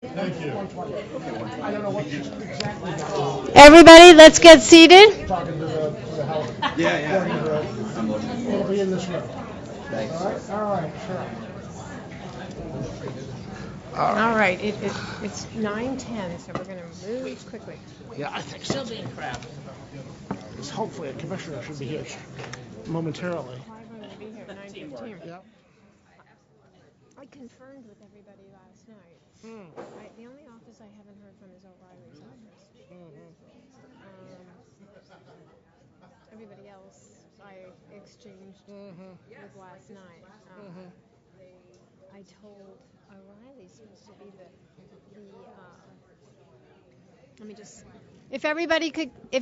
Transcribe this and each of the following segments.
Thank you. I don't know what exactly. Everybody, let's get seated. Talking to the health. It'll be in this room. Thanks. All right, sure. All right, it's 9:10, so we're going to move quickly. Yeah, I think so. Still being crap. Hopefully a commissioner should be here momentarily. Why would we be here at 9:15? Yep. I confirmed with everybody last night. The only office I haven't heard from is O'Reilly's office. Everybody else I exchanged with last night. I told O'Reilly's supposed to be let me just. If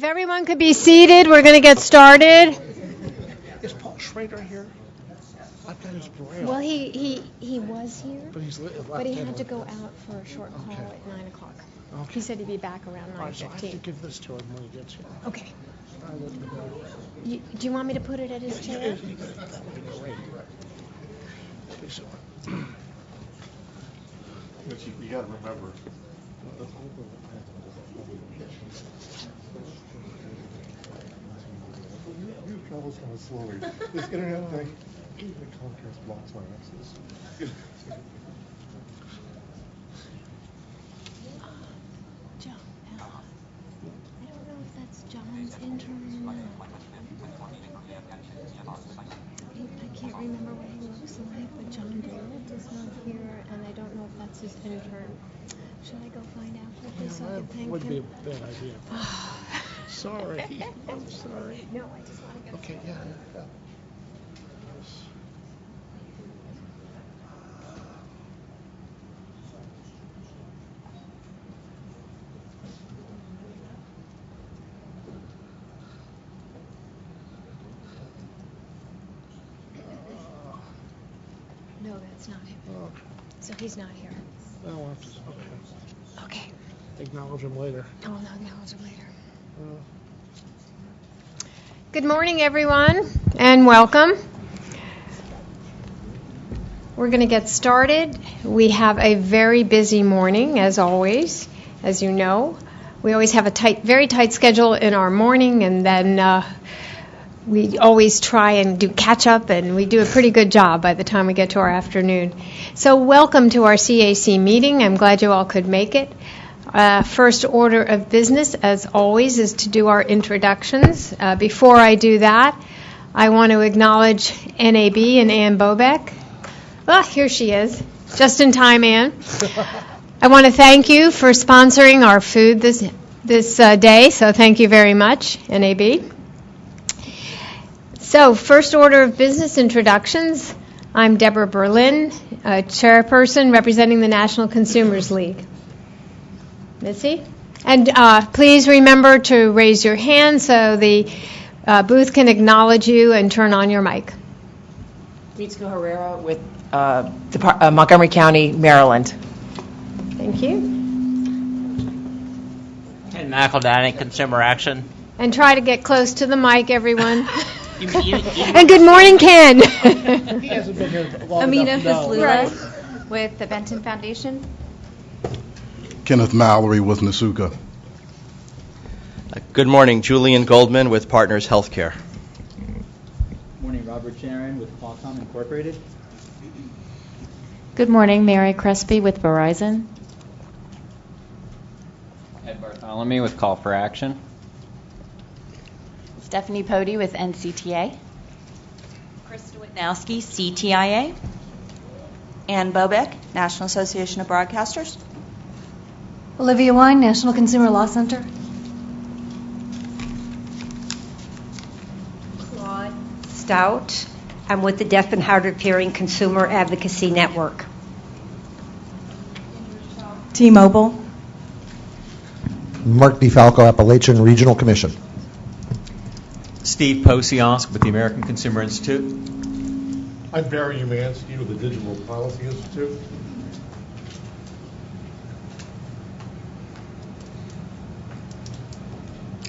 everyone could be seated, we're going to get started. Is Paul Schrader here? I've got his braille. Well, he was here, But he had to go out for a short call at 9 o'clock. Okay. He said he'd be back around All right, so I have to 9:15. give this to him when he gets here. Okay. I will do that. Do you want me to put it at his chair? That would be great. Okay, so- But you got to remember. You travels kind of slowly. This internet thing, even Comcast blocks my access. John. I don't know if that's John's intern or not. I can't remember what he looks like, but John Barrett is not here, and I don't know if that's his intern. Should I go find out quickly so I can That thank would be a him? bad idea. Sorry. I'm sorry. No, I just want to go. Okay, yeah. No, that's not him. Okay. So he's not here. I'll have to, Okay. acknowledge him later. I'll acknowledge him later. Uh, Good morning, everyone, and welcome. We're going to get started. We have a very busy morning, as always, as you know. We always have a very tight schedule in our morning, and then we always try and do catch up, and we do a pretty good job by the time we get to our afternoon. So welcome to our CAC meeting. I'm glad you all could make it. First order of business, as always, is to do our introductions. Before I do that, I want to acknowledge NAB and Ann Bobeck. Here she is. Just in time, Ann. I want to thank you for sponsoring our food this day, so thank you very much, NAB. So, first order of business introductions. I'm Deborah Berlin, chairperson representing the National Consumers League. Missy? And please remember to raise your hand so the booth can acknowledge you and turn on your mic. Mitsuko Herrera with Montgomery County, Maryland. Thank you. Ken McEldanny, Consumer Action. And try to get close to the mic, everyone. You- And good morning, Ken. He hasn't been here long Amina enough to know. Faslula with the Benton Foundation. Kenneth Mallory with Nasuka. Good morning, Julian Goldman with Partners Healthcare. Morning, Robert Sharon with Qualcomm Incorporated. Good morning, Mary Crespi with Verizon. Ed Bartholomew with Call for Action. Stephanie Pody with NCTA. Krista Witnowski, CTIA. Ann Bobeck, National Association of Broadcasters. Olivia Wine, National Consumer Law Center. Claude Stout. I'm with the Deaf and Hard of Hearing Consumer Advocacy Network. T-Mobile. Mark DeFalco, Appalachian Regional Commission. Steve Posiosk with the American Consumer Institute. I'm Barry Umansky with the Digital Policy Institute.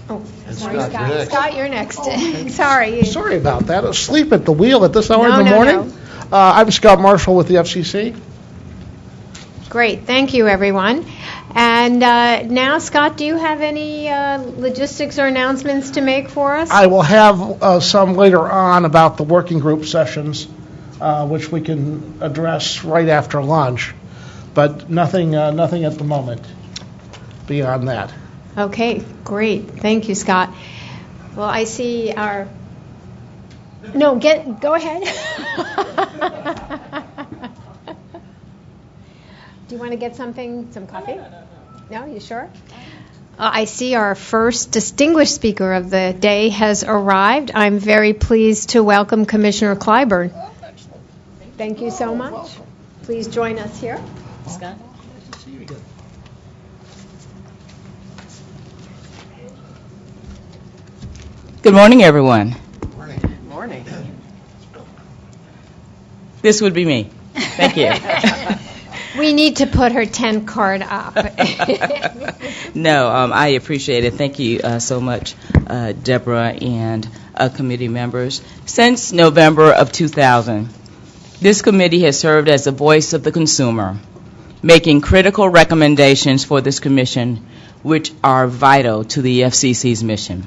Oh, And sorry, Scott, Scott. you're next. Scott, you're next. Sorry. Sorry about that. Asleep at the wheel at this hour in the No. morning. I'm Scott Marshall with the FCC. Great. Thank you, everyone. And now, Scott, do you have any logistics or announcements to make for us? I will have some later on about the working group sessions, which we can address right after lunch, but nothing at the moment beyond that. Okay, great. Thank you, Scott. Well, I see our... No, go ahead. Do you want to get some coffee? No, you sure? I see our first distinguished speaker of the day has arrived. I'm very pleased to welcome Commissioner Clyburn. Thank you so much. Please join us here. Scott? Good morning, everyone. Morning. This would be me. Thank you. We need to put her 10 card up. No, I appreciate it. Thank you so much, Deborah and committee members. Since November of 2000, this committee has served as the voice of the consumer, making critical recommendations for this commission, which are vital to the FCC's mission.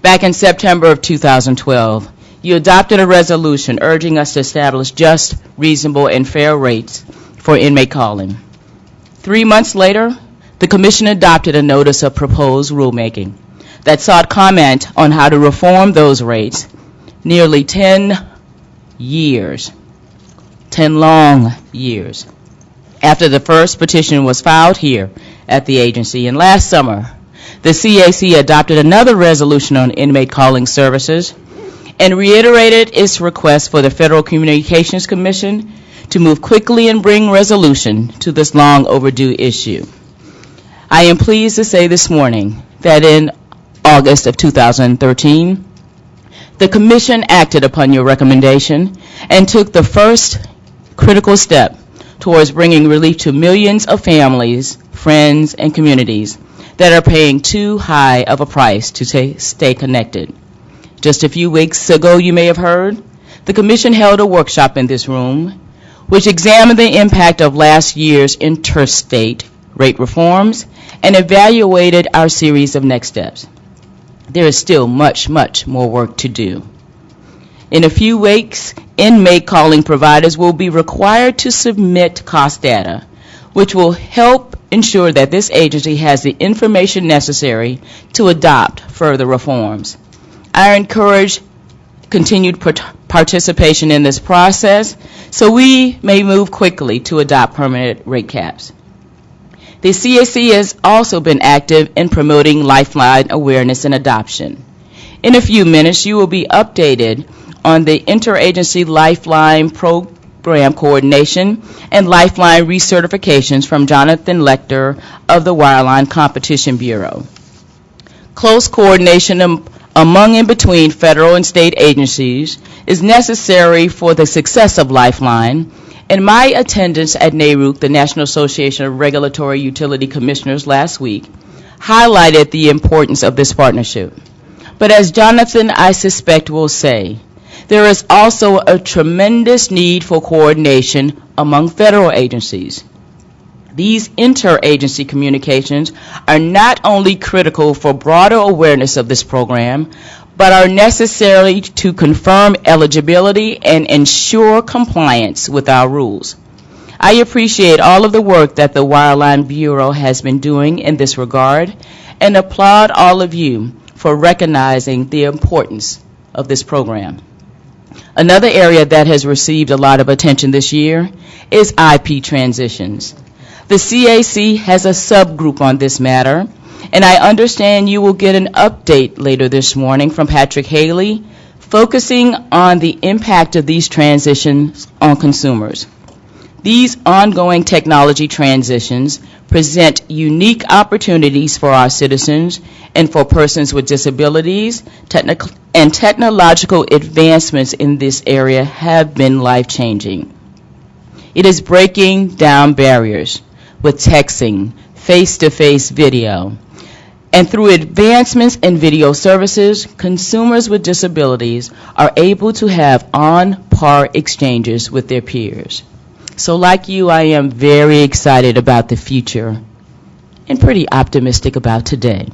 Back in September of 2012, you adopted a resolution urging us to establish just, reasonable, and fair rates for inmate calling. 3 months later, the Commission adopted a notice of proposed rulemaking that sought comment on how to reform those rates. Nearly 10 years, 10 long years, after the first petition was filed here at the agency. And last summer, the CAC adopted another resolution on inmate calling services and reiterated its request for the Federal Communications Commission to move quickly and bring resolution to this long overdue issue. I am pleased to say this morning that in August of 2013, the Commission acted upon your recommendation and took the first critical step towards bringing relief to millions of families, friends, and communities that are paying too high of a price to stay connected. Just a few weeks ago, you may have heard, the Commission held a workshop in this room which examined the impact of last year's interstate rate reforms and evaluated our series of next steps. There is still much, much more work to do. In a few weeks, inmate calling providers will be required to submit cost data, which will help ensure that this agency has the information necessary to adopt further reforms. I encourage continued participation in this process so we may move quickly to adopt permanent rate caps. The CAC has also been active in promoting Lifeline awareness and adoption. In a few minutes, you will be updated on the Interagency Lifeline Program Coordination and Lifeline recertifications from Jonathan Lecter of the Wireline Competition Bureau. Close coordination among and between federal and state agencies is necessary for the success of Lifeline, and my attendance at NARUC, the National Association of Regulatory Utility Commissioners, last week highlighted the importance of this partnership. But as Jonathan, I suspect, will say, there is also a tremendous need for coordination among federal agencies. These interagency communications are not only critical for broader awareness of this program, but are necessary to confirm eligibility and ensure compliance with our rules. I appreciate all of the work that the Wireline Bureau has been doing in this regard and applaud all of you for recognizing the importance of this program. Another area that has received a lot of attention this year is IP transitions. The CAC has a subgroup on this matter, and I understand you will get an update later this morning from Patrick Haley, focusing on the impact of these transitions on consumers. These ongoing technology transitions present unique opportunities for our citizens and for persons with disabilities, and technological advancements in this area have been life-changing. It is breaking down barriers with texting, face-to-face video, and through advancements in video services, consumers with disabilities are able to have on-par exchanges with their peers. So like you, I am very excited about the future and pretty optimistic about today,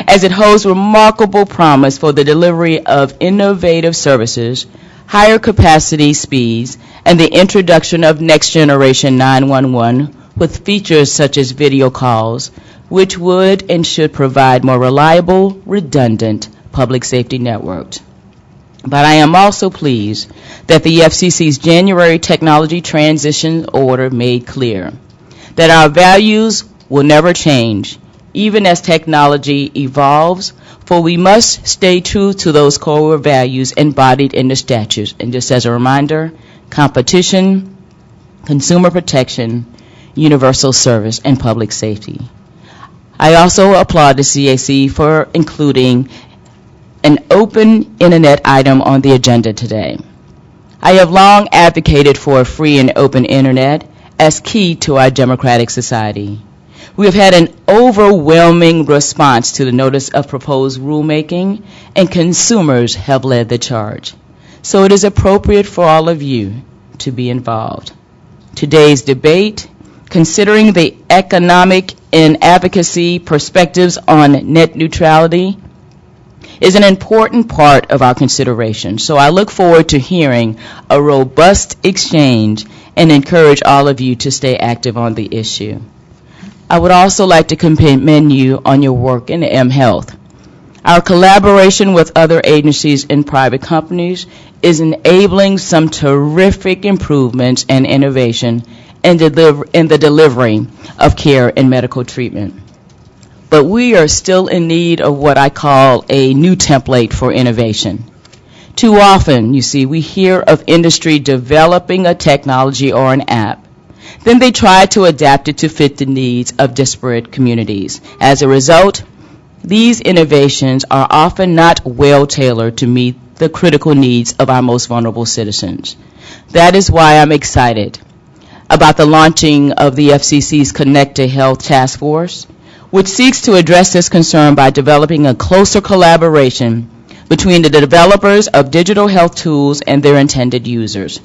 as it holds remarkable promise for the delivery of innovative services, higher capacity speeds, and the introduction of next generation 911 with features such as video calls, which would and should provide more reliable, redundant public safety networks. But I am also pleased that the FCC's January technology transition order made clear that our values will never change, even as technology evolves, for we must stay true to those core values embodied in the statutes. And just as a reminder, competition, consumer protection, universal service, and public safety. I also applaud the CAC for including an open internet item on the agenda today. I have long advocated for a free and open internet as key to our democratic society. We have had an overwhelming response to the notice of proposed rulemaking, and consumers have led the charge. So it is appropriate for all of you to be involved. Today's debate, considering the economic and advocacy perspectives on net neutrality, is an important part of our consideration. So I look forward to hearing a robust exchange and encourage all of you to stay active on the issue. I would also like to commend you on your work in mHealth. Our collaboration with other agencies and private companies is enabling some terrific improvements and innovation in the delivery of care and medical treatment. But we are still in need of what I call a new template for innovation. Too often, you see, we hear of industry developing a technology or an app. Then they try to adapt it to fit the needs of disparate communities. As a result, these innovations are often not well tailored to meet the critical needs of our most vulnerable citizens. That is why I'm excited about the launching of the FCC's Connect to Health Task Force, which seeks to address this concern by developing a closer collaboration between the developers of digital health tools and their intended users.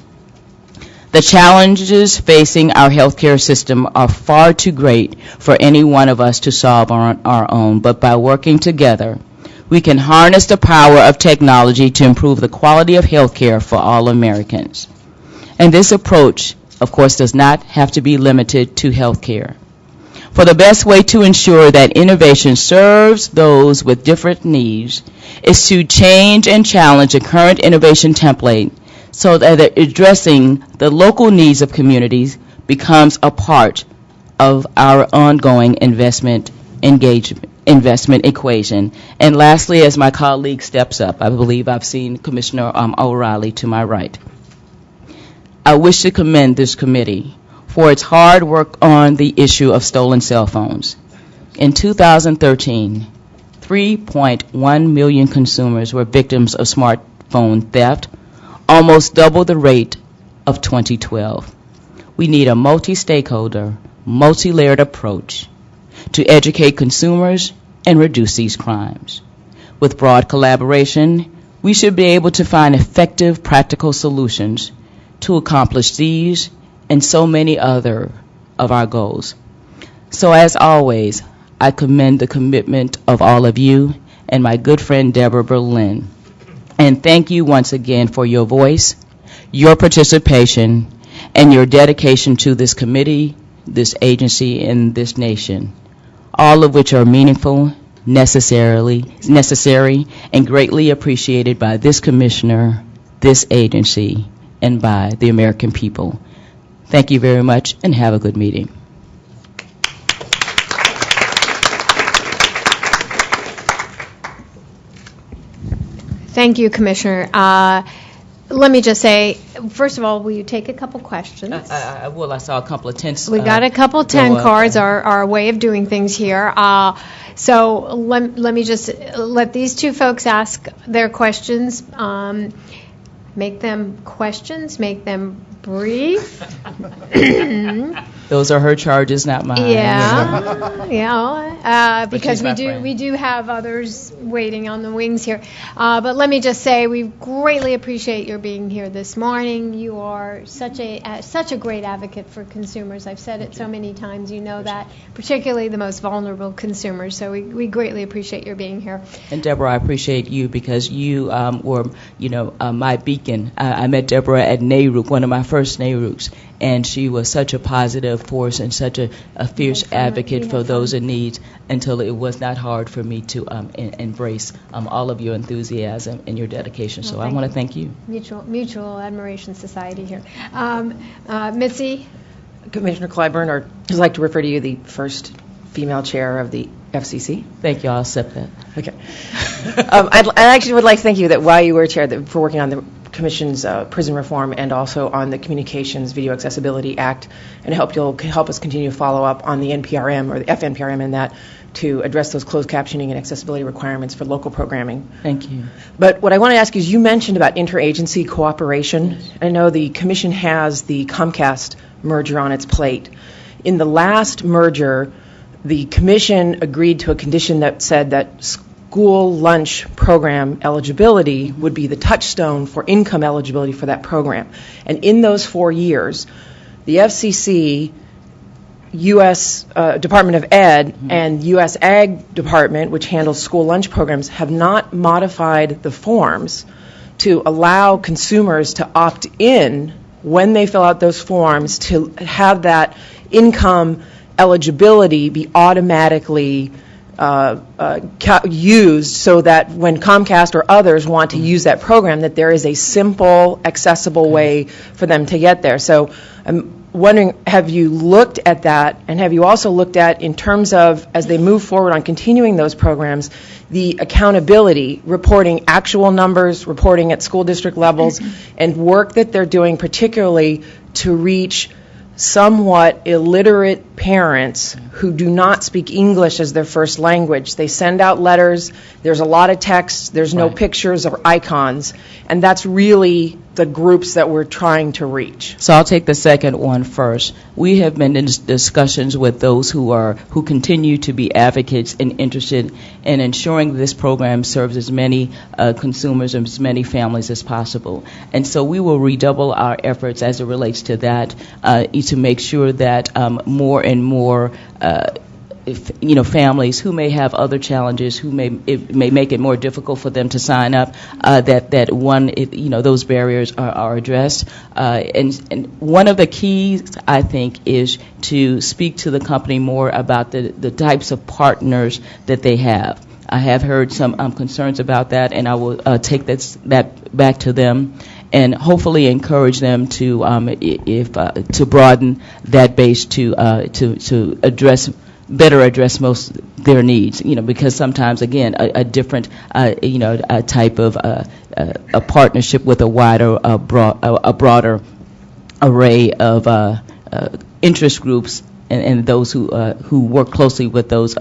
The challenges facing our healthcare system are far too great for any one of us to solve on our own, but by working together, we can harness the power of technology to improve the quality of healthcare for all Americans. And this approach, of course, does not have to be limited to healthcare. For the best way to ensure that innovation serves those with different needs is to change and challenge the current innovation template so that addressing the local needs of communities becomes a part of our ongoing investment equation. And lastly, as my colleague steps up, I believe I've seen Commissioner O'Reilly to my right. I wish to commend this committee for its hard work on the issue of stolen cell phones. In 2013, 3.1 million consumers were victims of smartphone theft, almost double the rate of 2012. We need a multi-stakeholder, multi-layered approach to educate consumers and reduce these crimes. With broad collaboration, we should be able to find effective, practical solutions to accomplish these and so many other of our goals. So as always, I commend the commitment of all of you and my good friend Deborah Berlin. And thank you once again for your voice, your participation, and your dedication to this committee, this agency, and this nation, all of which are meaningful, necessary, and greatly appreciated by this commissioner, this agency, and by the American people. Thank you very much, and have a good meeting. Thank you, Commissioner. Let me just say, first of all, will you take a couple questions? I saw a couple of tents. We got a couple 10 cards, our way of doing things here. So let me just let these two folks ask their questions. Make them questions, make them brief. Those are her charges, not mine. Because we do have others waiting on the wings here. But let me just say, we greatly appreciate your being here this morning. You are such a great advocate for consumers. I've said it so many times, you know that, particularly the most vulnerable consumers. So we greatly appreciate your being here. And Deborah, I appreciate you because you were, my beacon. I met Deborah at NARUC, one of my first NARUCs, and she was such a positive force and such a fierce advocate for those in need until it was not hard for me to embrace all of your enthusiasm and your dedication. So I want to thank you. Mutual Admiration Society here. Mitzi? Commissioner Clyburn, I'd like to refer to you the first female chair of the FCC. Thank you. I'll accept that. Okay. I actually would like to thank you that while you were chair for working on the Commission's prison reform and also on the Communications Video Accessibility Act, and you'll help us continue to follow up on the NPRM or the FNPRM and that to address those closed captioning and accessibility requirements for local programming. Thank you. But what I want to ask is, you mentioned about interagency cooperation. I know the Commission has the Comcast merger on its plate. In the last merger, the Commission agreed to a condition that said that school lunch program eligibility would be the touchstone for income eligibility for that program. And in those 4 years, the FCC, U.S. Department of Ed, and U.S. Ag Department, which handles school lunch programs, have not modified the forms to allow consumers to opt in when they fill out those forms to have that income eligibility be automatically used, so that when Comcast or others want to use that program, that there is a simple, accessible way for them to get there. So I'm wondering, have you looked at that, and have you also looked at, in terms of, as they move forward on continuing those programs, the accountability, reporting actual numbers, reporting at school district levels, and work that they're doing particularly to reach somewhat illiterate parents who do not speak English as their first language? They send out letters, there's a lot of text, there's no pictures or icons, and that's really the groups that we're trying to reach. So I'll take the second one first. We have been in discussions with those who continue to be advocates and interested in ensuring this program serves as many consumers and as many families as possible. And so we will redouble our efforts as it relates to that, to make sure that more and more families who may have other challenges, it may make it more difficult for them to sign up, those barriers are addressed. And one of the keys, I think, is to speak to the company more about the types of partners that they have. I have heard some concerns about that, and I will take that back to them and hopefully encourage them to broaden that base to better address most their needs, because sometimes, again, a different, a type of a partnership with a wider, a broader array of interest groups and those who work closely with those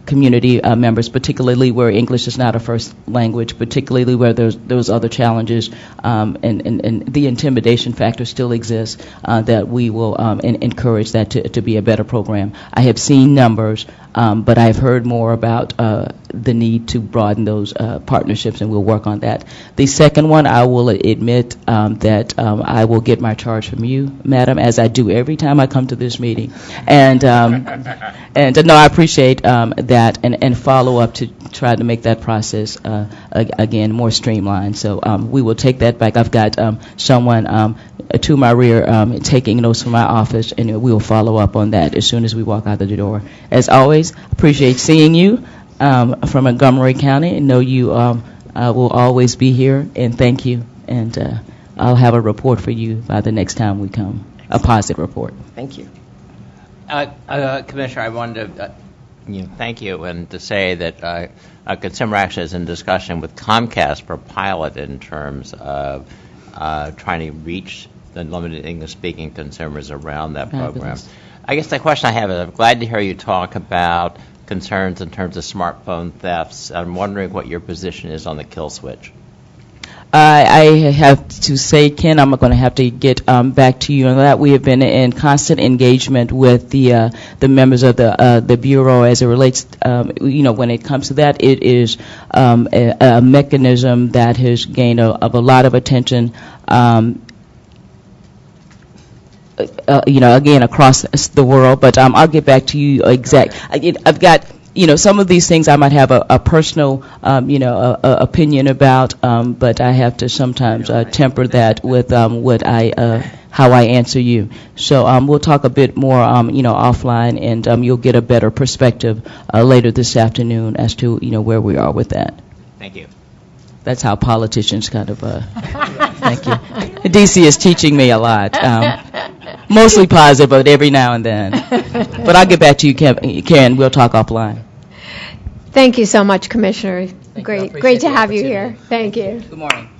community members, particularly where English is not a first language, particularly where there's other challenges, and the intimidation factor still exists, that we will encourage that to be a better program. I have seen numbers, but I've heard more about the need to broaden those partnerships, and we'll work on that. The second one, I will admit that I will get my charge from you, Madam, as I do every time I come to this meeting. And no, I appreciate that and follow up to try to make that process again more streamlined. So we will take that back. I've got someone to my rear taking notes from my office, and we will follow up on that as soon as we walk out the door. As always, appreciate seeing you from Montgomery County, and know you will always be here, and thank you. And I'll have a report for you by the next time we come, a positive report. Thank you. Commissioner, I wanted to thank you, and to say that Consumer Action is in discussion with Comcast for pilot in terms of trying to reach the limited English-speaking consumers around that program. I guess the question I have is, I'm glad to hear you talk about concerns in terms of smartphone thefts. I'm wondering what your position is on the kill switch. I have to say, Ken, I'm going to have to get back to you on that. We have been in constant engagement with the members of the Bureau as it relates, when it comes to that. It is a mechanism that has gained a lot of attention, again, across the world. But I'll get back to you I've got some of these things I might have a personal, opinion about, but I have to sometimes temper that with how I answer you. So we'll talk a bit more, offline, and you'll get a better perspective later this afternoon as to, where we are with that. Thank you. That's how politicians kind of, thank you. DC is teaching me a lot. Mostly positive, but every now and then. But I'll get back to you, Karen. We'll talk offline. Thank you so much, Commissioner. Great to have you here. Thank you. Good morning.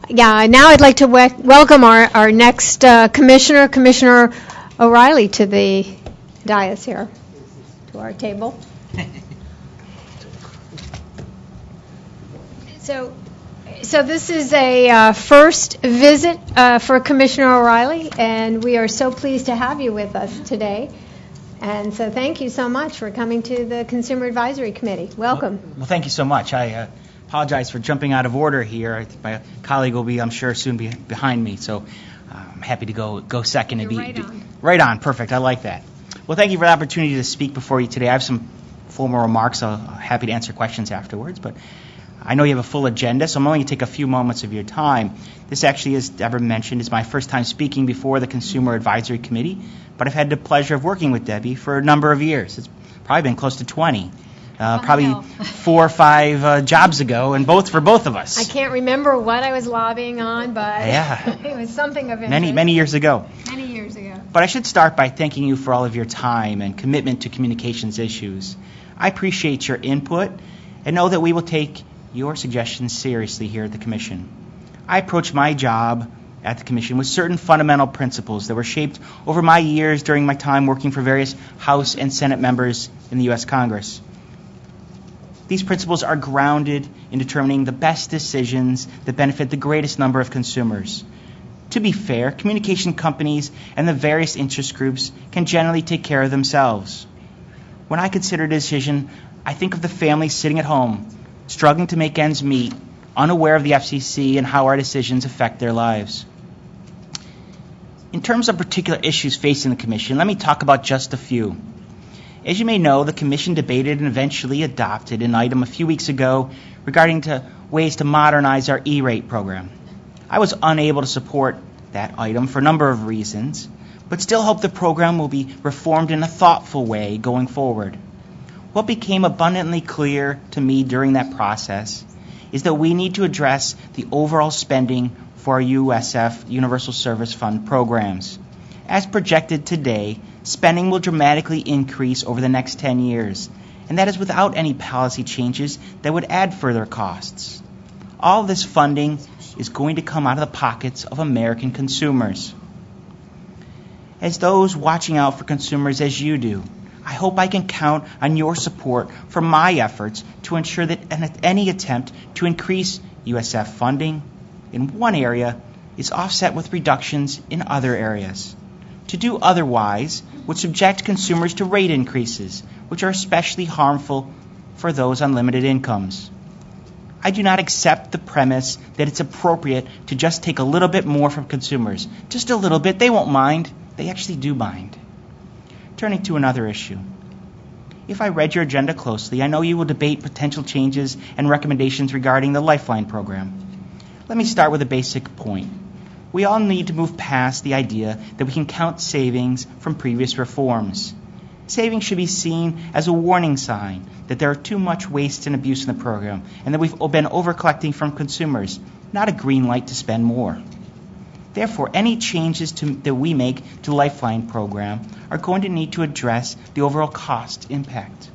Yeah, now I'd like to welcome our next commissioner, Commissioner O'Reilly, to the dais here, to our table. So this is a first visit for Commissioner O'Reilly, and we are so pleased to have you with us today. And so thank you so much for coming to the Consumer Advisory Committee. Welcome. Well, thank you so much. I apologize for jumping out of order here. I think my colleague will be, I'm sure, soon be behind me. So I'm happy to go second. You're right on. Right on. Perfect. I like that. Well, thank you for the opportunity to speak before you today. I have some formal remarks. I'm happy to answer questions afterwards, but I know you have a full agenda, so I'm only going to take a few moments of your time. This actually, as Deborah mentioned, is my first time speaking before the Consumer Advisory Committee, but I've had the pleasure of working with Debbie for a number of years. It's probably been close to 20. Probably 4 or 5 jobs ago, and for both of us. I can't remember what I was lobbying on, but it was something of interest. Many years ago. Many years ago. But I should start by thanking you for all of your time and commitment to communications issues. I appreciate your input and know that we will take your suggestions seriously here at the Commission. I approach my job at the Commission with certain fundamental principles that were shaped over my years during my time working for various House and Senate members in the U.S. Congress. These principles are grounded in determining the best decisions that benefit the greatest number of consumers. To be fair, communication companies and the various interest groups can generally take care of themselves. When I consider a decision, I think of the families sitting at home, struggling to make ends meet, unaware of the FCC and how our decisions affect their lives. In terms of particular issues facing the Commission, let me talk about just a few. As you may know, the Commission debated and eventually adopted an item a few weeks ago regarding ways to modernize our E-rate program. I was unable to support that item for a number of reasons, but still hope the program will be reformed in a thoughtful way going forward. What became abundantly clear to me during that process is that we need to address the overall spending for our USF, Universal Service Fund programs. As projected today, spending will dramatically increase over the next 10 years, and that is without any policy changes that would add further costs. All this funding is going to come out of the pockets of American consumers. As those watching out for consumers as you do, I hope I can count on your support for my efforts to ensure that any attempt to increase USF funding in one area is offset with reductions in other areas. To do otherwise would subject consumers to rate increases, which are especially harmful for those on limited incomes. I do not accept the premise that it's appropriate to just take a little bit more from consumers. Just a little bit, they won't mind. They actually do mind. Turning to another issue. If I read your agenda closely, I know you will debate potential changes and recommendations regarding the Lifeline program. Let me start with a basic point. We all need to move past the idea that we can count savings from previous reforms. Savings should be seen as a warning sign that there are too much waste and abuse in the program and that we've been over-collecting from consumers, not a green light to spend more. Therefore, any changes that we make to the Lifeline program are going to need to address the overall cost impact.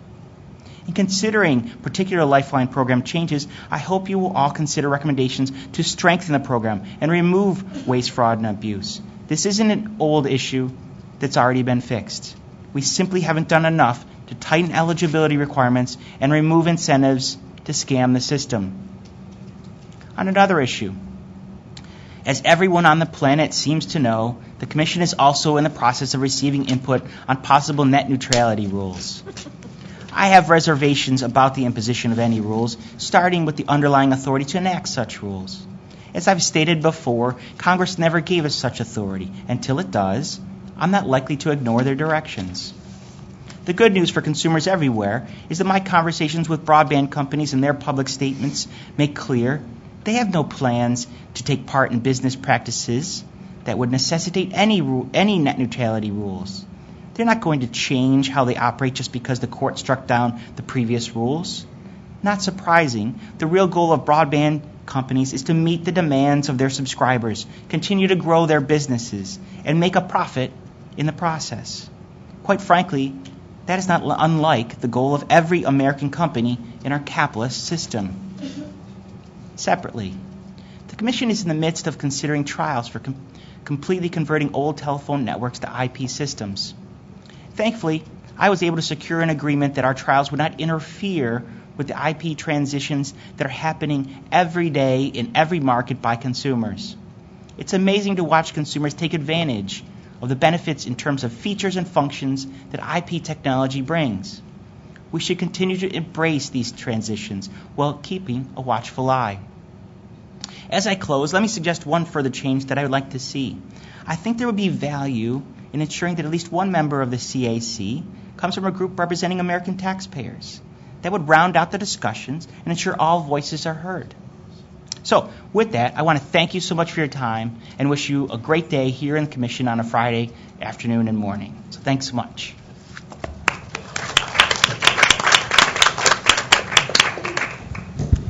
In considering particular Lifeline program changes, I hope you will all consider recommendations to strengthen the program and remove waste, fraud, and abuse. This isn't an old issue that's already been fixed. We simply haven't done enough to tighten eligibility requirements and remove incentives to scam the system. On another issue, as everyone on the planet seems to know, the Commission is also in the process of receiving input on possible net neutrality rules. I have reservations about the imposition of any rules, starting with the underlying authority to enact such rules. As I've stated before, Congress never gave us such authority. Until it does, I'm not likely to ignore their directions. The good news for consumers everywhere is that my conversations with broadband companies and their public statements make clear they have no plans to take part in business practices that would necessitate any net neutrality rules. They're not going to change how they operate just because the court struck down the previous rules. Not surprising, the real goal of broadband companies is to meet the demands of their subscribers, continue to grow their businesses, and make a profit in the process. Quite frankly, that is not unlike the goal of every American company in our capitalist system. Separately, the Commission is in the midst of considering trials for completely converting old telephone networks to IP systems. Thankfully, I was able to secure an agreement that our trials would not interfere with the IP transitions that are happening every day in every market by consumers. It's amazing to watch consumers take advantage of the benefits in terms of features and functions that IP technology brings. We should continue to embrace these transitions while keeping a watchful eye. As I close, let me suggest one further change that I would like to see. I think there would be value in ensuring that at least one member of the CAC comes from a group representing American taxpayers. That would round out the discussions and ensure all voices are heard. So, with that, I want to thank you so much for your time and wish you a great day here in the Commission on a Friday afternoon and morning. So thanks so much.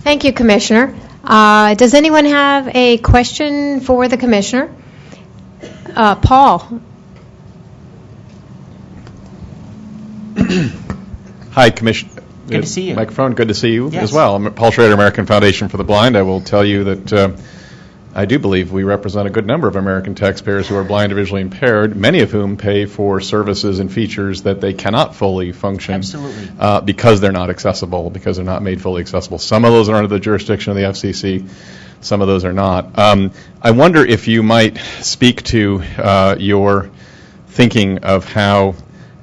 Thank you, Commissioner. Does anyone have a question for the Commissioner? Paul. Hi, Commissioner. Good to see you. Microphone, good to see you Yes. as well. I'm Paul Schrader, American Foundation for the Blind. I will tell you that I do believe we represent a good number of American taxpayers who are blind or visually impaired, many of whom pay for services and features that they cannot fully function. Absolutely. Because they're not accessible, because they're not made fully accessible. Some of those are under the jurisdiction of the FCC. Some of those are not. I wonder if you might speak to your thinking of how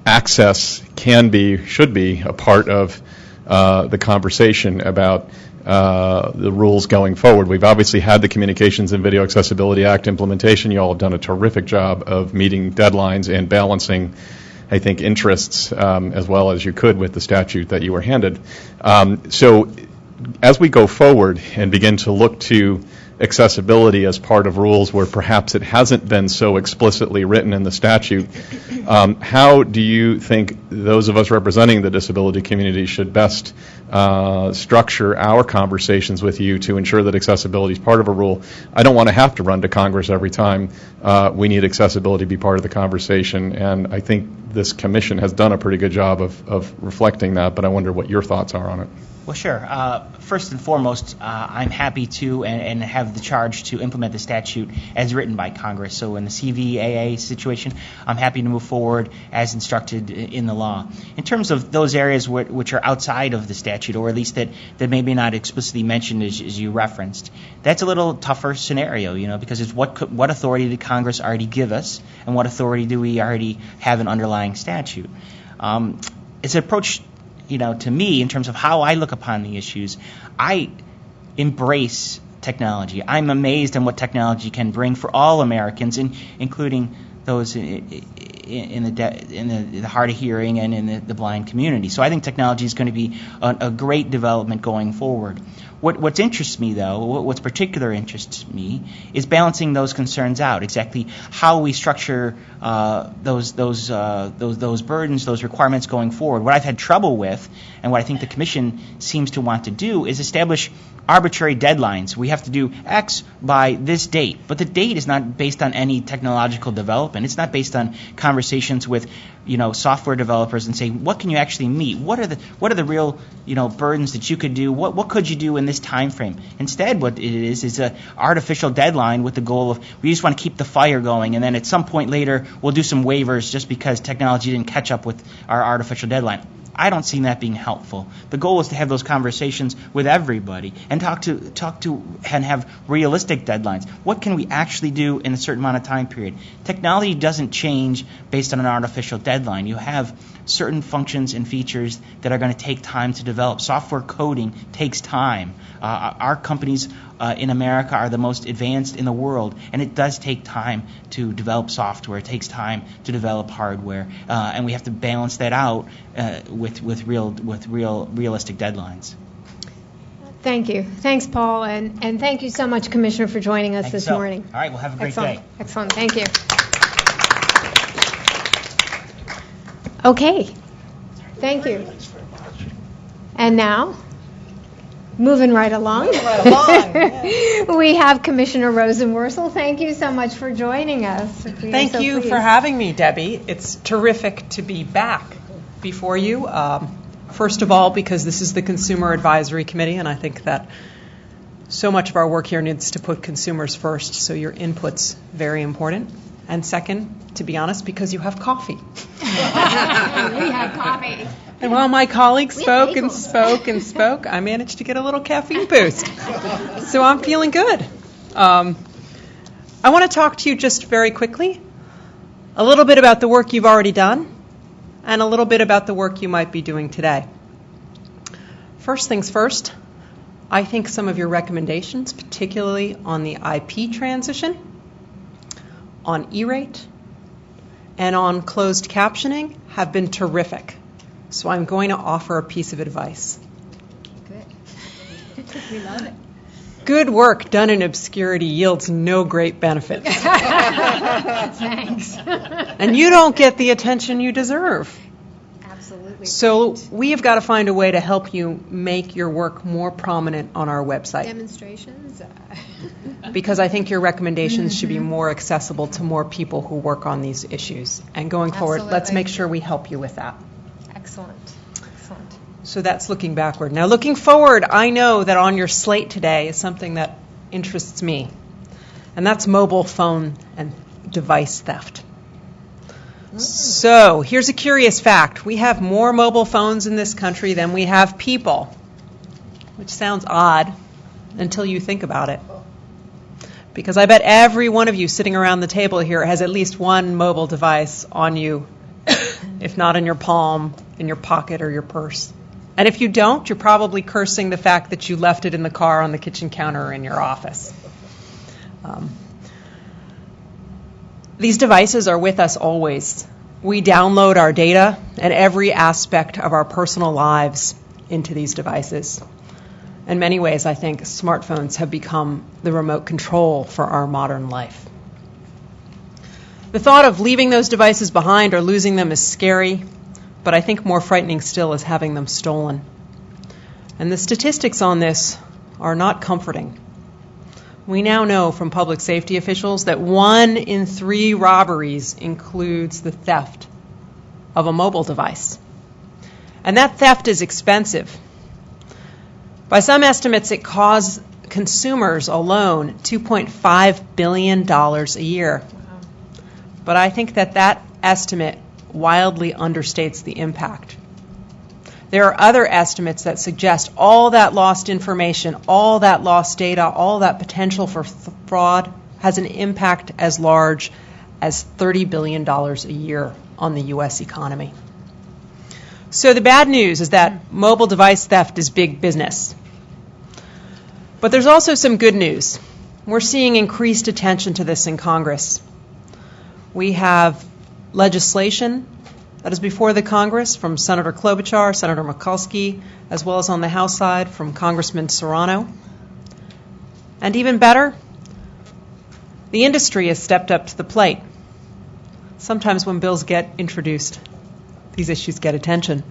access can be, should be, a part of the conversation about the rules going forward. We've obviously had the Communications and Video Accessibility Act implementation. You all have done a terrific job of meeting deadlines and balancing, I think, interests as well as you could with the statute that you were handed. So as we go forward and begin to look to accessibility as part of rules where perhaps it hasn't been so explicitly written in the statute, how do you think those of us representing the disability community should best structure our conversations with you to ensure that accessibility is part of a rule? I don't want to have to run to Congress every time we need accessibility to be part of the conversation, and I think this commission has done a pretty good job of reflecting that, but I wonder what your thoughts are on it. Well, sure. First and foremost, I'm happy to and have the charge to implement the statute as written by Congress. So in the CVAA situation, I'm happy to move forward as instructed in the law. In terms of those areas which are outside of the statute, or at least that maybe not explicitly mentioned as you referenced, that's a little tougher scenario, because it's what authority did Congress already give us, and what authority do we already have an underlying statute? It's an approach, to me, in terms of how I look upon the issues. I embrace technology. I'm amazed at what technology can bring for all Americans, including those in the hard of hearing and in the blind community. So I think technology is going to be a great development going forward. What interests me, though, what's particular interests me, is balancing those concerns out. Exactly how we structure those burdens, those requirements going forward. What I've had trouble with, and what I think the Commission seems to want to do, is establish arbitrary deadlines. We have to do X by this date, but the date is not based on any technological development. It's not based on conversation conversations with, software developers and say, what can you actually meet? What are the real, burdens that you could do? What could you do in this time frame? Instead, what it is an artificial deadline with the goal of we just want to keep the fire going, and then at some point later we'll do some waivers just because technology didn't catch up with our artificial deadline. I don't see that being helpful. The goal is to have those conversations with everybody and talk to and have realistic deadlines. What can we actually do in a certain amount of time period? Technology doesn't change based on an artificial deadline. You have certain functions and features that are going to take time to develop. Software coding takes time. Our companies in America are the most advanced in the world, and it does take time to develop software. It takes time to develop hardware, and we have to balance that out with realistic deadlines. Thank you. Thanks, Paul, and thank you so much, Commissioner, for joining us this morning. All right, well, have a great Excellent. day. Excellent. Thank you. Okay. Thank you. And now, moving right along, we have Commissioner Rosenworcel. Thank you so much for joining us. Thank you for having me, Debbie. It's terrific to be back before you. First of all, because this is the Consumer Advisory Committee, and I think that so much of our work here needs to put consumers first, so your input's very important. And second, to be honest, because you have coffee. We have coffee. And while my colleagues spoke and spoke and spoke, I managed to get a little caffeine boost. So I'm feeling good. I want to talk to you just very quickly, a little bit about the work you've already done, and a little bit about the work you might be doing today. First things first, I think some of your recommendations, particularly on the IP transition, on E-rate, and on closed captioning, have been terrific. So I'm going to offer a piece of advice. Good. We love it. Good work done in obscurity yields no great benefits. Thanks. And you don't get the attention you deserve. Absolutely. So we have got to find a way to help you make your work more prominent on our website. Demonstrations? Because I think your recommendations should be more accessible to more people who work on these issues. And going forward, let's make sure we help you with that. Excellent. Excellent. So that's looking backward. Now, looking forward, I know that on your slate today is something that interests me, and that's mobile phone and device theft. So here's a curious fact. We have more mobile phones in this country than we have people, which sounds odd until you think about it. Because I bet every one of you sitting around the table here has at least one mobile device on you, if not in your palm, in your pocket, or your purse. And if you don't, you're probably cursing the fact that you left it in the car, on the kitchen counter, or in your office. These devices are with us always. We download our data and every aspect of our personal lives into these devices. In many ways, I think smartphones have become the remote control for our modern life. The thought of leaving those devices behind or losing them is scary, but I think more frightening still is having them stolen. And the statistics on this are not comforting. We now know from public safety officials that 1 in 3 robberies includes the theft of a mobile device. And that theft is expensive. By some estimates, it costs consumers alone $2.5 billion a year. Wow. But I think that estimate wildly understates the impact. There are other estimates that suggest all that lost information, all that lost data, all that potential for fraud has an impact as large as $30 billion a year on the U.S. economy. So the bad news is that mobile device theft is big business. But there's also some good news. We're seeing increased attention to this in Congress. We have legislation that is before the Congress from Senator Klobuchar, Senator Mikulski, as well as on the House side from Congressman Serrano. And even better, the industry has stepped up to the plate. Sometimes when bills get introduced, these issues get attention.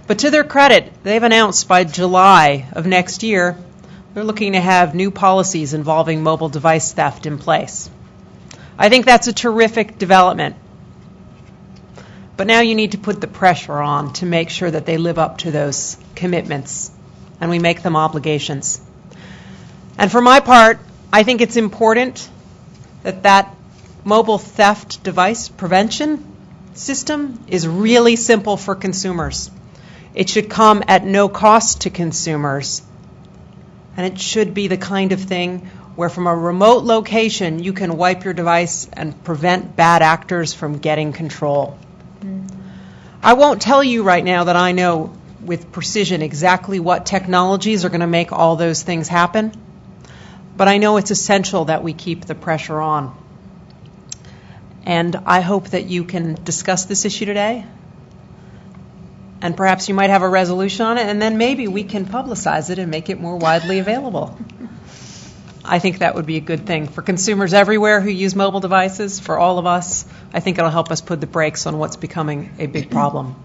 But to their credit, they've announced by July of next year, they're looking to have new policies involving mobile device theft in place. I think that's a terrific development. But now you need to put the pressure on to make sure that they live up to those commitments, and we make them obligations. And for my part, I think it's important that mobile theft device prevention system is really simple for consumers. It should come at no cost to consumers, and it should be the kind of thing where from a remote location you can wipe your device and prevent bad actors from getting control. I won't tell you right now that I know with precision exactly what technologies are going to make all those things happen, but I know it's essential that we keep the pressure on. And I hope that you can discuss this issue today, and perhaps you might have a resolution on it, and then maybe we can publicize it and make it more widely available. I think that would be a good thing for consumers everywhere who use mobile devices, for all of us. I think it'll help us put the brakes on what's becoming a big problem,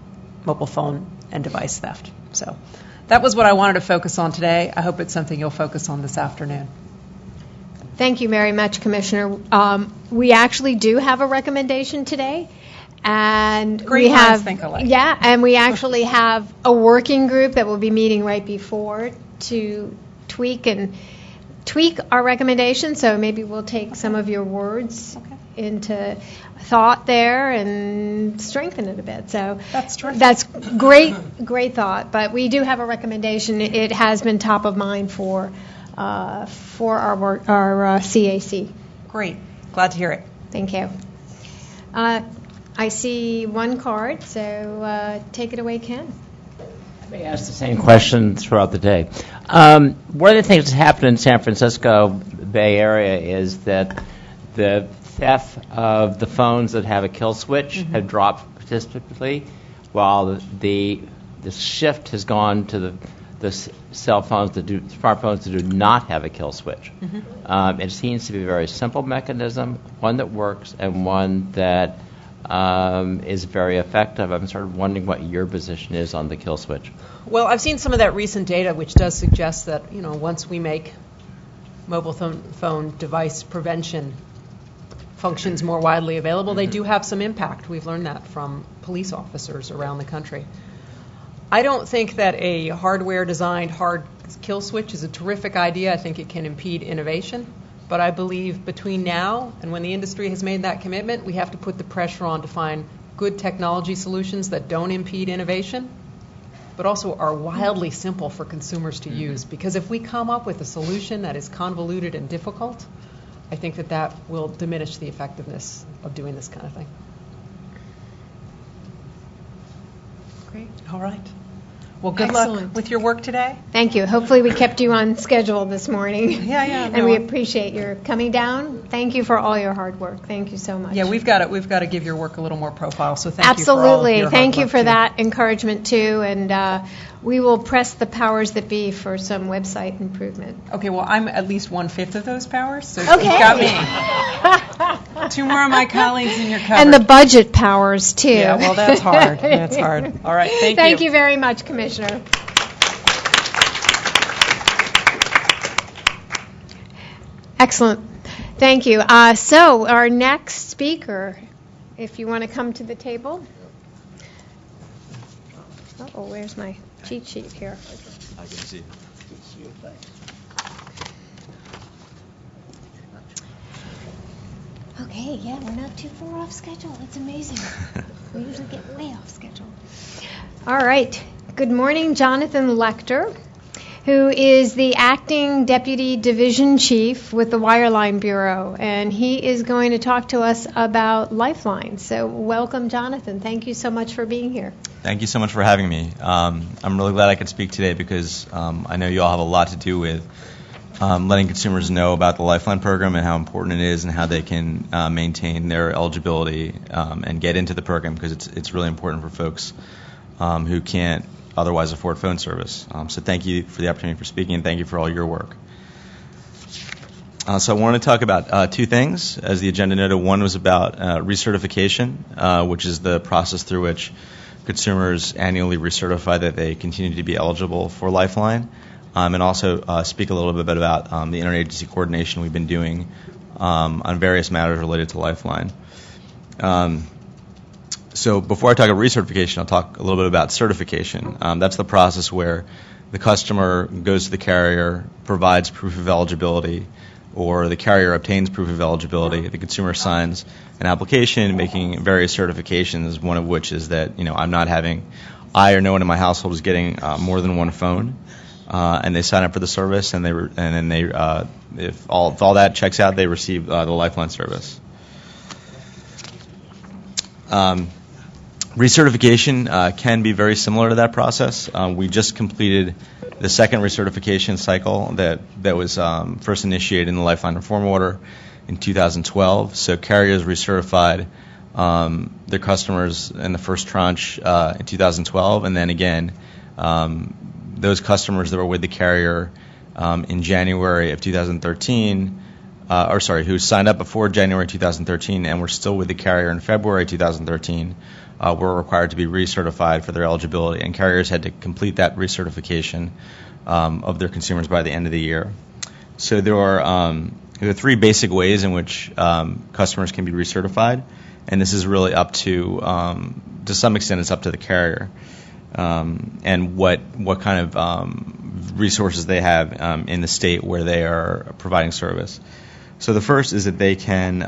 mobile phone and device theft. So that was what I wanted to focus on today. I hope it's something you'll focus on this afternoon. Thank you very much, Commissioner. We actually do have a recommendation today. And Great we minds have, think alike. yeah, and we actually have a working group that will be meeting right before to tweak our recommendation. So maybe we'll take some of your words into thought there and strengthen it a bit. So that's great thought. But we do have a recommendation. It has been top of mind for our CAC. Great. Glad to hear it. Thank you. I see one card, so take it away, Ken. I may ask the same question throughout the day. One of the things that's happened in San Francisco Bay Area is that the theft of the phones that have a kill switch have dropped precipitously, while the shift has gone to the smartphones that do not have a kill switch. It seems to be a very simple mechanism, one that works, and one that is very effective. I'm sort of wondering what your position is on the kill switch. Well, I've seen some of that recent data, which does suggest that, once we make mobile phone device prevention functions more widely available, they do have some impact. We've learned that from police officers around the country. I don't think that a hardware-designed hard kill switch is a terrific idea. I think it can impede innovation. But I believe between now and when the industry has made that commitment, we have to put the pressure on to find good technology solutions that don't impede innovation, but also are wildly simple for consumers to use. Because if we come up with a solution that is convoluted and difficult, I think that will diminish the effectiveness of doing this kind of thing. Great. All right. Well, good Excellent. luck with your work today. Thank you. Hopefully we kept you on schedule this morning. Yeah. And we appreciate your coming down. Thank you for all your hard work. Thank you so much. Yeah, we've got to give your work a little more profile. So thank you for all of Absolutely. your Thank hard you work, for too. that encouragement too. And we will press the powers that be for some website improvement. Okay, well, I'm at least 1/5 of those powers, so Okay. you've got me. 2 more of my colleagues and you're covered. And the budget powers too. Yeah, well, that's hard. That's hard. All right, thank you. Thank you very much, Commissioner. Excellent. Thank you. So our next speaker, if you want to come to the table. Oh, where's my cheat sheet here? I can see. Okay, yeah, we're not too far off schedule. That's amazing. We usually get way off schedule. All right. Good morning, Jonathan Lecter, who is the acting deputy division chief with the Wireline Bureau, and he is going to talk to us about Lifeline. So welcome, Jonathan. Thank you so much for being here. Thank you so much for having me. I'm really glad I could speak today because I know you all have a lot to do with letting consumers know about the Lifeline program and how important it is and how they can maintain their eligibility and get into the program, because it's really important for folks who can't otherwise afford phone service. So thank you for the opportunity for speaking, and thank you for all your work. So I want to talk about 2 things. As the agenda noted, one was about recertification, which is the process through which consumers annually recertify that they continue to be eligible for Lifeline, and also speak a little bit about the interagency coordination we've been doing on various matters related to Lifeline. So before I talk about recertification, I'll talk a little bit about certification. That's the process where the customer goes to the carrier, provides proof of eligibility, or the carrier obtains proof of eligibility. The consumer signs an application making various certifications, one of which is that I or no one in my household is getting more than one phone, and they sign up for the service, and if all that checks out, they receive the Lifeline service. Recertification can be very similar to that process. We just completed the second recertification cycle that was first initiated in the Lifeline Reform Order in 2012. So carriers recertified their customers in the first tranche in 2012, and then again, those customers that were with the carrier in January of 2013, who signed up before January 2013 and were still with the carrier in February 2013, were required to be recertified for their eligibility, and carriers had to complete that recertification of their consumers by the end of the year. So there are three basic ways in which customers can be recertified, and this is really up to some extent, it's up to the carrier and what kind of resources they have in the state where they are providing service. So the first is that they can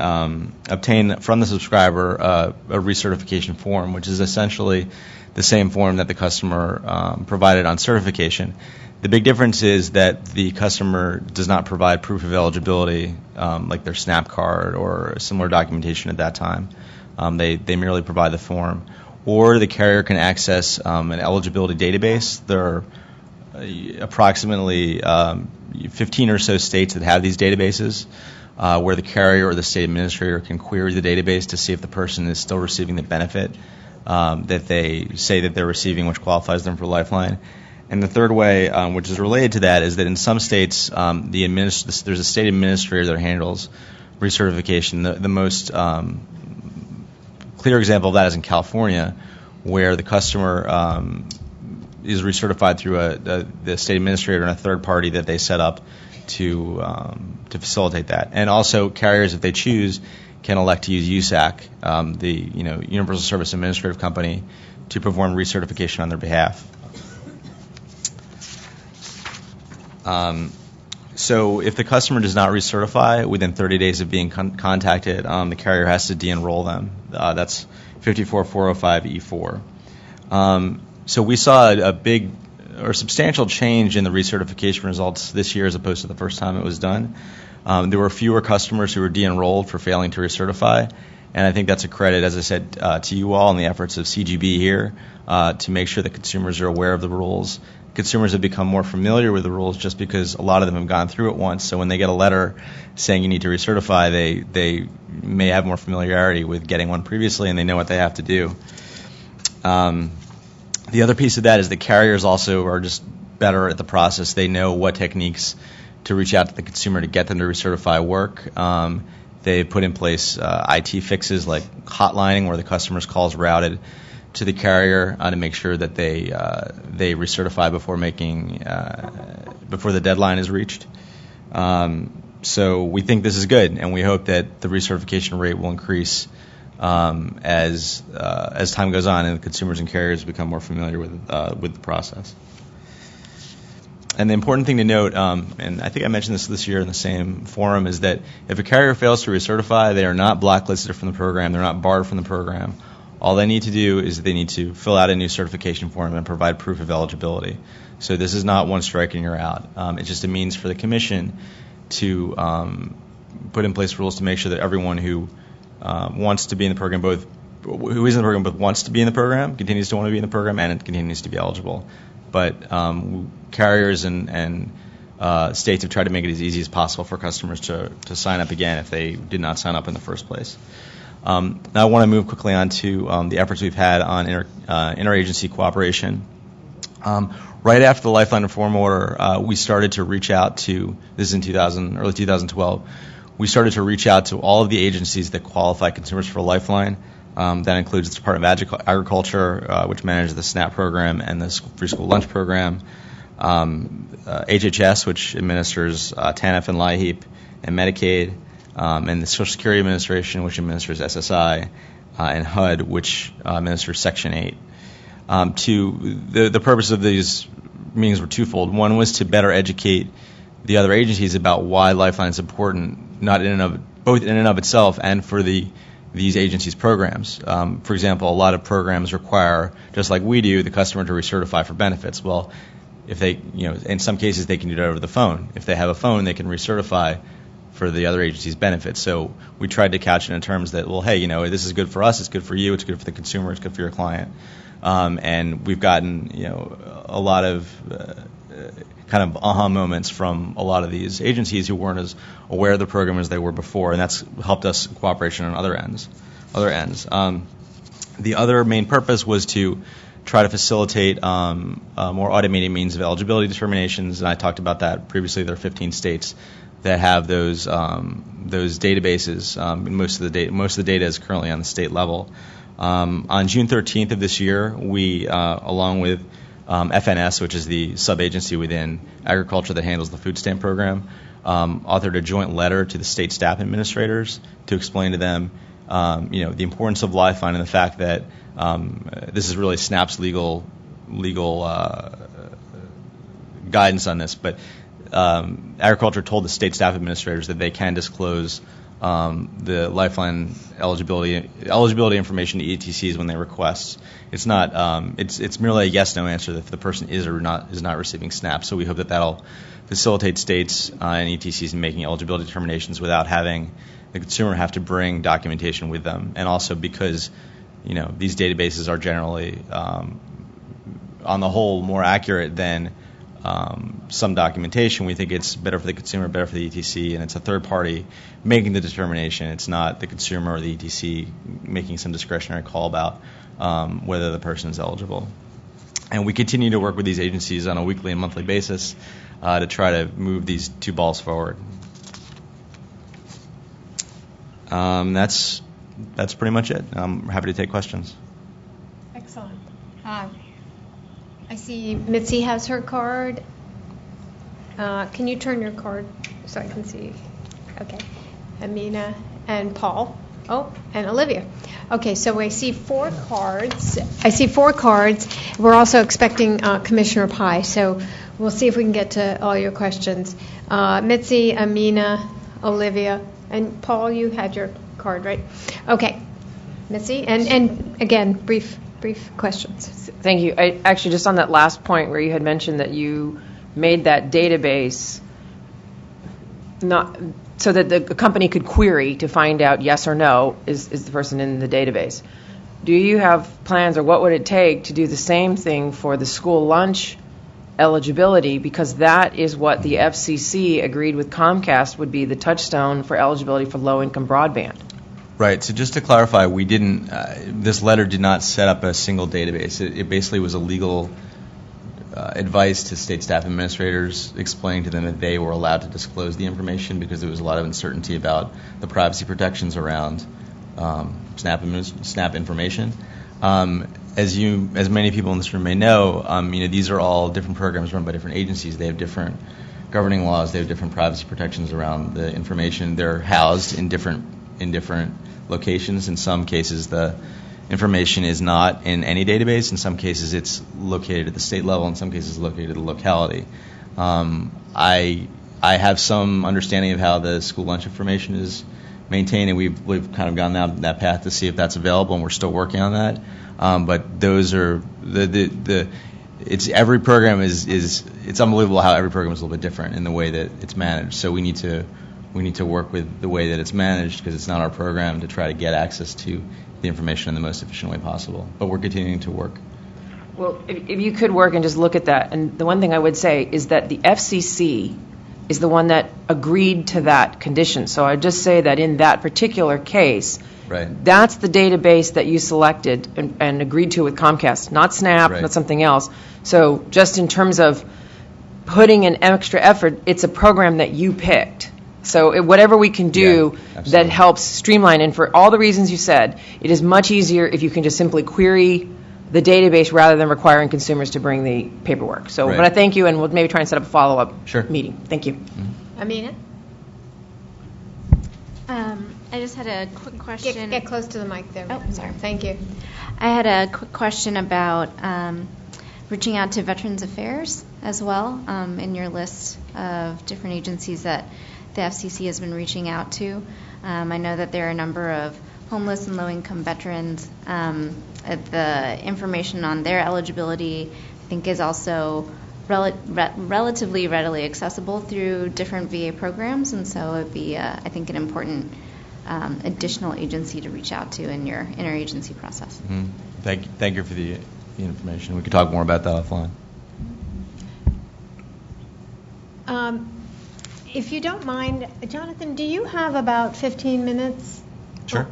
obtain from the subscriber a recertification form, which is essentially the same form that the customer provided on certification. The big difference is that the customer does not provide proof of eligibility, like their SNAP card or similar documentation at that time. They merely provide the form. Or the carrier can access an eligibility database. There are approximately 15 or so states that have these databases, where the carrier or the state administrator can query the database to see if the person is still receiving the benefit that they say that they're receiving, which qualifies them for Lifeline. And the third way, which is related to that, is that in some states, there's a state administrator that handles recertification. The most clear example of that is in California, where the customer is recertified through the state administrator and a third party that they set up to facilitate that. And also, carriers, if they choose, can elect to use USAC, the Universal Service Administrative Company, to perform recertification on their behalf. So if the customer does not recertify within 30 days of being contacted, the carrier has to de-enroll them. That's 54405E4. So we saw a big or substantial change in the recertification results this year as opposed to the first time it was done. There were fewer customers who were de-enrolled for failing to recertify, and I think that's a credit, as I said, to you all and the efforts of CGB here to make sure that consumers are aware of the rules. Consumers have become more familiar with the rules just because a lot of them have gone through it once. So when they get a letter saying you need to recertify, they may have more familiarity with getting one previously, and they know what they have to do. The other piece of that is the carriers also are just better at the process. They know what techniques to reach out to the consumer to get them to recertify work. They put in place IT fixes like hotlining, where the customer's call is routed to the carrier to make sure that they recertify before the deadline is reached. So we think this is good, and we hope that the recertification rate will increase as time goes on and the consumers and carriers become more familiar with the process. And the important thing to note, and I think I mentioned this year in the same forum, is that if a carrier fails to recertify, they are not blacklisted from the program. They're not barred from the program. All they need to do is they need to fill out a new certification form and provide proof of eligibility. So this is not one strike and you're out. It's just a means for the commission to put in place rules to make sure that everyone who wants to be in the program, who is in the program but wants to be in the program, continues to want to be in the program, and it continues to be eligible. But carriers and states have tried to make it as easy as possible for customers to sign up again if they did not sign up in the first place. Now I want to move quickly on to the efforts we've had on interagency cooperation. Right after the Lifeline Reform Order, we started to reach out to, this is in early 2012, we started to reach out to all of the agencies that qualify consumers for Lifeline. That includes the Department of Agriculture, which manages the SNAP program and the free school lunch program, HHS, which administers TANF and LIHEAP, and Medicaid, and the Social Security Administration, which administers SSI, and HUD, which administers Section 8. The purpose of these meetings were twofold. One was to better educate the other agencies about why Lifeline is important, both in and of itself and for these agencies' programs. For example, a lot of programs require, just like we do, the customer to recertify for benefits. Well, if they, in some cases they can do that over the phone. If they have a phone, they can recertify for the other agency's benefits. So we tried to couch it in terms that, well, hey, this is good for us, it's good for you, it's good for the consumer, it's good for your client. And we've gotten, a lot of kind of aha moments from a lot of these agencies who weren't as aware of the program as they were before, and that's helped us cooperation on other ends. The other main purpose was to try to facilitate more automated means of eligibility determinations, and I talked about that previously. There are 15 states that have those databases. Most of the data is currently on the state level. On June 13th of this year, we, along with FNS, which is the sub-agency within agriculture that handles the food stamp program, authored a joint letter to the state staff administrators to explain to them, the importance of Lifeline and the fact that this is really SNAP's legal guidance on this. But agriculture told the state staff administrators that they can disclose the Lifeline eligibility information to ETCs when they request. It's not. It's merely a yes/no answer if the person is not receiving SNAP. So we hope that that'll facilitate states and ETCs in making eligibility determinations without having the consumer have to bring documentation with them. And also because these databases are generally, on the whole, more accurate than some documentation. We think it's better for the consumer, better for the ETC, and it's a third party making the determination. It's not the consumer or the ETC making some discretionary call about whether the person is eligible. And we continue to work with these agencies on a weekly and monthly basis to try to move these two balls forward. That's pretty much it. I'm happy to take questions. Excellent. I see Mitzi has her card. Can you turn your card so I can see? Okay. Amina and Paul. Oh, and Olivia. Okay, so I see 4 cards. We're also expecting Commissioner Pai, so we'll see if we can get to all your questions. Mitzi, Amina, Olivia, and Paul, you had your card, right? Okay. Mitzi, and again, brief questions. Thank you. I actually, just on that last point where you had mentioned that you made that database not so that the company could query to find out yes or no is the person in the database. Do you have plans, or what would it take to do the same thing for the school lunch eligibility? Because that is what the FCC agreed with Comcast would be the touchstone for eligibility for low-income broadband. Right. So just to clarify, we didn't. This letter did not set up a single database. It basically was a legal advice to state staff administrators, explaining to them that they were allowed to disclose the information because there was a lot of uncertainty about the privacy protections around SNAP information. As many people in this room may know, these are all different programs run by different agencies. They have different governing laws. They have different privacy protections around the information. They're housed in different locations. In some cases, the information is not in any database. In some cases, it's located at the state level. In some cases, located at the locality. I have some understanding of how the school lunch information is maintained, and we've kind of gone down that path to see if that's available, and we're still working on that. But those are every program it's unbelievable how every program is a little bit different in the way that it's managed. So we need to work with the way that it's managed, because it's not our program to try to get access to the information in the most efficient way possible. But we're continuing to work. Well, if you could work and just look at that, and the one thing I would say is that the FCC is the one that agreed to that condition. So I'd just say that in that particular case, right, that's the database that you selected and agreed to with Comcast, not SNAP, right, not something else. So just in terms of putting an extra effort, it's a program that you picked. So whatever we can do that helps streamline, and for all the reasons you said, it is much easier if you can just simply query the database rather than requiring consumers to bring the paperwork. So, right. But I thank you, and we'll maybe try and set up a follow-up Sure. meeting. Thank you. Amina? I just had a quick question. Get close to the mic there. Oh, sorry. Thank you. I had a quick question about reaching out to Veterans Affairs as well in your list of different agencies that the FCC has been reaching out to. I know that there are a number of homeless and low-income veterans. The information on their eligibility, I think, is also relatively readily accessible through different VA programs, and so it would be, I think, an important additional agency to reach out to in your interagency process. Mm-hmm. Thank you for the information. We could talk more about that offline. If you don't mind, Jonathan, do you have about 15 minutes? Sure.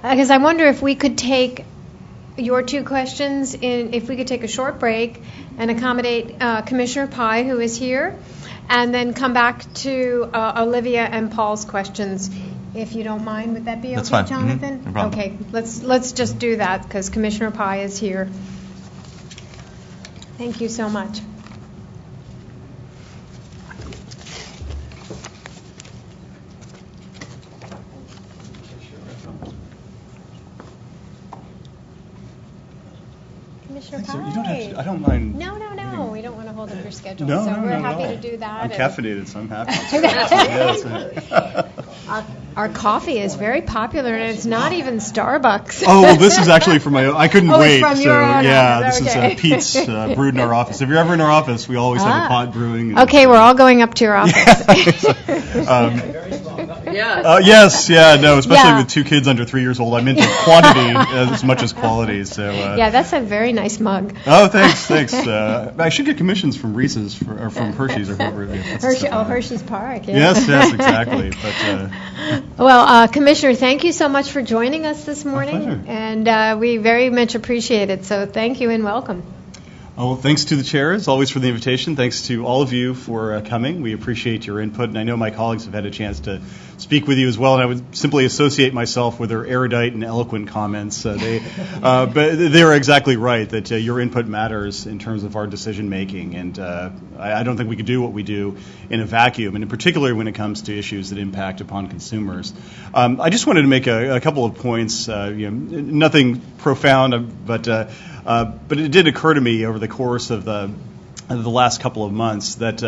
Because I wonder if we could take your two questions, if we could take a short break and accommodate Commissioner Pai, who is here, and then come back to Olivia and Paul's questions, if you don't mind. Would that be That's okay, fine. Jonathan? No problem. Okay, let's just do that because Commissioner Pai is here. Thank you so much. Commissioner Thanks, sir. Pai. You don't have to, I don't mind. No. We don't want to hold up your schedule. No, so no, we're not happy at all. to do that. I'm and- caffeinated, so I'm happy. Our coffee is very popular, and it's not even Starbucks. Oh, well, this is actually from my own. I couldn't Oh, it's wait. from So, your own yeah, office, this okay. is Pete's brewed in our office. If you're ever in our office, we always have a pot brewing. and- Okay, we're all going up to your office. Yes, yeah, no, especially Yeah. with two kids under 3 years old. I'm into quantity as much as quality. So. Yeah, that's a very nice mug. Oh, thanks. I should get commissions from Reese's or from Hershey's or whoever. Hershey's Park. Yeah. Yes, exactly. But Well, Commissioner, thank you so much for joining us this morning, pleasure. and we very much appreciate it. So thank you and welcome. well, thanks to the chair, as always, for the invitation. Thanks to all of you for coming. We appreciate your input, and I know my colleagues have had a chance to speak with you as well, and I would simply associate myself with their erudite and eloquent comments. But they are exactly right, that your input matters in terms of our decision-making, and I don't think we could do what we do in a vacuum, and in particular when it comes to issues that impact upon consumers. I just wanted to make a couple of points, nothing profound, but it did occur to me over the course of the last couple of months that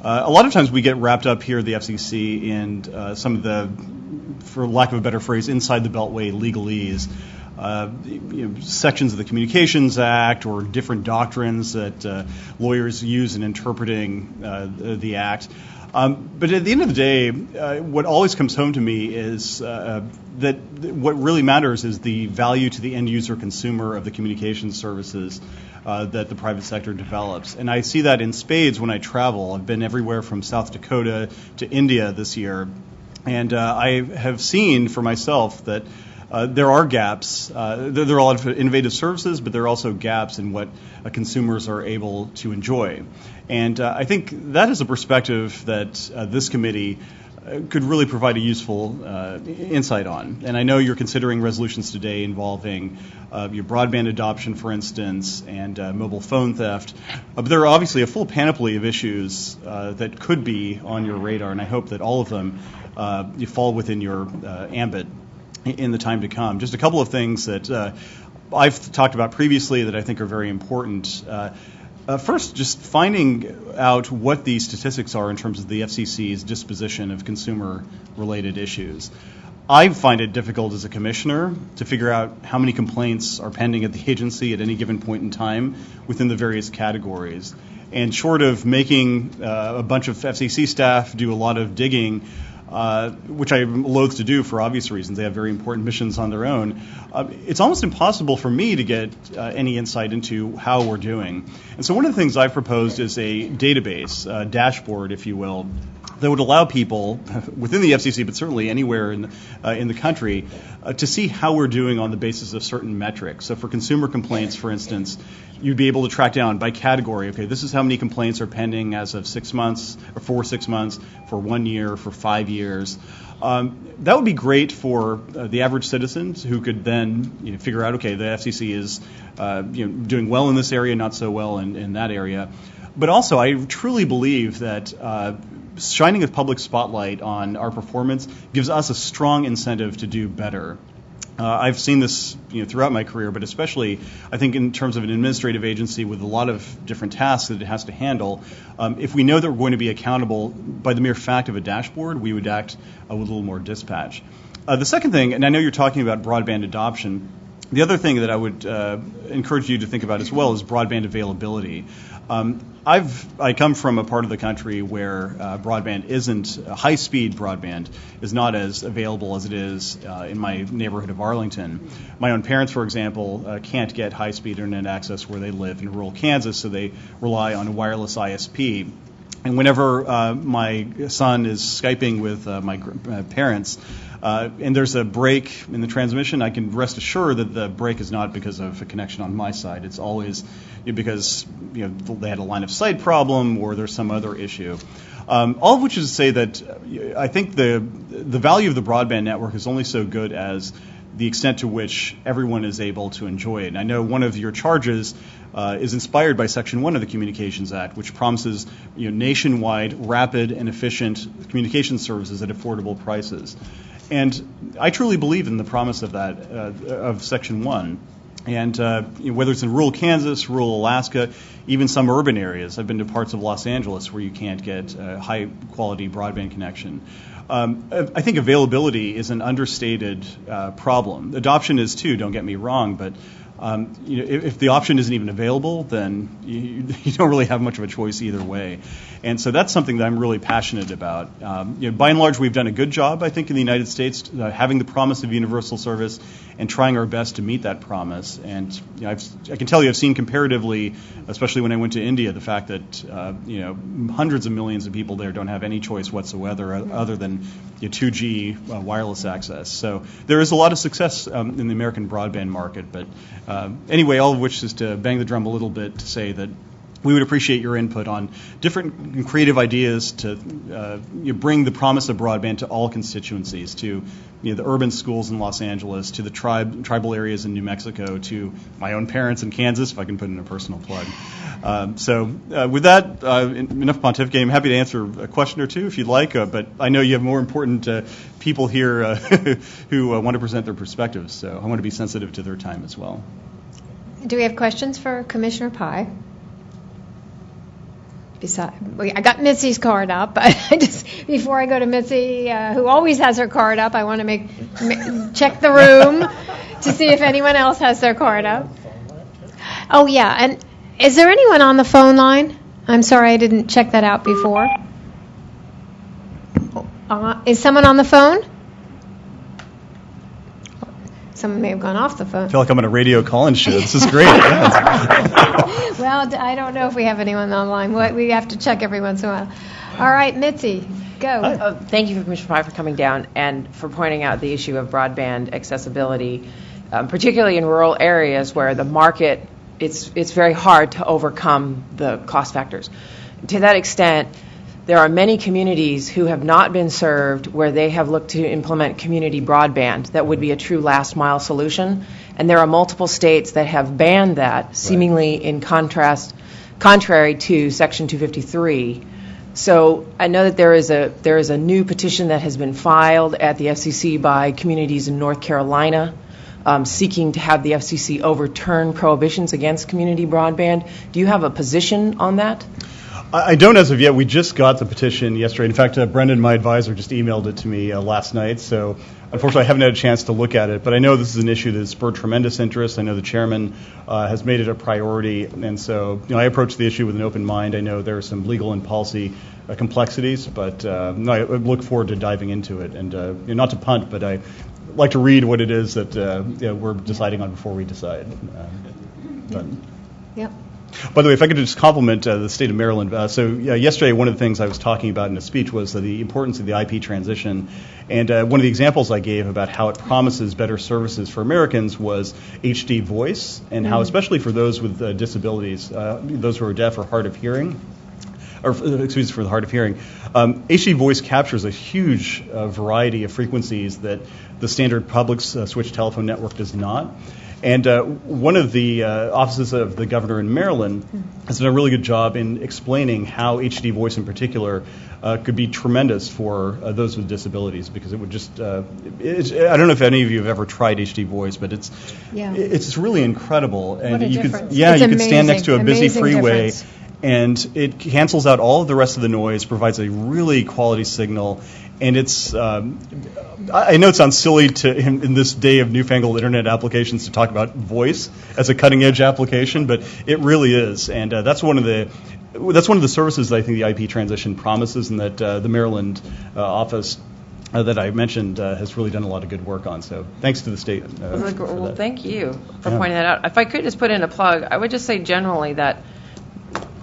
a lot of times we get wrapped up here at the FCC in some of the, for lack of a better phrase, inside the Beltway legalese. Sections of the Communications Act or different doctrines that lawyers use in interpreting the Act. But at the end of the day, what always comes home to me is that what really matters is the value to the end user consumer of the communications services that the private sector develops. And I see that in spades when I travel. I've been everywhere from South Dakota to India this year. And I have seen for myself that there are gaps. There are a lot of innovative services, but there are also gaps in what consumers are able to enjoy. And I think that is a perspective that this committee could really provide a useful insight on. And I know you're considering resolutions today involving your broadband adoption, for instance, and mobile phone theft. But there are obviously a full panoply of issues that could be on your radar, and I hope that all of them you fall within your ambit in the time to come. Just a couple of things that I've talked about previously that I think are very important. First, just finding out what the statistics are in terms of the FCC's disposition of consumer-related issues. I find it difficult as a commissioner to figure out how many complaints are pending at the agency at any given point in time within the various categories. And short of making a bunch of FCC staff do a lot of digging, which I'm loath to do for obvious reasons. They have very important missions on their own. It's almost impossible for me to get any insight into how we're doing. And so one of the things I've proposed is a database, a dashboard, if you will, that would allow people within the FCC, but certainly anywhere in the country, to see how we're doing on the basis of certain metrics. So for consumer complaints, for instance, you'd be able to track down by category, okay, this is how many complaints are pending as of 6 months, or for 6 months, for 1 year, for 5 years. That would be great for the average citizens who could then figure out, okay, the FCC is doing well in this area, not so well in that area. But also, I truly believe that shining a public spotlight on our performance gives us a strong incentive to do better. I've seen this throughout my career, but especially I think in terms of an administrative agency with a lot of different tasks that it has to handle, if we know that we're going to be accountable by the mere fact of a dashboard, we would act with a little more dispatch. The second thing, and I know you're talking about broadband adoption, the other thing that I would encourage you to think about as well is broadband availability. I come from a part of the country where broadband isn't, high-speed broadband is not as available as it is in my neighborhood of Arlington. My own parents, for example, can't get high-speed internet access where they live in rural Kansas, so they rely on a wireless ISP. And whenever my son is Skyping with my parents, and there's a break in the transmission, I can rest assured that the break is not because of a connection on my side. It's always because they had a line of sight problem or there's some other issue. All of which is to say that I think the value of the broadband network is only so good as the extent to which everyone is able to enjoy it. And I know one of your charges is inspired by Section 1 of the Communications Act, which promises nationwide, rapid, and efficient communication services at affordable prices. And I truly believe in the promise of that, of Section 1. And whether it's in rural Kansas, rural Alaska, even some urban areas, I've been to parts of Los Angeles where you can't get high-quality broadband connection. I think availability is an understated problem. Adoption is too, don't get me wrong, but if the option isn't even available, then you don't really have much of a choice either way. And so that's something that I'm really passionate about. By and large, we've done a good job, I think, in the United States, having the promise of universal service and trying our best to meet that promise. And I can tell you, I've seen comparatively, especially when I went to India, the fact that hundreds of millions of people there don't have any choice whatsoever other than 2G wireless access. So there is a lot of success in the American broadband market. But anyway, all of which is to bang the drum a little bit to say that we would appreciate your input on different and creative ideas to bring the promise of broadband to all constituencies, to the urban schools in Los Angeles, to the tribal areas in New Mexico, to my own parents in Kansas, if I can put in a personal plug. So with that, enough pontificate. I'm happy to answer a question or two if you'd like, but I know you have more important people here who want to present their perspectives, so I want to be sensitive to their time as well. Do we have questions for Commissioner Pai? I got Mitzi's card up, but before I go to Mitzi, who always has her card up, I want to check the room to see if anyone else has their card up. Oh, yeah, and is there anyone on the phone line? I'm sorry, I didn't check that out before. Is someone on the phone? Someone may have gone off the phone. I feel like I'm on a radio call-in show. This is great. Well, I don't know if we have anyone online. We have to check every once in a while. All right, Mitzi, go. Thank you, Commissioner Pai, for coming down and for pointing out the issue of broadband accessibility, particularly in rural areas where the market, it's very hard to overcome the cost factors. To that extent, there are many communities who have not been served where they have looked to implement community broadband that would be a true last-mile solution. And there are multiple states that have banned that, seemingly in contrary to Section 253. So I know that there is a new petition that has been filed at the FCC by communities in North Carolina seeking to have the FCC overturn prohibitions against community broadband. Do you have a position on that? I don't as of yet. We just got the petition yesterday. In fact, Brendan, my advisor, just emailed it to me last night. So unfortunately, I haven't had a chance to look at it. But I know this is an issue that has spurred tremendous interest. I know the chairman has made it a priority. And so I approach the issue with an open mind. I know there are some legal and policy complexities. But I look forward to diving into it. And not to punt, but I like to read what it is that we're deciding on before we decide. Yep. By the way, if I could just compliment the state of Maryland. Yesterday, one of the things I was talking about in a speech was the importance of the IP transition. And one of the examples I gave about how it promises better services for Americans was HD voice, and how, especially for those with disabilities, those who are deaf or hard of hearing, for the hard of hearing, HD voice captures a huge variety of frequencies that the standard public switch telephone network does not. And one of the offices of the governor in Maryland has done a really good job in explaining how HD Voice in particular could be tremendous for those with disabilities, because it would just, I don't know if any of you have ever tried HD Voice, but it's really incredible. And What a you difference. could, yeah, It's you could stand next to a busy amazing freeway, difference. and it cancels out all of the rest of the noise, provides a really quality signal. And it's, I know it sounds silly to in this day of newfangled internet applications to talk about voice as a cutting edge application, but it really is. And that's one of the services that I think the IP transition promises, and that the Maryland office that I mentioned has really done a lot of good work on. So thanks to the state. Well, thank you for Yeah. pointing that out. If I could just put in a plug, I would just say generally that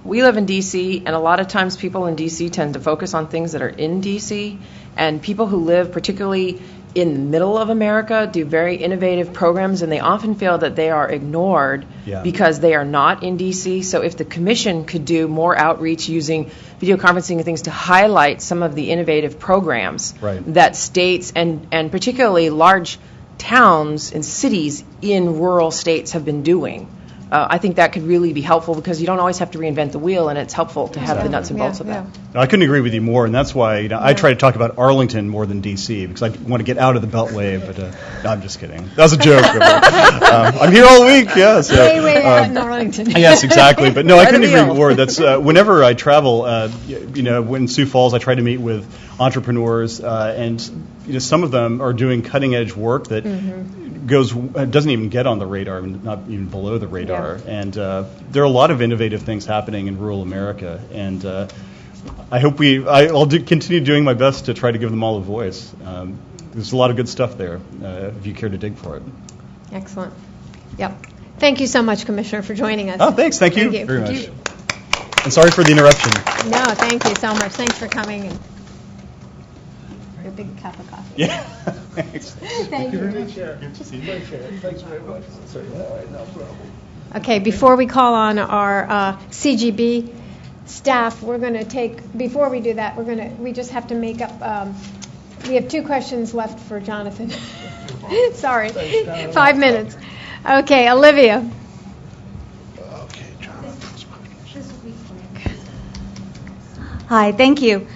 we live in D.C., and a lot of times people in D.C. tend to focus on things that are in D.C., and people who live particularly in the middle of America do very innovative programs, and they often feel that they are ignored because they are not in D.C. So if the commission could do more outreach using video conferencing and things to highlight some of the innovative programs that states and particularly large towns and cities in rural states have been doing, I think that could really be helpful, because you don't always have to reinvent the wheel, and it's helpful to have the nuts and bolts of that. I couldn't agree with you more, and that's why I try to talk about Arlington more than D.C. because I want to get out of the Beltway. But no, I'm just kidding. That was a joke. I'm here all week. Yeah. So, way out in Arlington. Yes, exactly. But no, I couldn't agree more. That's whenever I travel. In Sioux Falls, I try to meet with entrepreneurs, and some of them are doing cutting edge work that doesn't even get on the radar, not even below the radar. And there are a lot of innovative things happening in rural America, and I hope I'll continue doing my best to try to give them all a voice. There's a lot of good stuff there if you care to dig for it. Excellent. Yep. Thank you so much, Commissioner, for joining us. Oh, thanks. Thank you very much. And sorry for the interruption. No, thank you so much. Thanks for coming. And for a big cup of coffee. Yeah. Thanks. Thank you very much. Good to see you. Thanks very much. No problem. Okay, before we call on our CGB staff, we're going to take, before we do that, we just have to make up, we have 2 questions left for Jonathan. Sorry, 5 minutes. Okay, Olivia. Hi, thank you.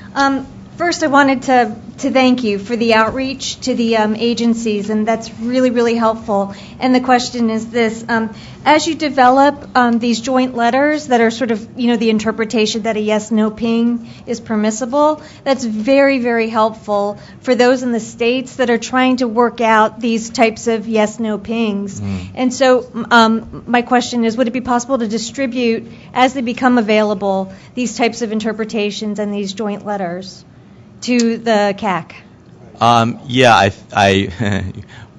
First, I wanted to thank you for the outreach to the agencies, and that's really, really helpful. And the question is this. As you develop these joint letters that are sort of, the interpretation that a yes-no ping is permissible, that's very, very helpful for those in the states that are trying to work out these types of yes-no pings. And so my question is, would it be possible to distribute, as they become available, these types of interpretations and these joint letters to the CAC?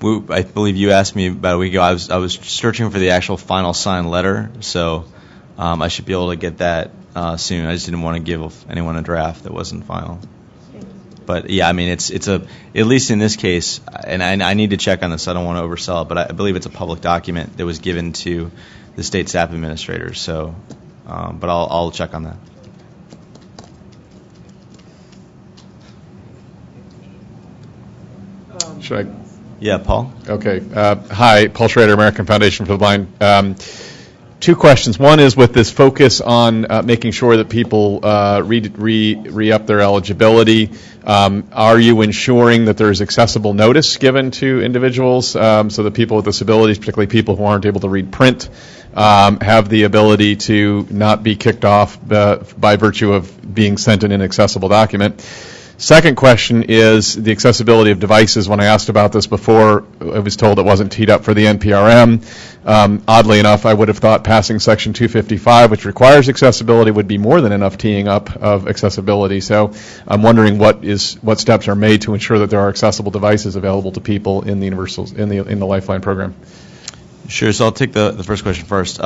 I believe you asked me about a week ago. I was searching for the actual final signed letter, so I should be able to get that soon. I just didn't want to give anyone a draft that wasn't final. But yeah, I mean, it's at least in this case, and I need to check on this. I don't want to oversell it, but I believe it's a public document that was given to the state SAP administrators. So, but I'll check on that. Should I? Yeah, Paul. Okay. Hi, Paul Schrader, American Foundation for the Blind. 2 questions. One is with this focus on making sure that people re-up their eligibility. Are you ensuring that there's accessible notice given to individuals so that people with disabilities, particularly people who aren't able to read print, have the ability to not be kicked off by virtue of being sent an inaccessible document? Second question is the accessibility of devices. When I asked about this before, I was told it wasn't teed up for the NPRM. Oddly enough, I would have thought passing Section 255, which requires accessibility, would be more than enough teeing up of accessibility. So I'm wondering what steps are made to ensure that there are accessible devices available to people in the the Lifeline program. Sure. So I'll take the first question first.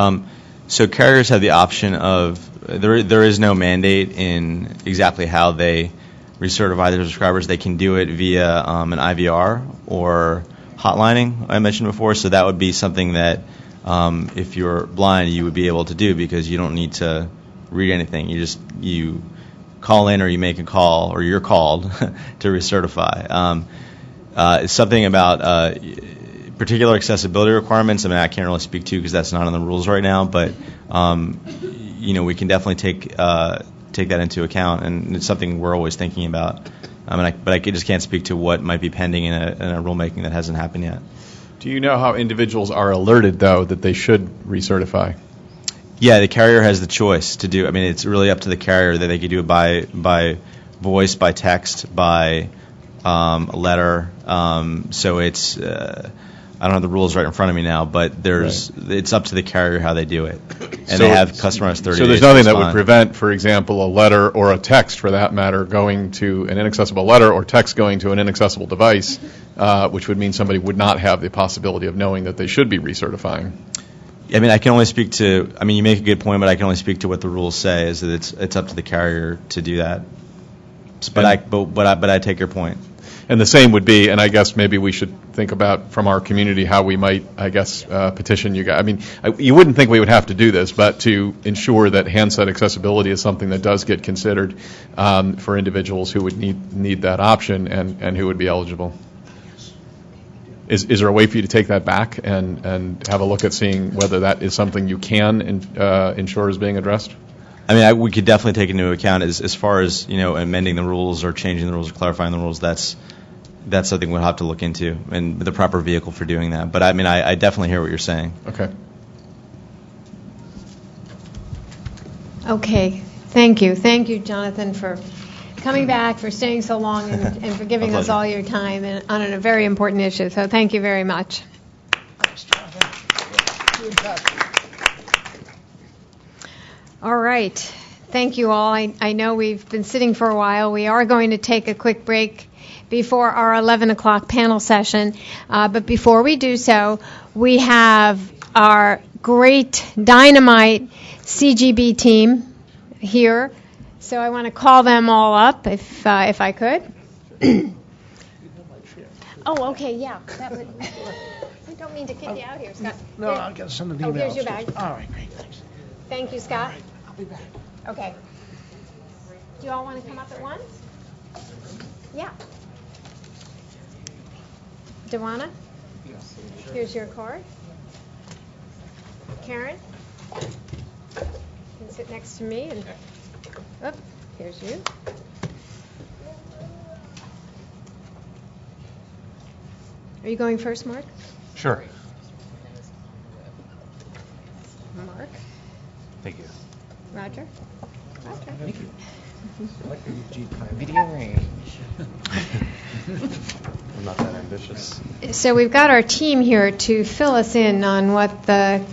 So carriers have the option of there is no mandate in exactly how they recertify their subscribers. They can do it via an IVR or hotlining, I mentioned before. So that would be something that if you're blind, you would be able to do because you don't need to read anything. You call in or you make a call or you're called to recertify. It's something about particular accessibility requirements, I mean, I can't really speak to because that's not in the rules right now, but, we can definitely take that into account, and it's something we're always thinking about. But I just can't speak to what might be pending in a rulemaking that hasn't happened yet. Do you know how individuals are alerted, though, that they should recertify? Yeah, the carrier has the choice to do. I mean, it's really up to the carrier that they could do it by voice, by text, by a letter. So it's I don't have the rules right in front of me now, but it's up to the carrier how they do it, and they have customers 30 days. So there's nothing that would prevent, for example, a letter or a text, for that matter, going to an inaccessible letter or text going to an inaccessible device, which would mean somebody would not have the possibility of knowing that they should be recertifying. I mean, I can only speak to. I mean, you make a good point, but I can only speak to what the rules say. Is that it's up to the carrier to do that. But I take your point. And the same would be, and I guess maybe we should think about from our community how we might, I guess, petition you guys. I mean, you wouldn't think we would have to do this, but to ensure that handset accessibility is something that does get considered for individuals who would need that option and who would be eligible. Is there a way for you to take that back and have a look at seeing whether that is something you can ensure is being addressed? I mean, we could definitely take into account as far as amending the rules or changing the rules or clarifying the rules. That's something we'll have to look into and the proper vehicle for doing that. But I mean, I definitely hear what you're saying. Okay. Okay. Thank you, Jonathan, for coming back, for staying so long, and for giving us all your time on a very important issue. So thank you very much. All right. Thank you all. I know we've been sitting for a while. We are going to take a quick break before our 11 o'clock panel session. But before we do so, we have our great dynamite CGB team here. So I want to call them all up if I could. Oh, okay, yeah. I don't mean to kick you out here, Scott. No, I'll get some of the emails. Oh, here's your bag. All right, great, thanks. Thank you, Scott. I'll be back. Okay. Do you all want to come up at once? Yeah. Dewana? Here's your card. Karen? You can sit next to me and here's you. Are you going first, Mark? Sure. Mark? Thank you. Roger? Thank you. Video range. I'm not that ambitious. So we've got our team here to fill us in on what the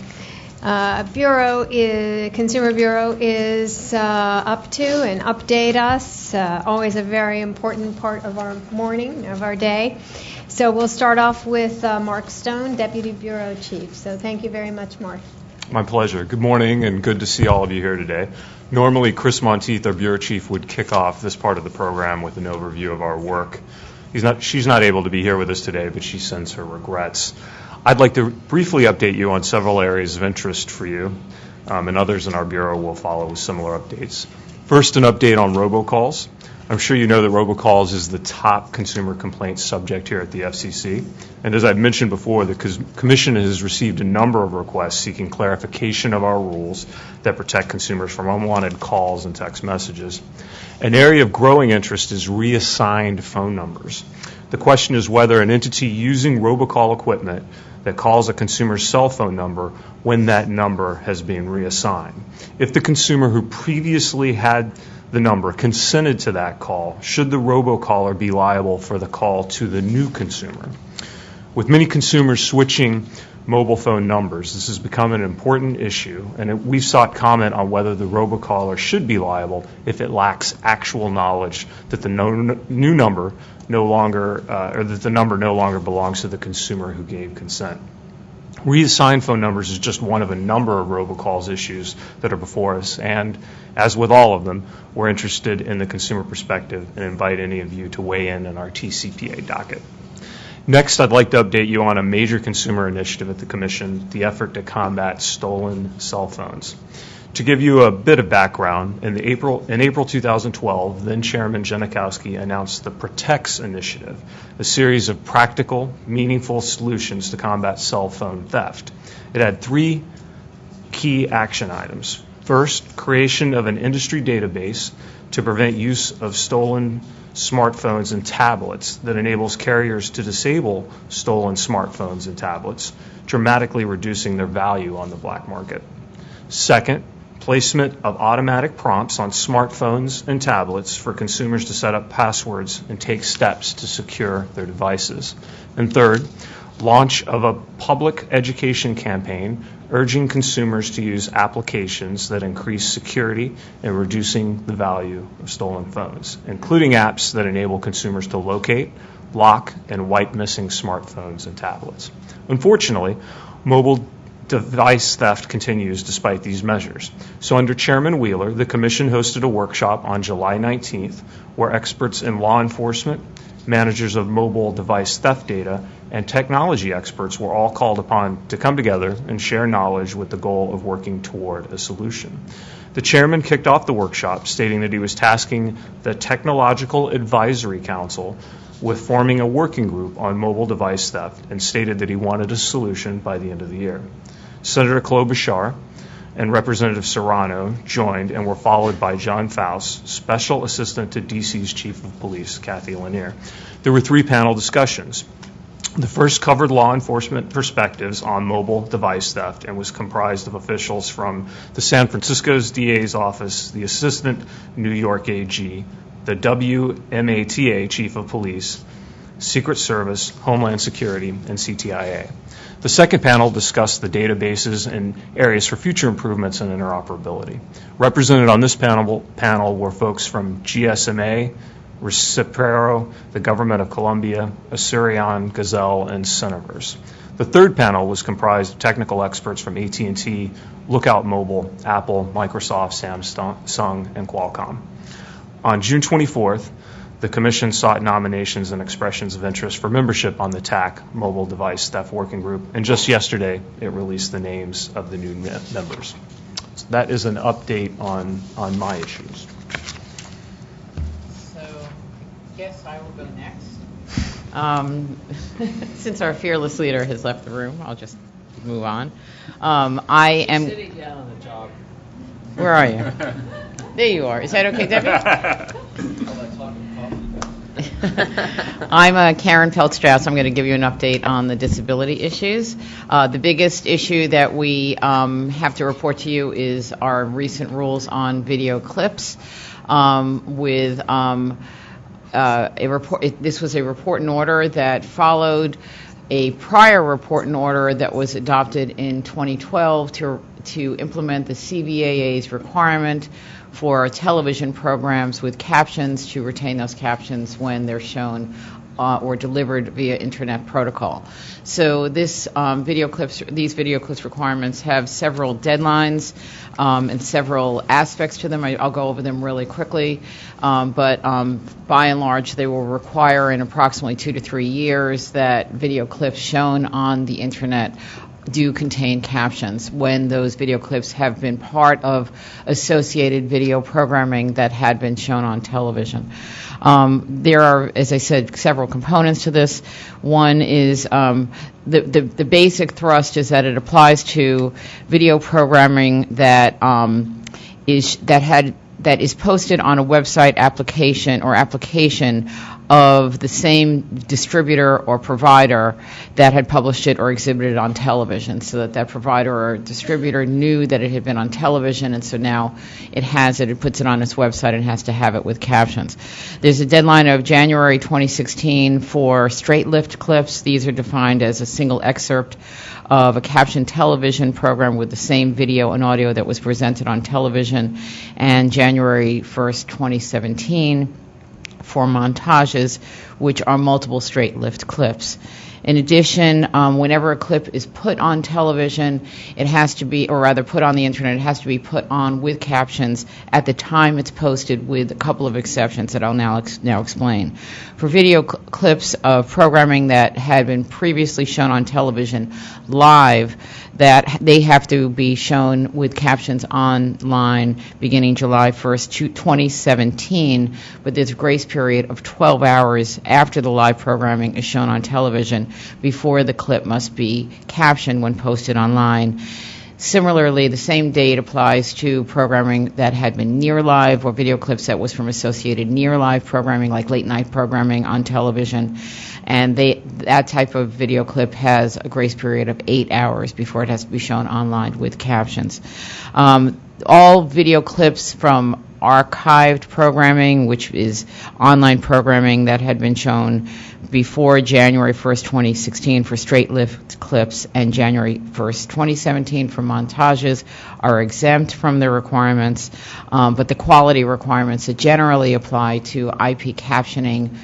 Consumer Bureau is up to and update us. Always a very important part of our morning, of our day. So we'll start off with Mark Stone, Deputy Bureau Chief. So thank you very much, Mark. My pleasure. Good morning, and good to see all of you here today. Normally, Chris Monteith, our Bureau Chief, would kick off this part of the program with an overview of our work. She's not able to be here with us today, but she sends her regrets. I'd like to briefly update you on several areas of interest for you, and others in our Bureau will follow with similar updates. First, an update on robocalls. I'm sure you know that robocalls is the top consumer complaint subject here at the FCC. And as I've mentioned before, the Commission has received a number of requests seeking clarification of our rules that protect consumers from unwanted calls and text messages. An area of growing interest is reassigned phone numbers. The question is whether an entity using robocall equipment that calls a consumer's cell phone number when that number has been reassigned. If the consumer who previously had the number consented to that call, should the robocaller be liable for the call to the new consumer? With many consumers switching mobile phone numbers, this has become an important issue, and we've sought comment on whether the robocaller should be liable if it lacks actual knowledge that the new number no longer, or that the number no longer belongs to the consumer who gave consent. Reassigned phone numbers is just one of a number of robocalls issues that are before us, and as with all of them, we're interested in the consumer perspective and invite any of you to weigh in our TCPA docket. Next, I'd like to update you on a major consumer initiative at the Commission, the effort to combat stolen cell phones. To give you a bit of background, in April 2012, then Chairman Janikowski announced the Protects Initiative, a series of practical, meaningful solutions to combat cell phone theft. It had 3 key action items. First, creation of an industry database to prevent use of stolen smartphones and tablets that enables carriers to disable stolen smartphones and tablets, dramatically reducing their value on the black market. Second, placement of automatic prompts on smartphones and tablets for consumers to set up passwords and take steps to secure their devices. And third, launch of a public education campaign urging consumers to use applications that increase security and reducing the value of stolen phones, including apps that enable consumers to locate, lock, and wipe missing smartphones and tablets. Unfortunately, mobile device theft continues despite these measures. So under Chairman Wheeler, the Commission hosted a workshop on July 19th where experts in law enforcement, managers of mobile device theft data, and technology experts were all called upon to come together and share knowledge with the goal of working toward a solution. The chairman kicked off the workshop stating that he was tasking the Technological Advisory Council with forming a working group on mobile device theft and stated that he wanted a solution by the end of the year. Senator Klobuchar and Representative Serrano joined and were followed by John Faust, Special Assistant to DC's Chief of Police, Kathy Lanier. There were 3 panel discussions. The first covered law enforcement perspectives on mobile device theft and was comprised of officials from the San Francisco's DA's office, the Assistant New York AG, the WMATA Chief of Police, Secret Service, Homeland Security, and CTIA. The second panel discussed the databases and areas for future improvements and interoperability. Represented on this panel were folks from GSMA, Recipero, the Government of Colombia, Asurion, Gazelle, and Cineverse. The third panel was comprised of technical experts from AT&T, Lookout Mobile, Apple, Microsoft, Samsung, and Qualcomm. On June 24th, the Commission sought nominations and expressions of interest for membership on the TAC Mobile Device Theft Working Group, and just yesterday it released the names of the new members. So that is an update on my issues. So, I guess I will go next. Since our fearless leader has left the room, I'll just move on. I am sitting down on the job. Where are you? There you are. Is that okay, Debbie? I'm Karen Peltz-Strauss. I'm going to give you an update on the disability issues. The biggest issue that we have to report to you is our recent rules on video clips. With a report, this was a report and order that followed a prior report and order that was adopted in 2012 to implement the CVAA's requirement for television programs with captions to retain those captions when they're shown or delivered via Internet protocol. So these video clips requirements have several deadlines and several aspects to them. I'll go over them really quickly, but by and large, they will require in approximately 2 to 3 years that video clips shown on the Internet do contain captions when those video clips have been part of associated video programming that had been shown on television. There are, as I said, several components to this. One is the basic thrust is that it applies to video programming that is posted on a website application of the same distributor or provider that had published it or exhibited it on television, so that provider or distributor knew that it had been on television, and so now it puts it on its website and has to have it with captions. There's a deadline of January 2016 for straight lift clips. These are defined as a single excerpt of a captioned television program with the same video and audio that was presented on television, and January 1st, 2017 for montages, which are multiple straight lift clips. In addition, whenever a clip is put on television, it has to be, or rather put on the Internet, it has to be put on with captions at the time it's posted, with a couple of exceptions that I'll now explain. For video clips of programming that had been previously shown on television live, that they have to be shown with captions online beginning July 1st, 2017, but there's a grace period of 12 hours after the live programming is shown on television before the clip must be captioned when posted online. Similarly, the same date applies to programming that had been near live or video clips that was from associated near live programming like late night programming on television. And that type of video clip has a grace period of 8 hours before it has to be shown online with captions. All video clips from archived programming, which is online programming that had been shown before January 1st, 2016 for straight-lived clips and January 1st, 2017 for montages, are exempt from the requirements, but the quality requirements that generally apply to IP captioning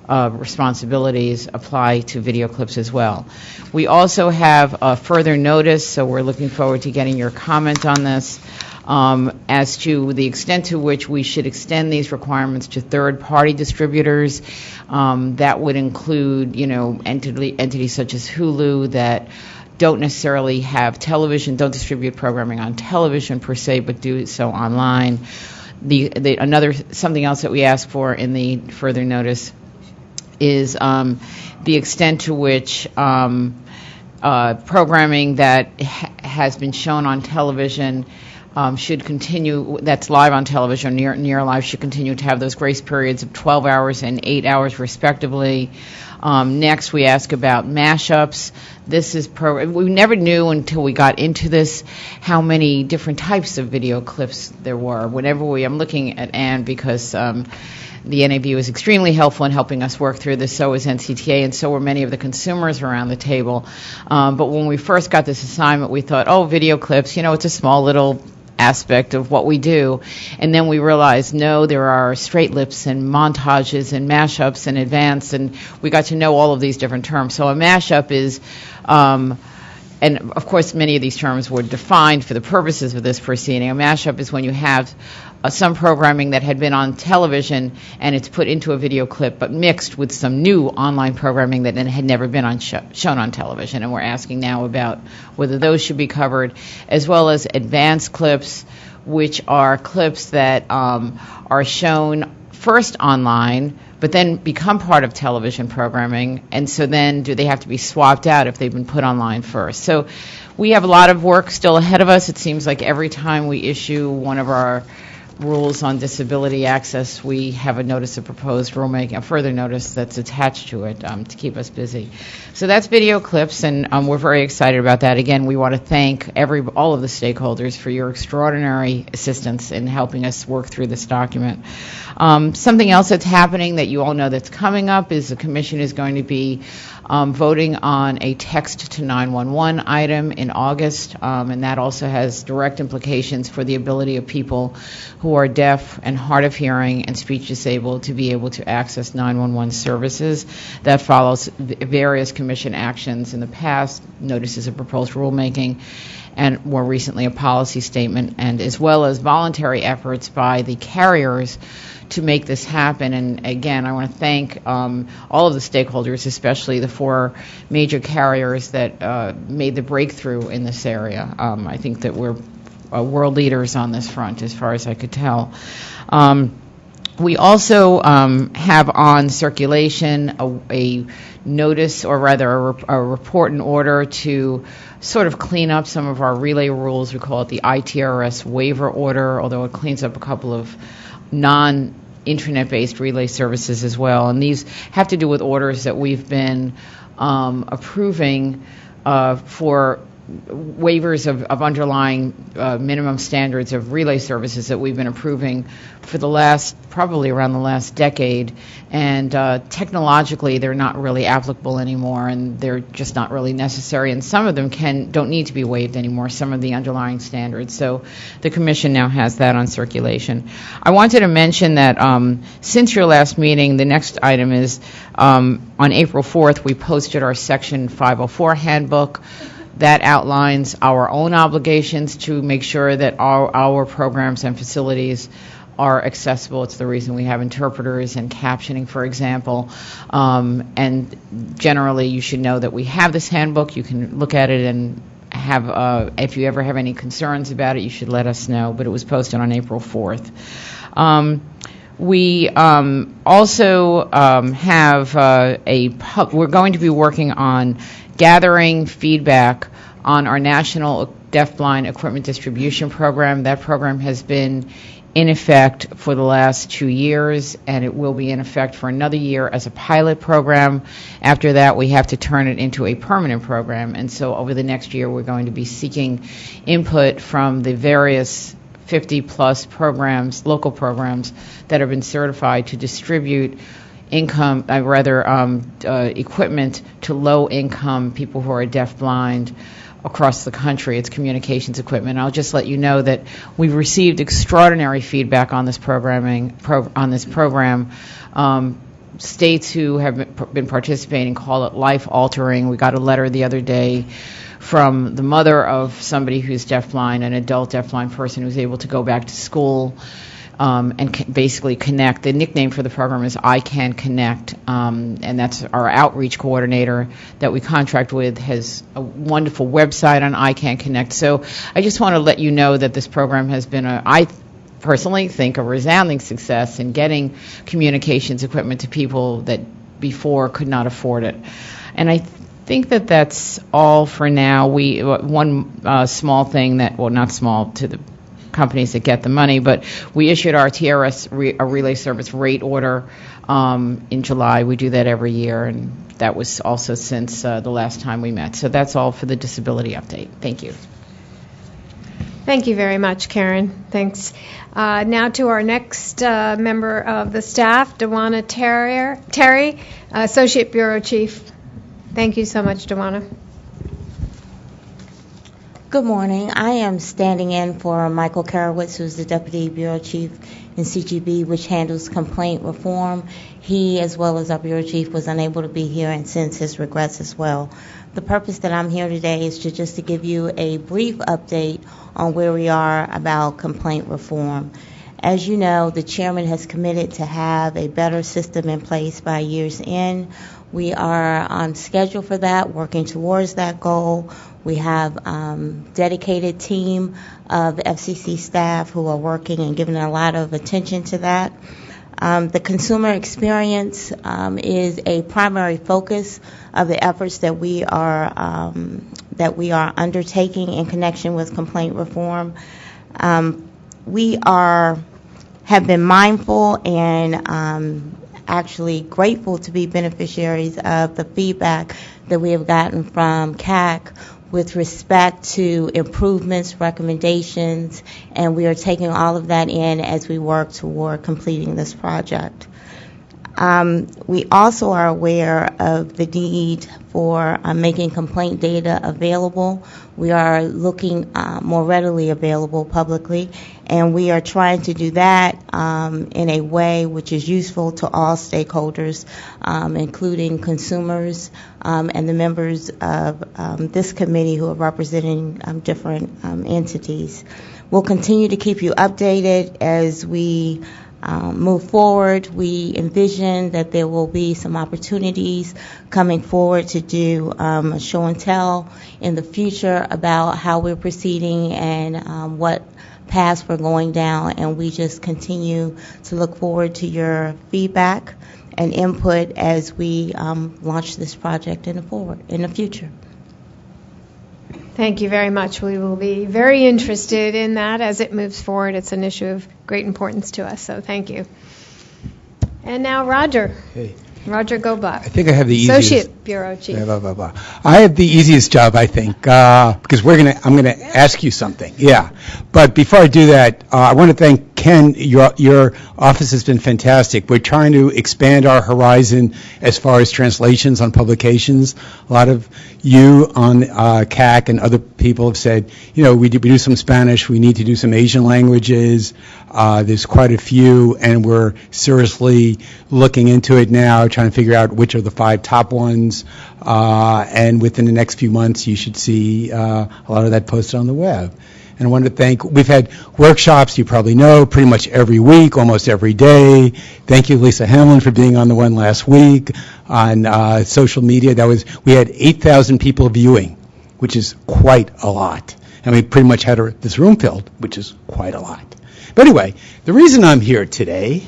responsibilities apply to video clips as well. We also have a further notice, so we're looking forward to getting your comment on this, as to the extent to which we should extend these requirements to third-party distributors. That would include, entities such as Hulu that don't necessarily have television, don't distribute programming on television per se, but do so online. Something else that we ask for in the further notice is the extent to which programming that has been shown on television should continue, that's live on television, near live, should continue to have those grace periods of 12 hours and 8 hours respectively. Next, we ask about mashups. We never knew until we got into this how many different types of video clips there were. I'm looking at Ann because the NAB was extremely helpful in helping us work through this, so was NCTA, and so were many of the consumers around the table. But when we first got this assignment, we thought, video clips, it's a small little aspect of what we do. And then we realized, no, there are straight lips and montages and mashups and advanced, and we got to know all of these different terms. So a mashup is, and of course many of these terms were defined for the purposes of this proceeding. A mashup is when you have some programming that had been on television and it's put into a video clip but mixed with some new online programming that then had never been shown on television. And we're asking now about whether those should be covered, as well as advanced clips, which are clips that are shown first online but then become part of television programming, and so then do they have to be swapped out if they've been put online first? So we have a lot of work still ahead of us. It seems like every time we issue one of our rules on disability access, we have a notice of proposed rulemaking, a further notice that's attached to it to keep us busy. So that's video clips, and we're very excited about that. Again, we want to thank all of the stakeholders for your extraordinary assistance in helping us work through this document. Something else that's happening that you all know that's coming up is the Commission is going to be voting on a text to 911 item in August, and that also has direct implications for the ability of people who are deaf and hard of hearing and speech disabled to be able to access 911 services. That follows various Commission actions in the past, notices of proposed rulemaking, and more recently a policy statement, and as well as voluntary efforts by the carriers to make this happen. And again, I want to thank all of the stakeholders, especially the 4 major carriers that made the breakthrough in this area. I think that we're world leaders on this front, as far as I could tell. We also have on circulation a notice, or rather a report in order to sort of clean up some of our relay rules. We call it the ITRS waiver order, although it cleans up a couple of non-internet-based relay services as well. And these have to do with orders that we've been approving for waivers of underlying minimum standards of relay services that we've been approving for probably around the last decade, and technologically they're not really applicable anymore, and they're just not really necessary, and some of them don't need to be waived anymore, some of the underlying standards. So the Commission now has that on circulation. I wanted to mention that since your last meeting, the next item is on April 4th, we posted our Section 504 handbook. That outlines our own obligations to make sure that our programs and facilities are accessible. It's the reason we have interpreters and captioning, for example. And generally, you should know that we have this handbook. You can look at it if you ever have any concerns about it, you should let us know. But it was posted on April 4th. We also have we're going to be working on gathering feedback on our National Deafblind Equipment Distribution Program. That program has been in effect for the last 2 years, and it will be in effect for another year as a pilot program. After that, we have to turn it into a permanent program, and so over the next year, we're going to be seeking input from the various 50-plus programs, local programs, that have been certified to distribute equipment to low-income people who are deafblind across the country. It's communications equipment. I'll just let you know that we've received extraordinary feedback on this program. States who have been participating call it life-altering. We got a letter the other day from the mother of somebody who's deafblind, an adult deafblind person who's able to go back to school and basically connect. The nickname for the program is I Can Connect, and that's our outreach coordinator that we contract with, has a wonderful website on I Can Connect. So I just want to let you know that this program has been, I personally think, a resounding success in getting communications equipment to people that before could not afford it. And I think that that's all for now. One small thing that, well, not small to the companies that get the money, but we issued our TRS a relay service rate order in July. We do that every year, and that was also since the last time we met. So that's all for the disability update. Thank you. Thank you very much, Karen. Thanks. Now to our next member of the staff, Dewana Terry, Associate Bureau Chief. Thank you so much, Dewana. Good morning. I am standing in for Michael Karowitz, who's the Deputy Bureau Chief in CGB, which handles complaint reform. He, as well as our Bureau Chief, was unable to be here and sends his regrets as well. The purpose that I'm here today is to give you a brief update on where we are about complaint reform. As you know, the chairman has committed to have a better system in place by year's end. We are on schedule for that, working towards that goal. We have dedicated team of FCC staff who are working and giving a lot of attention to that. The consumer experience is a primary focus of the efforts that we are undertaking in connection with complaint reform. We have been mindful and actually grateful to be beneficiaries of the feedback that we have gotten from CAC with respect to improvements, recommendations, and we are taking all of that in as we work toward completing this project. We also are aware of the need for making complaint data available. We are looking more readily available publicly, and we are trying to do that in a way which is useful to all stakeholders, including consumers and the members of this committee who are representing different entities. We'll continue to keep you updated as we move forward. We envision that there will be some opportunities coming forward to do a show and tell in the future about how we're proceeding and what paths we're going down, and we just continue to look forward to your feedback and input as we launch this project in the future. Thank you very much. We will be very interested in that as it moves forward. It's an issue of great importance to us, so thank you. And now Roger. Hey. Roger Gobot. I think I have the easiest. Associate Bureau Chief. I have the easiest job, I think, because I'm going to ask you something. Yeah. But before I do that, I want to thank Ken. Your office has been fantastic. We're trying to expand our horizon as far as translations on publications. A lot of you on CAC and other people have said, we do some Spanish, we need to do some Asian languages. There's quite a few, and we're seriously looking into it now, trying to figure out which are the 5 top ones. And within the next few months, you should see a lot of that posted on the web. And I wanted to we've had workshops, you probably know, pretty much every week, almost every day. Thank you, Lisa Hamlin, for being on the one last week on social media. We had 8,000 people viewing, which is quite a lot. And we pretty much had this room filled, which is quite a lot. But anyway, the reason I'm here today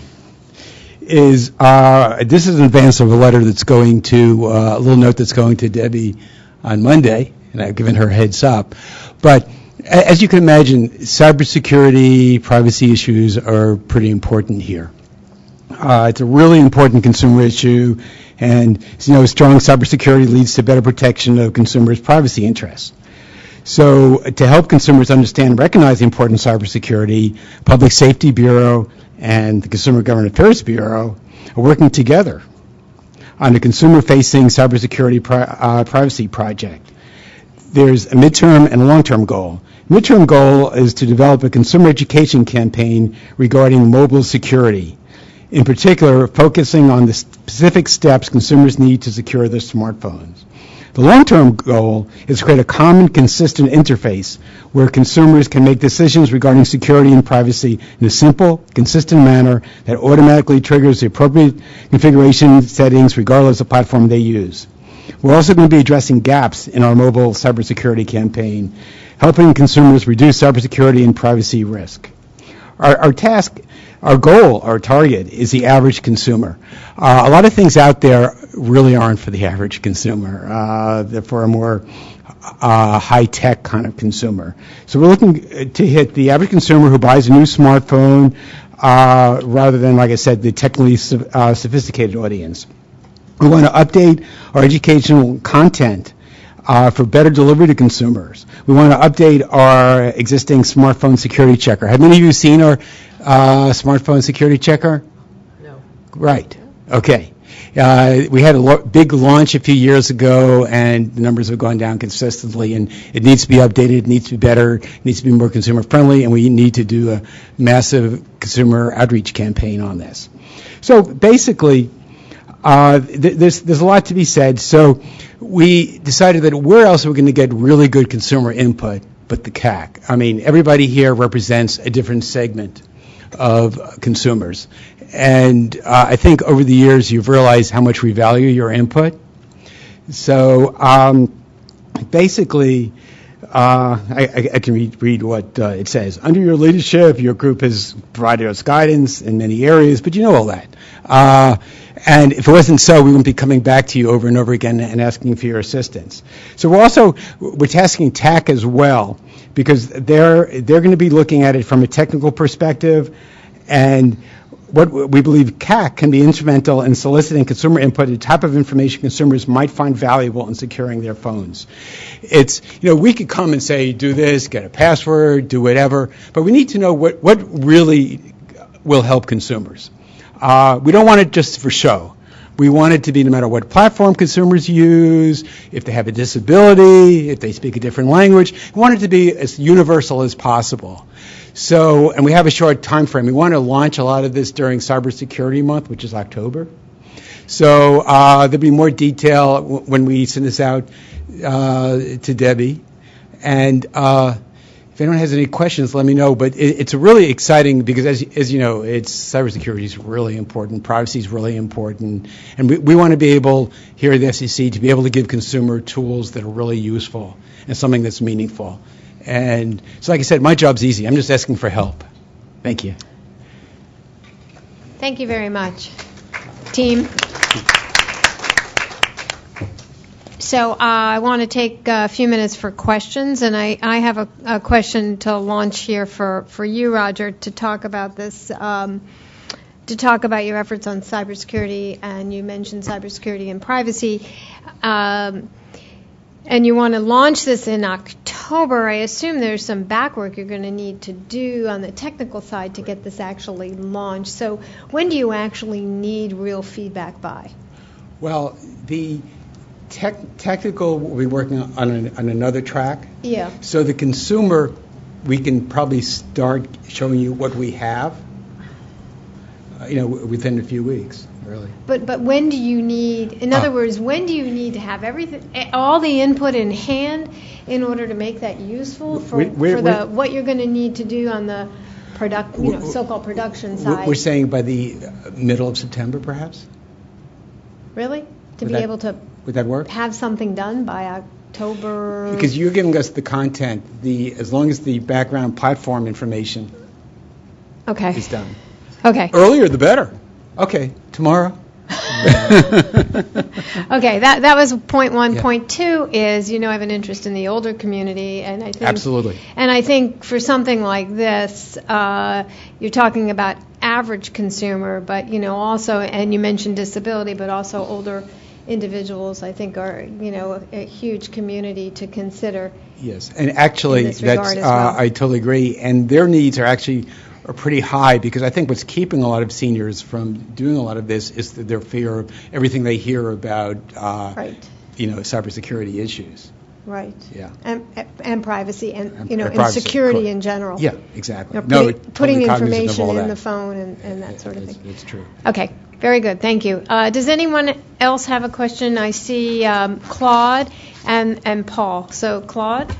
is this is in advance of a letter that's going to, a little note that's going to Debbie on Monday, and I've given her a heads up. But as you can imagine, cybersecurity, privacy issues are pretty important here. It's a really important consumer issue, and as you know, strong cybersecurity leads to better protection of consumers' privacy interests. So to help consumers understand and recognize the importance of cybersecurity, Public Safety Bureau and the Consumer Government Affairs Bureau are working together on a consumer-facing cybersecurity privacy project. There's a midterm and a long-term goal. Midterm goal is to develop a consumer education campaign regarding mobile security, in particular focusing on the specific steps consumers need to secure their smartphones. The long-term goal is to create a common, consistent interface where consumers can make decisions regarding security and privacy in a simple, consistent manner that automatically triggers the appropriate configuration settings regardless of platform they use. We're also going to be addressing gaps in our mobile cybersecurity campaign, helping consumers reduce cybersecurity and privacy risk. Our task, our goal, our target is the average consumer. A lot of things out there really aren't for the average consumer. They're for a more high-tech kind of consumer. So we're looking to hit the average consumer who buys a new smartphone rather than, like I said, the technically sophisticated audience. We want to update our educational content for better delivery to consumers. We want to update our existing smartphone security checker. Have many of you seen our smartphone security checker? No. Right. Okay. We had a big launch a few years ago, and the numbers have gone down consistently, and it needs to be updated, it needs to be better, it needs to be more consumer-friendly, and we need to do a massive consumer outreach campaign on this. So basically, there's a lot to be said. So we decided that where else are we going to get really good consumer input but the CAC? I mean, everybody here represents a different segment of consumers. And I think over the years you've realized how much we value your input. So basically, I can read what it says. Under your leadership, your group has provided us guidance in many areas, but you know all that. And if it wasn't so, we wouldn't be coming back to you over and over again and asking for your assistance. So we're tasking TAC as well, because they're going to be looking at it from a technical perspective, and what we believe CAC can be instrumental in soliciting consumer input, the type of information consumers might find valuable in securing their phones. It's, we could come and say, do this, get a password, do whatever, but we need to know what really will help consumers. We don't want it just for show. We want it to be no matter what platform consumers use, if they have a disability, if they speak a different language. We want it to be as universal as possible. So, and we have a short time frame. We want to launch a lot of this during Cybersecurity Month, which is October. So there'll be more detail when we send this out to Debbie. And if anyone has any questions, let me know. But it's really exciting because, as you know, cybersecurity is really important. Privacy is really important. And we want to be able, here at the FCC, to be able to give consumer tools that are really useful and something that's meaningful. And so, like I said, my job's easy. I'm just asking for help. Thank you. Thank you very much, team. So I want to take a few minutes for questions, and I have a question to launch here for you, Roger, to talk about this, to talk about your efforts on cybersecurity, and you mentioned cybersecurity and privacy. And you want to launch this in October. I assume there's some back work you're going to need to do on the technical side to get this actually launched. So when do you actually need real feedback by? Well, the technical will be working on another track. Yeah. So the consumer, we can probably start showing you what we have, within a few weeks, really. But when do you need, in other words, when do you need to have everything, all the input in hand in order to make that useful for what you're going to need to do on the so-called production side? We're saying by the middle of September, perhaps. Really? To Would be able to would that work? have something done by October? Because you're giving us the content, as long as the background platform information Okay. is done. Okay. Earlier, the better. Okay, tomorrow. Okay, that was point one. Yeah. Point two is, I have an interest in the older community, and I think Absolutely. And I think for something like this, you're talking about average consumer, but also, and you mentioned disability, but also older individuals, I think, are a huge community to consider. Yes, and actually, in this regard as well. I totally agree. And their needs are pretty high, because I think what's keeping a lot of seniors from doing a lot of this is their fear of everything they hear about, Right. cybersecurity issues. Right. Yeah. And privacy and And and privacy, security correct. in general. Yeah, exactly. Putting totally cognizant of information all in that. the phone and that sort of thing. It's true. Okay, very good. Thank you. Does anyone else have a question? I see Claude and Paul. So Claude.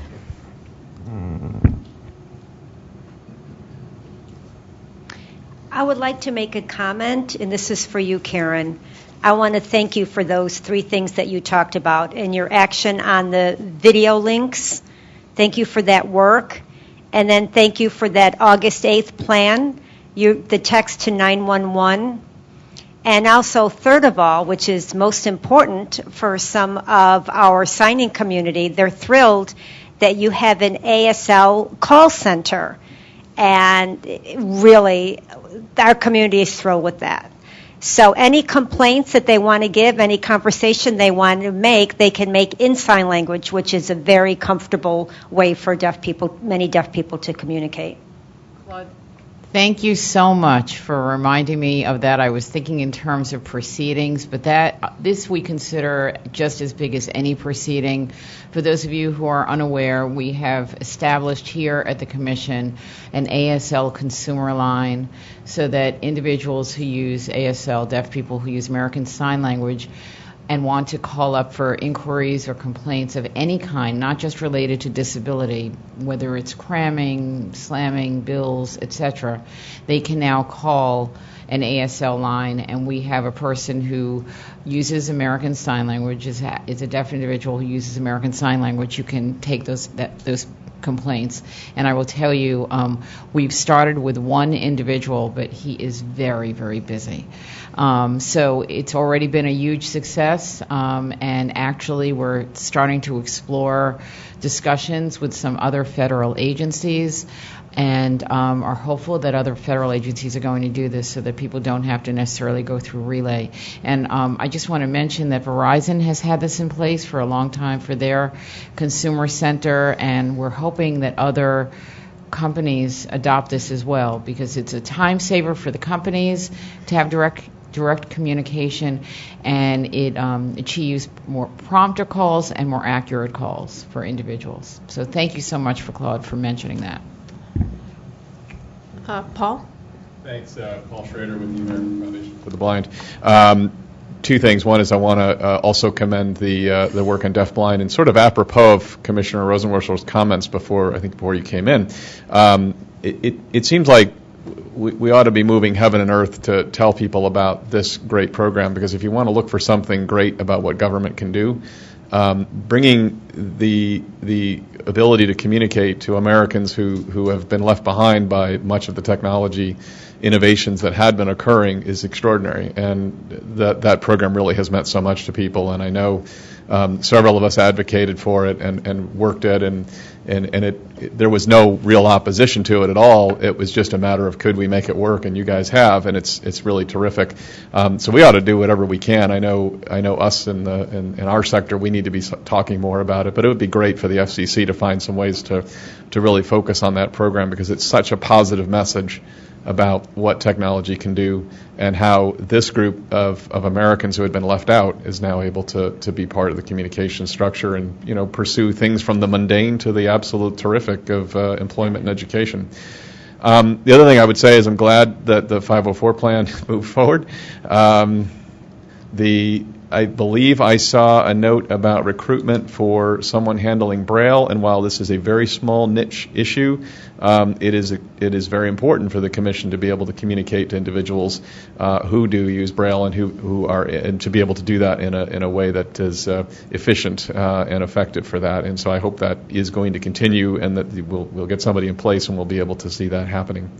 I would like to make a comment, and this is for you, Karen. I want to thank you for those 3 things that you talked about and your action on the video links. Thank you for that work. And then thank you for that August 8th plan, the text to 911. And also, third of all, which is most important for some of our signing community, they're thrilled that you have an ASL call center. And really, our community is thrilled with that. So any complaints that they want to give, any conversation they want to make, they can make in sign language, which is a very comfortable way for many deaf people to communicate. Claude, thank you so much for reminding me of that. I was thinking in terms of proceedings, but this we consider just as big as any proceeding. For those of you who are unaware, we have established here at the Commission an ASL consumer line so that individuals who use ASL, deaf people who use American Sign Language, and want to call up for inquiries or complaints of any kind, not just related to disability, whether it's cramming, slamming, bills, etc., they can now call an ASL line, and we have a person who uses American Sign Language, is a deaf individual who uses American Sign Language. You can take those complaints. And I will tell you, we've started with one individual, but he is very, very busy. So it's already been a huge success, and actually we're starting to explore discussions with some other federal agencies, and are hopeful that other federal agencies are going to do this so that people don't have to necessarily go through Relay. And I just want to mention that Verizon has had this in place for a long time for their consumer center, and we're hoping that other companies adopt this as well, because it's a time saver for the companies to have direct communication, and it achieves more prompter calls and more accurate calls for individuals. So thank you so much, Claude, for mentioning that. Paul? Thanks, Paul Schrader with the American Foundation for the Blind. 2 things. One is I want to also commend the work on deafblind, and sort of apropos of Commissioner Rosenworcel's comments before you came in. It seems like we ought to be moving heaven and earth to tell people about this great program, because if you want to look for something great about what government can do, bringing the ability to communicate to Americans who have been left behind by much of the technology innovations that had been occurring is extraordinary, and that program really has meant so much to people. And I know several of us advocated for it and worked it, and there was no real opposition to it at all. It was just a matter of could we make it work, and you guys have, and it's really terrific. So we ought to do whatever we can. I know us in our sector, we need to be talking more about it, but it would be great for the FCC to find some ways to really focus on that program, because it's such a positive message about what technology can do, and how this group of Americans who had been left out is now able to be part of the communication structure and pursue things from the mundane to the absolute terrific of employment and education. The other thing I would say is I'm glad that the 504 plan moved forward. I believe I saw a note about recruitment for someone handling Braille, and while this is a very small niche issue, it is very important for the Commission to be able to communicate to individuals who do use Braille and who are, and to be able to do that in a way that is efficient and effective for that. And so I hope that is going to continue, and that we'll get somebody in place and we'll be able to see that happening.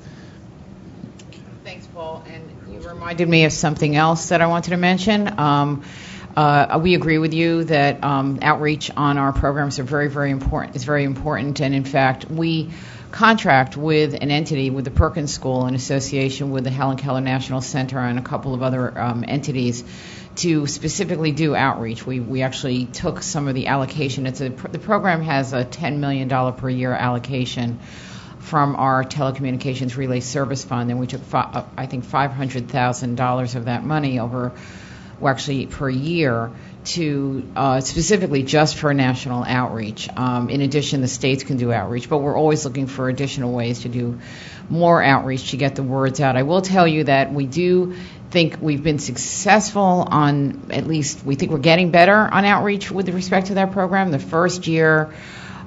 Thanks, Paul. And you reminded me of something else that I wanted to mention. We agree with you that outreach on our programs are very, very important. It's very important, and in fact, we contract with an entity, with the Perkins School, in association with the Helen Keller National Center and a couple of other entities, to specifically do outreach. We actually took some of the allocation. The program has a $10 million per year allocation from our Telecommunications Relay Service Fund, and we took, I think, $500,000 of that money per year to specifically just for national outreach. In addition, the states can do outreach, but we're always looking for additional ways to do more outreach to get the words out. I will tell you that we do think we've been successful on, at least we think we're getting better on outreach with respect to that program. The first year,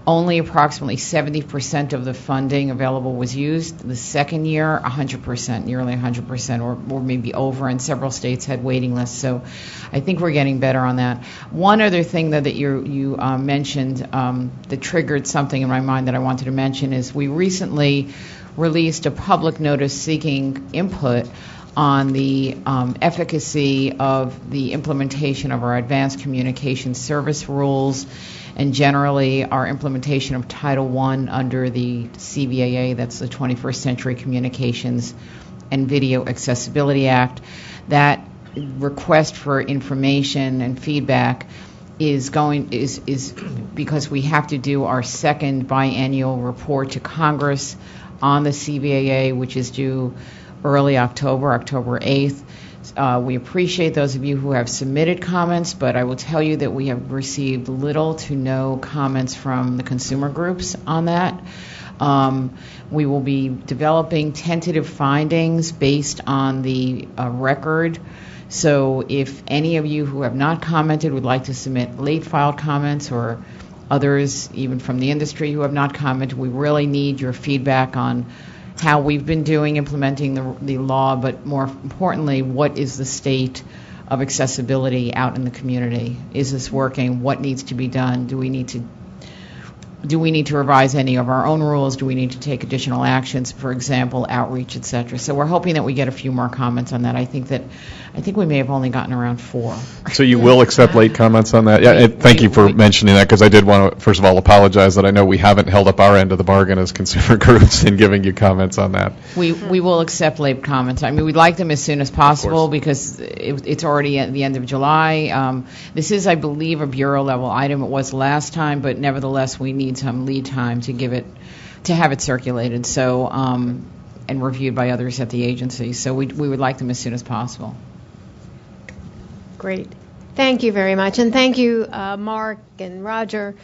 only approximately 70% of the funding available was used. The second year, 100%, nearly 100%, or maybe over, and several states had waiting lists. So I think we're getting better on that. One other thing, though, that you mentioned that triggered something in my mind that I wanted to mention is we recently released a public notice seeking input on the efficacy of the implementation of our advanced communication service rules, and generally our implementation of Title I under the CVAA, that's the 21st Century Communications and Video Accessibility Act. That request for information and feedback is because we have to do our second biannual report to Congress on the CVAA, which is due early October 8th. We appreciate those of you who have submitted comments, but I will tell you that we have received little to no comments from the consumer groups on that. We will be developing tentative findings based on the record. So if any of you who have not commented would like to submit late filed comments, or others even from the industry who have not commented, we really need your feedback on how we've been doing implementing the law, but more importantly, what is the state of accessibility out in the community? Is this working? What needs to be done? Do we need to revise any of our own rules? Do we need to take additional actions, for example, outreach, et cetera? So we're hoping that we get a few more comments on that. I think we may have only gotten around 4. So you will accept late comments on that? Yeah, thank you for mentioning that, because I did want to, first of all, apologize that I know we haven't held up our end of the bargain as consumer groups in giving you comments on that. We will accept late comments. I mean, we'd like them as soon as possible because it's already at the end of July. This is, I believe, a bureau-level item. It was last time, but nevertheless, we need some lead time to have it circulated, so and reviewed by others at the agency. So we would like them as soon as possible. Great. Thank you very much. And thank you, Mark and Roger,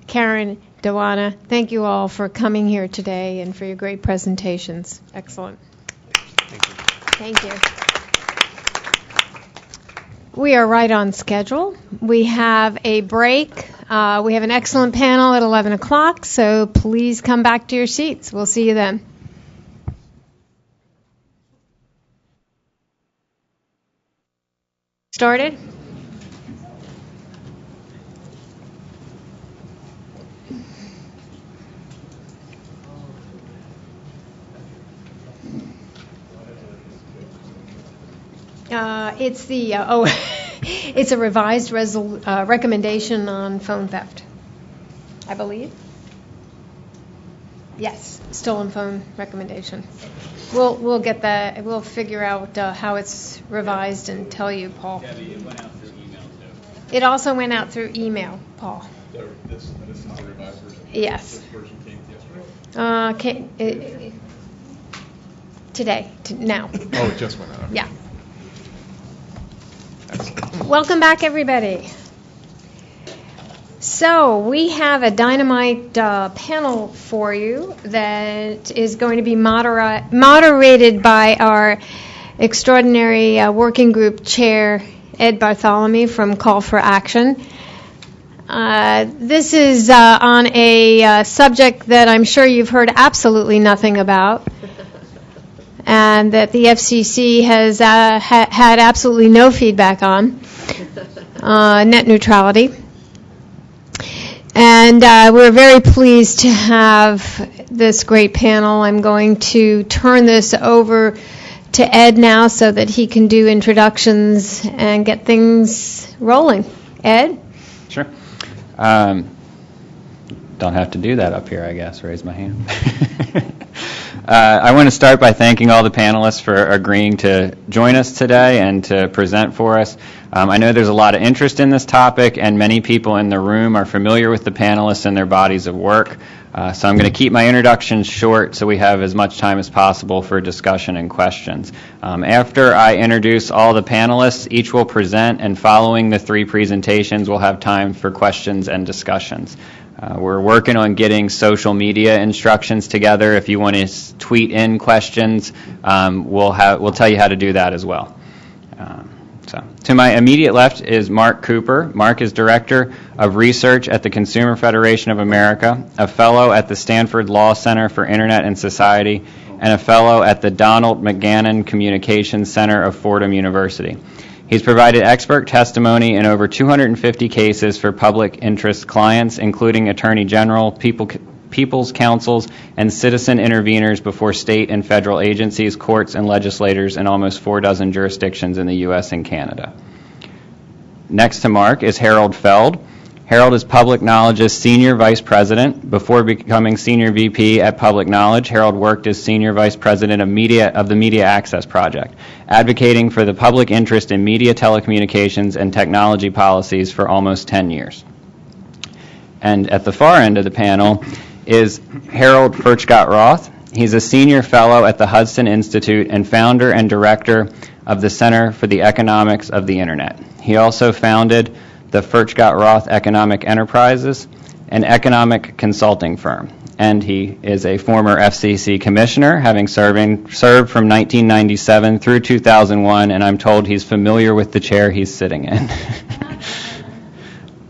Karen, Dewana. Thank you all for coming here today and for your great presentations. Excellent. Thank you. We are right on schedule. We have a break. We have an excellent panel at 11 o'clock, so please come back to your seats. We'll see you then. Started? It's the it's a revised recommendation on phone theft, I believe. Yes, stolen phone recommendation. We'll get that. We'll figure out how it's revised and tell you, Paul. Yeah, it went out through email too. It also went out through email, Paul. This is not a revised version. Yes. This version came yesterday. Today, now. Oh, it just went out. Yeah. Welcome back, everybody. So we have a dynamite panel for you that is going to be moderated by our extraordinary working group chair, Ed Bartholomew from Call for Action. This is on a subject that I'm sure you've heard absolutely nothing about, and that the FCC has had absolutely no feedback on, net neutrality. And we're very pleased to have this great panel. I'm going to turn this over to Ed now so that he can do introductions and get things rolling. Ed? Sure. Don't have to do that up here, I guess. Raise my hand. I want to start by thanking all the panelists for agreeing to join us today and to present for us. I know there's a lot of interest in this topic, and many people in the room are familiar with the panelists and their bodies of work. So I'm going to keep my introductions short so we have as much time as possible for discussion and questions. After I introduce all the panelists, each will present, and following the 3 presentations, we'll have time for questions and discussions. We're working on getting social media instructions together. If you want to tweet in questions, we'll tell you how to do that as well. To my immediate left is Mark Cooper. Mark is Director of Research at the Consumer Federation of America, a Fellow at the Stanford Law Center for Internet and Society, and a Fellow at the Donald McGannon Communications Center of Fordham University. He's provided expert testimony in over 250 cases for public interest clients, including Attorney General, People's Councils, and citizen interveners before state and federal agencies, courts, and legislators in almost 40 jurisdictions in the U.S. and Canada. Next to Mark is Harold Feld. Harold is Public Knowledge's Senior Vice President. Before becoming Senior VP at Public Knowledge, Harold worked as Senior Vice President of the Media Access Project, advocating for the public interest in media, telecommunications, and technology policies for almost 10 years. And at the far end of the panel is Harold Furchtgott-Roth. He's a Senior Fellow at the Hudson Institute and founder and director of the Center for the Economics of the Internet. He also founded the Furchtgott-Roth Economic Enterprises, an economic consulting firm. And he is a former FCC commissioner, having served from 1997 through 2001, and I'm told he's familiar with the chair he's sitting in.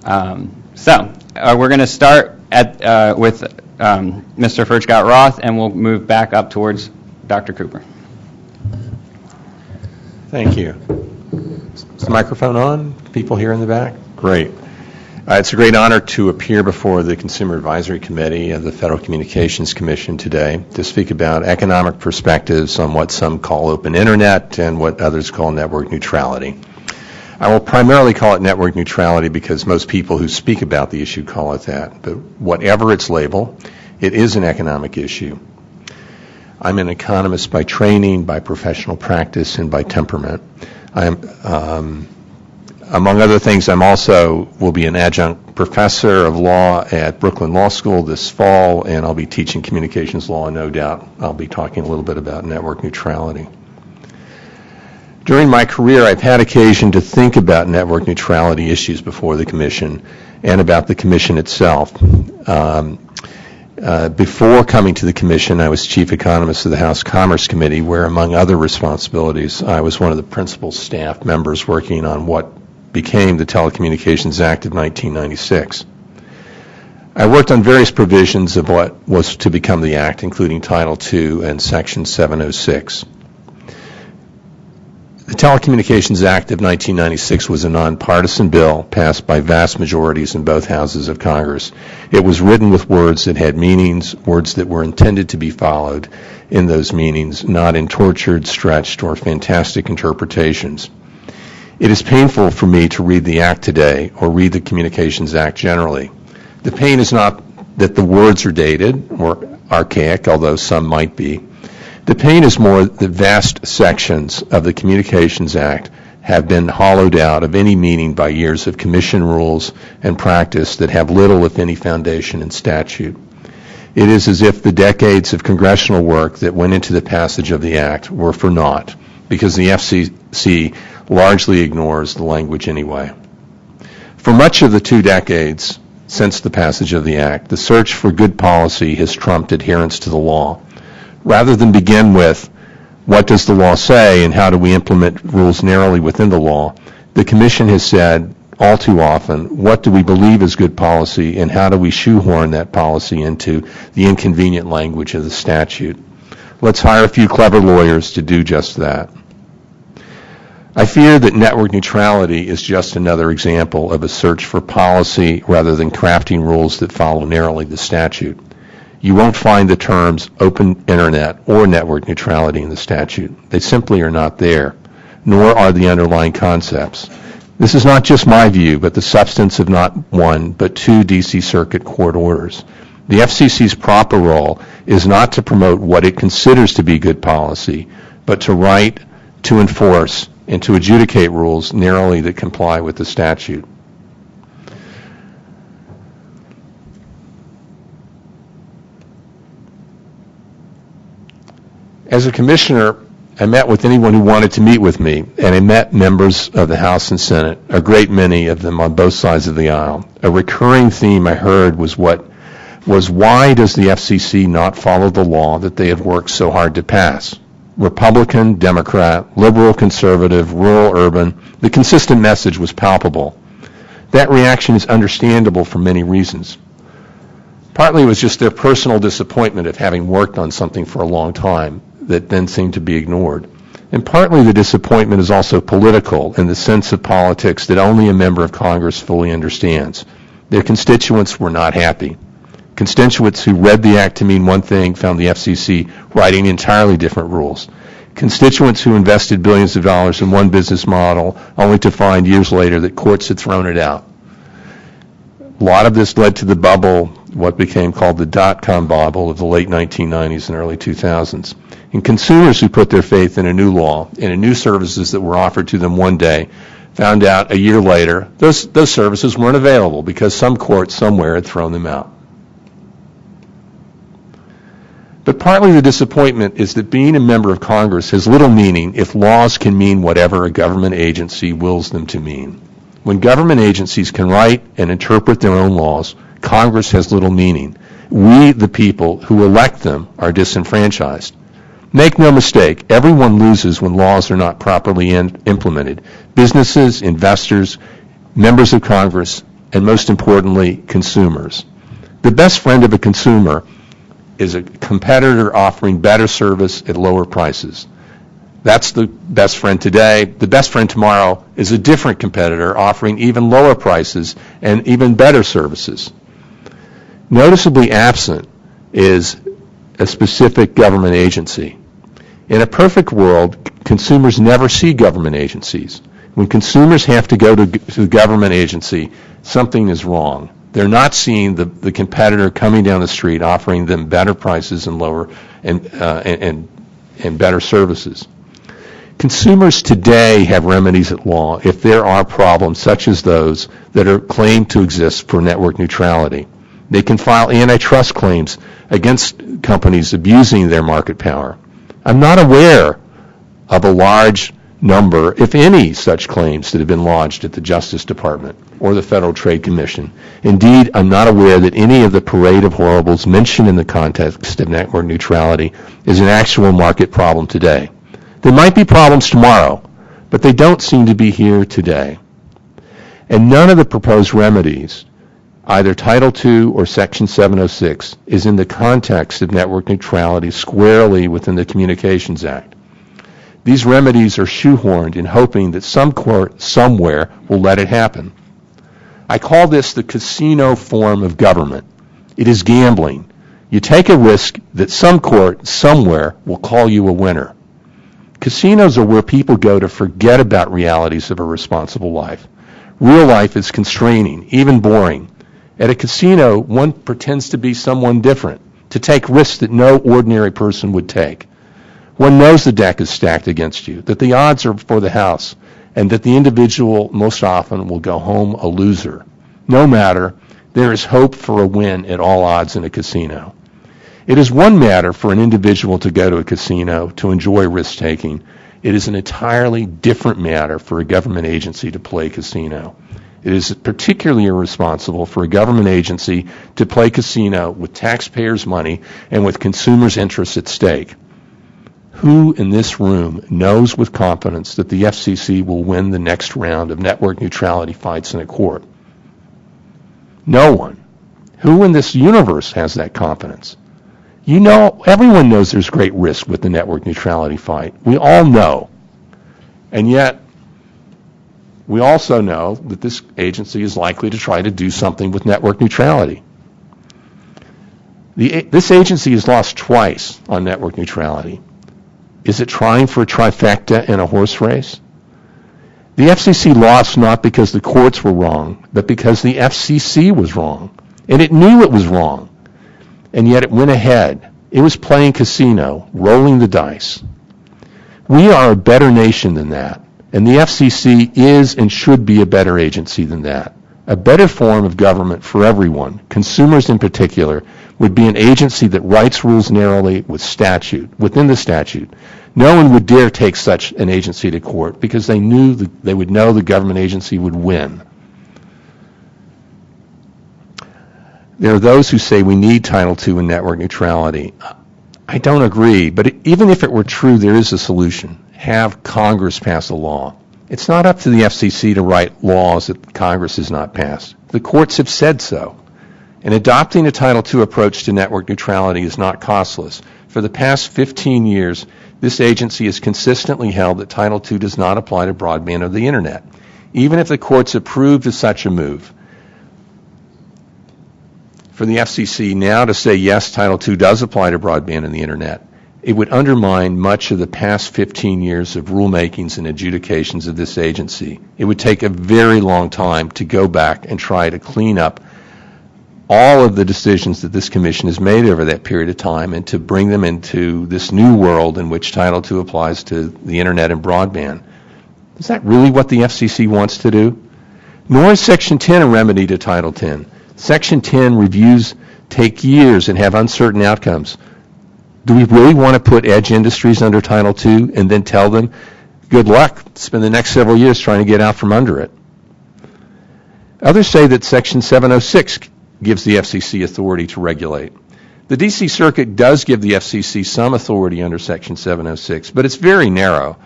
We're going to start with Mr. Furchtgott-Roth, and we'll move back up towards Dr. Cooper. Thank you. Is the microphone on? People here in the back? Great. It's a great honor to appear before the Consumer Advisory Committee of the Federal Communications Commission today to speak about economic perspectives on what some call open internet and what others call network neutrality. I will primarily call it network neutrality because most people who speak about the issue call it that. But whatever its label, it is an economic issue. I'm an economist by training, by professional practice, and by temperament. I am, among other things, will be an adjunct professor of law at Brooklyn Law School this fall, and I'll be teaching communications law, and no doubt I'll be talking a little bit about network neutrality. During my career, I've had occasion to think about network neutrality issues before the Commission and about the Commission itself. Before coming to the Commission, I was Chief Economist of the House Commerce Committee, where, among other responsibilities, I was one of the principal staff members working on what became the Telecommunications Act of 1996. I worked on various provisions of what was to become the Act, including Title II and Section 706. The Telecommunications Act of 1996 was a nonpartisan bill passed by vast majorities in both houses of Congress. It was written with words that had meanings, words that were intended to be followed in those meanings, not in tortured, stretched, or fantastic interpretations. It is painful for me to read the Act today or read the Communications Act generally. The pain is not that the words are dated or archaic, although some might be. The pain is more that vast sections of the Communications Act have been hollowed out of any meaning by years of commission rules and practice that have little, if any, foundation in statute. It is as if the decades of congressional work that went into the passage of the Act were for naught, because the FCC largely ignores the language anyway. For much of the 2 decades since the passage of the Act, the search for good policy has trumped adherence to the law. Rather than begin with what does the law say and how do we implement rules narrowly within the law, the Commission has said all too often, what do we believe is good policy, and how do we shoehorn that policy into the inconvenient language of the statute? Let's hire a few clever lawyers to do just that. I fear that network neutrality is just another example of a search for policy rather than crafting rules that follow narrowly the statute. You won't find the terms open internet or network neutrality in the statute. They simply are not there, nor are the underlying concepts. This is not just my view, but the substance of not one, but two D.C. Circuit Court orders. The FCC's proper role is not to promote what it considers to be good policy, but to write, to enforce, and to adjudicate rules narrowly that comply with the statute. As a commissioner, I met with anyone who wanted to meet with me, and I met members of the House and Senate, a great many of them on both sides of the aisle. A recurring theme I heard was why does the FCC not follow the law that they have worked so hard to pass? Republican, Democrat, liberal, conservative, rural, urban, the consistent message was palpable. That reaction is understandable for many reasons. Partly it was just their personal disappointment of having worked on something for a long time that then seemed to be ignored. And partly the disappointment is also political, in the sense of politics that only a member of Congress fully understands. Their constituents were not happy. Constituents who read the act to mean one thing found the FCC writing entirely different rules. Constituents who invested billions of dollars in one business model only to find years later that courts had thrown it out. A lot of this led to the bubble, what became called the dot-com bubble of the late 1990s and early 2000s. And consumers who put their faith in a new law and in new services that were offered to them one day found out a year later those services weren't available because some court somewhere had thrown them out. But partly the disappointment is that being a member of Congress has little meaning if laws can mean whatever a government agency wills them to mean. When government agencies can write and interpret their own laws, Congress has little meaning. We, the people who elect them, are disenfranchised. Make no mistake, everyone loses when laws are not properly implemented. Businesses, investors, members of Congress, and most importantly, consumers. The best friend of a consumer is a competitor offering better service at lower prices. That's the best friend today. The best friend tomorrow is a different competitor offering even lower prices and even better services. Noticeably absent is a specific government agency. In a perfect world, consumers never see government agencies. When consumers have to go to the government agency, something is wrong. They're not seeing the competitor coming down the street offering them better prices and lower and better services. Consumers today have remedies at law if there are problems such as those that are claimed to exist for network neutrality. They can file antitrust claims against companies abusing their market power. I'm not aware of a large number, if any, such claims that have been lodged at the Justice Department or the Federal Trade Commission. Indeed, I'm not aware that any of the parade of horribles mentioned in the context of network neutrality is an actual market problem today. There might be problems tomorrow, but they don't seem to be here today. And none of the proposed remedies, either Title II or Section 706, is in the context of network neutrality squarely within the Communications Act. These remedies are shoehorned in hoping that some court somewhere will let it happen. I call this the casino form of government. It is gambling. You take a risk that some court somewhere will call you a winner. Casinos are where people go to forget about realities of a responsible life. Real life is constraining, even boring. At a casino, one pretends to be someone different, to take risks that no ordinary person would take. One knows the deck is stacked against you, that the odds are for the house, and that the individual most often will go home a loser. No matter, there is hope for a win at all odds in a casino. It is one matter for an individual to go to a casino to enjoy risk-taking. It is an entirely different matter for a government agency to play casino. It is particularly irresponsible for a government agency to play casino with taxpayers' money and with consumers' interests at stake. Who in this room knows with confidence that the FCC will win the next round of network neutrality fights in a court? No one. Who in this universe has that confidence? You know, everyone knows there's great risk with the network neutrality fight. We all know. And yet, we also know that this agency is likely to try to do something with network neutrality. This agency has lost twice on network neutrality. Is it trying for a trifecta in a horse race? The FCC lost not because the courts were wrong, but because the FCC was wrong. And it knew it was wrong. And yet it went ahead. It was playing casino, rolling the dice. We are a better nation than that. And the FCC is and should be a better agency than that. A better form of government for everyone, consumers in particular, would be an agency that writes rules narrowly within the statute. No one would dare take such an agency to court because they would know the government agency would win. There are those who say we need Title II and network neutrality. I don't agree, but even if it were true, there is a solution. Have Congress pass a law. It's not up to the FCC to write laws that Congress has not passed. The courts have said so. And adopting a Title II approach to network neutrality is not costless. For the past 15 years, this agency has consistently held that Title II does not apply to broadband or the Internet. Even if the courts approved of such a move, for the FCC now to say, yes, Title II does apply to broadband and the Internet, it would undermine much of the past 15 years of rulemakings and adjudications of this agency. It would take a very long time to go back and try to clean up all of the decisions that this commission has made over that period of time and to bring them into this new world in which Title II applies to the Internet and broadband. Is that really what the FCC wants to do? Nor is Section 10 a remedy to Title 10. Section 10 reviews take years and have uncertain outcomes. Do we really want to put edge industries under Title II and then tell them, good luck, spend the next several years trying to get out from under it? Others say that Section 706 gives the FCC authority to regulate. The D.C. Circuit does give the FCC some authority under Section 706, but it's very narrow.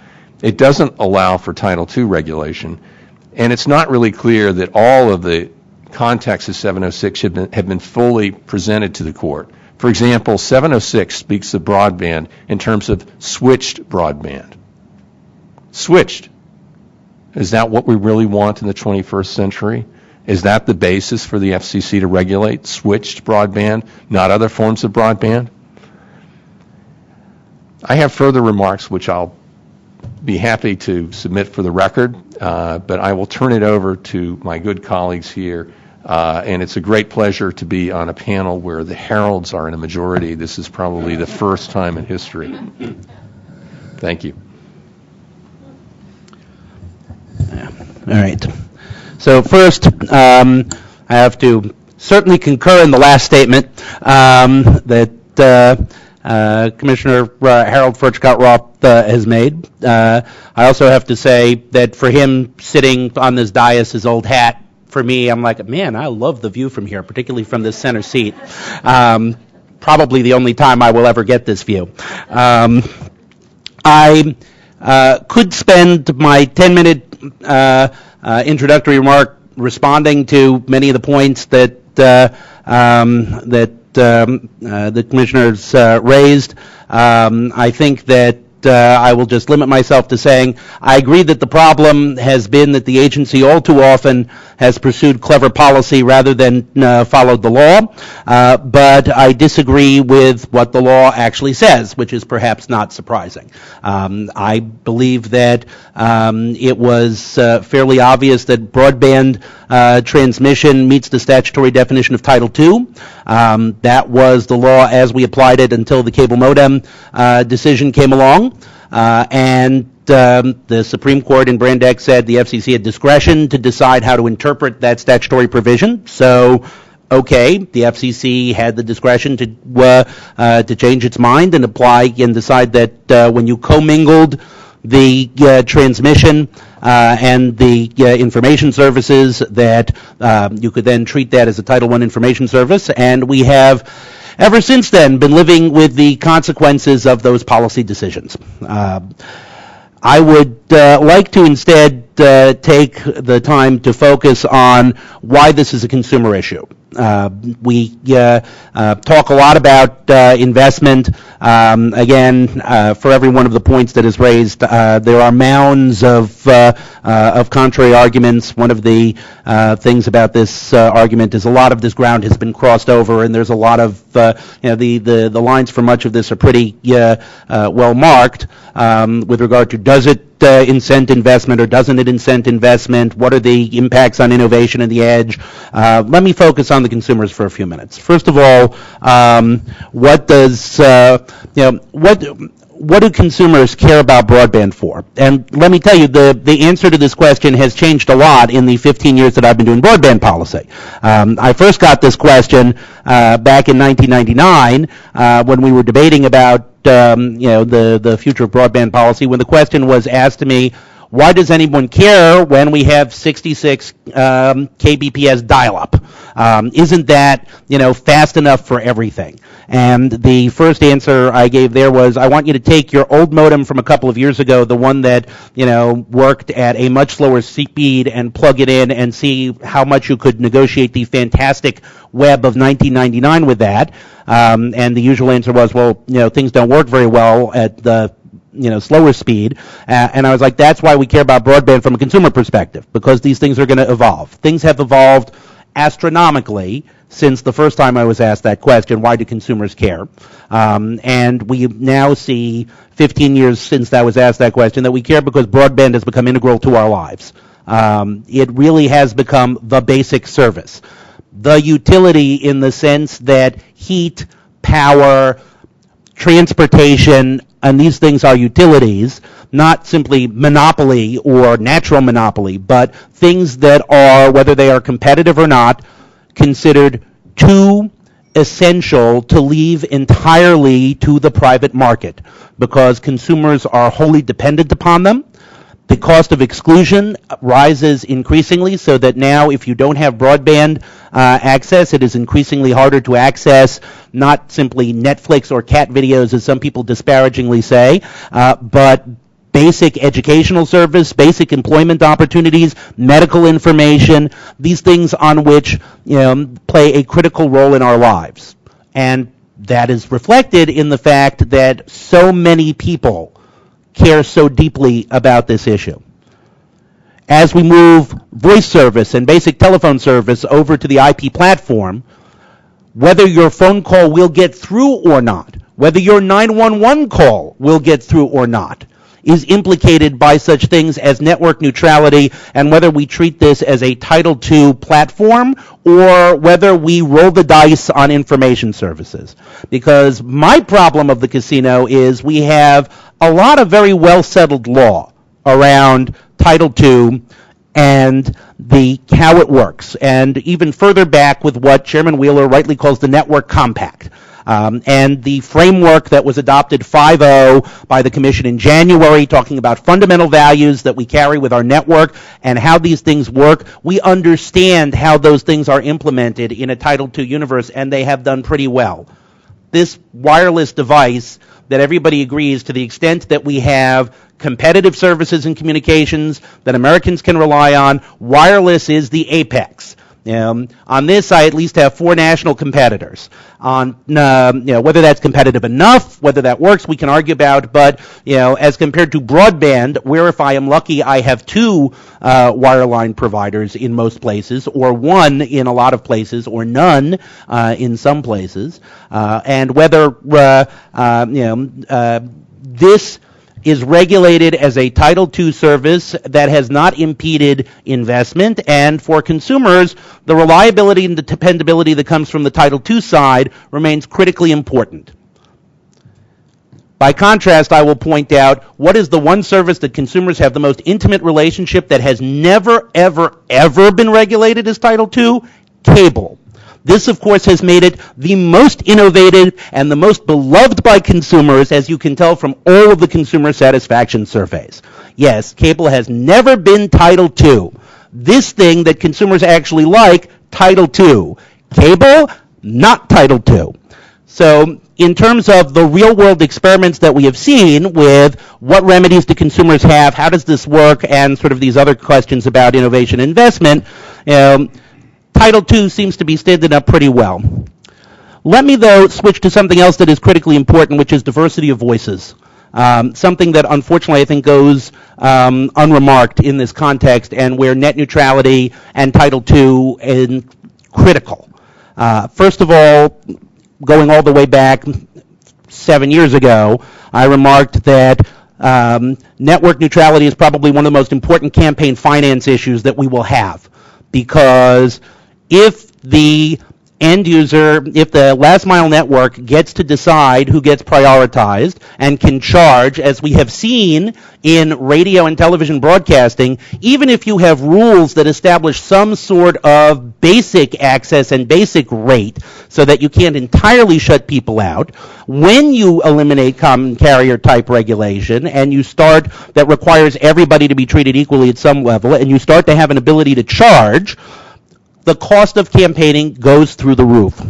It doesn't allow for Title II regulation, and it's not really clear that all of the contexts of 706 have been fully presented to the court. For example, 706 speaks of broadband in terms of switched broadband. Switched. Is that what we really want in the 21st century? Is that the basis for the FCC to regulate switched broadband, not other forms of broadband? I have further remarks which I'll be happy to submit for the record, but I will turn it over to my good colleagues here. And it's a great pleasure to be on a panel where the Heralds are in a majority. This is probably the first time in history. Thank you. All right. So first, I have to certainly concur in the last statement that Commissioner Harold Furchtgott-Roth has made. I also have to say that for him sitting on this dais, his old hat, for me, I'm like, man, I love the view from here, particularly from this center seat. Probably the only time I will ever get this view. I could spend my 10-minute introductory remark responding to many of the points that the commissioners raised. I think that I will just limit myself to saying I agree that the problem has been that the agency all too often has pursued clever policy rather than followed the law, but I disagree with what the law actually says, which is perhaps not surprising. I believe that it was fairly obvious that broadband transmission meets the statutory definition of Title II. That was the law as we applied it until the cable modem decision came along. And the Supreme Court in Brandeis said the FCC had discretion to decide how to interpret that statutory provision. So, okay, the FCC had the discretion to change its mind and apply and decide that when you commingled the transmission and the information services, that you could then treat that as a Title I information service. And we have ever since then, been living with the consequences of those policy decisions. I would like to instead take the time to focus on why this is a consumer issue. We talk a lot about investment. Again, for every one of the points that is raised, there are mounds of contrary arguments. One of the things about this argument is a lot of this ground has been crossed over, and there's a lot of the lines for much of this are pretty well marked with regard to does it incent investment or doesn't it incent investment? What are the impacts on innovation and the edge? Let me focus on the consumers for a few minutes. First of all, what do consumers care about broadband for? And let me tell you, the answer to this question has changed a lot in the 15 years that I've been doing broadband policy. I first got this question back in 1999 when we were debating about the future of broadband policy, when the question was asked to me, why does anyone care when we have 66 kbps dial-up? Isn't that, fast enough for everything? And the first answer I gave there was, I want you to take your old modem from a couple of years ago, the one that, worked at a much slower speed, and plug it in and see how much you could negotiate the fantastic web of 1999 with that. And the usual answer was, well, things don't work very well at the slower speed. And I was like, that's why we care about broadband from a consumer perspective, because these things are going to evolve. Things have evolved astronomically since the first time I was asked that question, why do consumers care? And we now see, 15 years since that was asked that question, that we care because broadband has become integral to our lives. It really has become the basic service. The utility in the sense that heat, power, transportation, and these things are utilities, not simply monopoly or natural monopoly, but things that are, whether they are competitive or not, considered too essential to leave entirely to the private market, because consumers are wholly dependent upon them. The cost of exclusion rises increasingly, so that now if you don't have broadband access, it is increasingly harder to access not simply Netflix or cat videos, as some people disparagingly say, but basic educational service, basic employment opportunities, medical information, these things on which play a critical role in our lives. And that is reflected in the fact that so many people care so deeply about this issue. As we move voice service and basic telephone service over to the IP platform, whether your phone call will get through or not, whether your 911 call will get through or not, is implicated by such things as network neutrality, and whether we treat this as a Title II platform or whether we roll the dice on information services. Because my problem of the casino is we have a lot of very well-settled law around Title II and how it works, and even further back with what Chairman Wheeler rightly calls the Network Compact. And the framework that was adopted 5-0 by the Commission in January, talking about fundamental values that we carry with our network and how these things work. We understand how those things are implemented in a Title II universe, and they have done pretty well. This wireless device that everybody agrees, to the extent that we have competitive services and communications that Americans can rely on, wireless is the apex. On this, I at least have 4 national competitors. On whether that's competitive enough, whether that works, we can argue about. But as compared to broadband, where if I am lucky, I have 2 wireline providers in most places, or 1 in a lot of places, or none in some places, and whether this is regulated as a Title II service that has not impeded investment, and for consumers, the reliability and the dependability that comes from the Title II side remains critically important. By contrast, I will point out what is the one service that consumers have the most intimate relationship that has never, ever, ever been regulated as Title II? Cable. This, of course, has made it the most innovative and the most beloved by consumers, as you can tell from all of the consumer satisfaction surveys. Yes, cable has never been Title II. This thing that consumers actually like, Title II. Cable, not Title II. So in terms of the real-world experiments that we have seen with what remedies do consumers have, how does this work, and sort of these other questions about innovation and investment, Title II seems to be standing up pretty well. Let me, though, switch to something else that is critically important, which is diversity of voices. Something that, unfortunately, I think goes unremarked in this context, and where net neutrality and Title II is critical. First of all, going all the way back 7 years ago, I remarked that network neutrality is probably one of the most important campaign finance issues that we will have, because if the end user, if the last mile network gets to decide who gets prioritized and can charge, as we have seen in radio and television broadcasting, even if you have rules that establish some sort of basic access and basic rate so that you can't entirely shut people out, when you eliminate common carrier type regulation and you start, that requires everybody to be treated equally at some level, and you start to have an ability to charge, the cost of campaigning goes through the roof.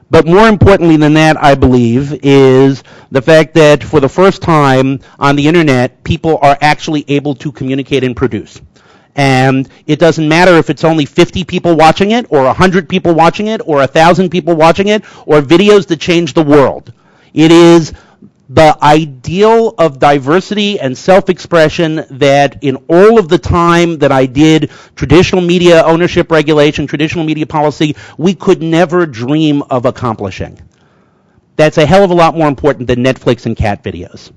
But more importantly than that, I believe, is the fact that for the first time on the internet, people are actually able to communicate and produce. And it doesn't matter if it's only 50 people watching it, or 100 people watching it, or 1,000 people watching it, or videos that change the world. It is the ideal of diversity and self-expression that in all of the time that I did traditional media ownership regulation, traditional media policy, we could never dream of accomplishing. That's a hell of a lot more important than Netflix and cat videos.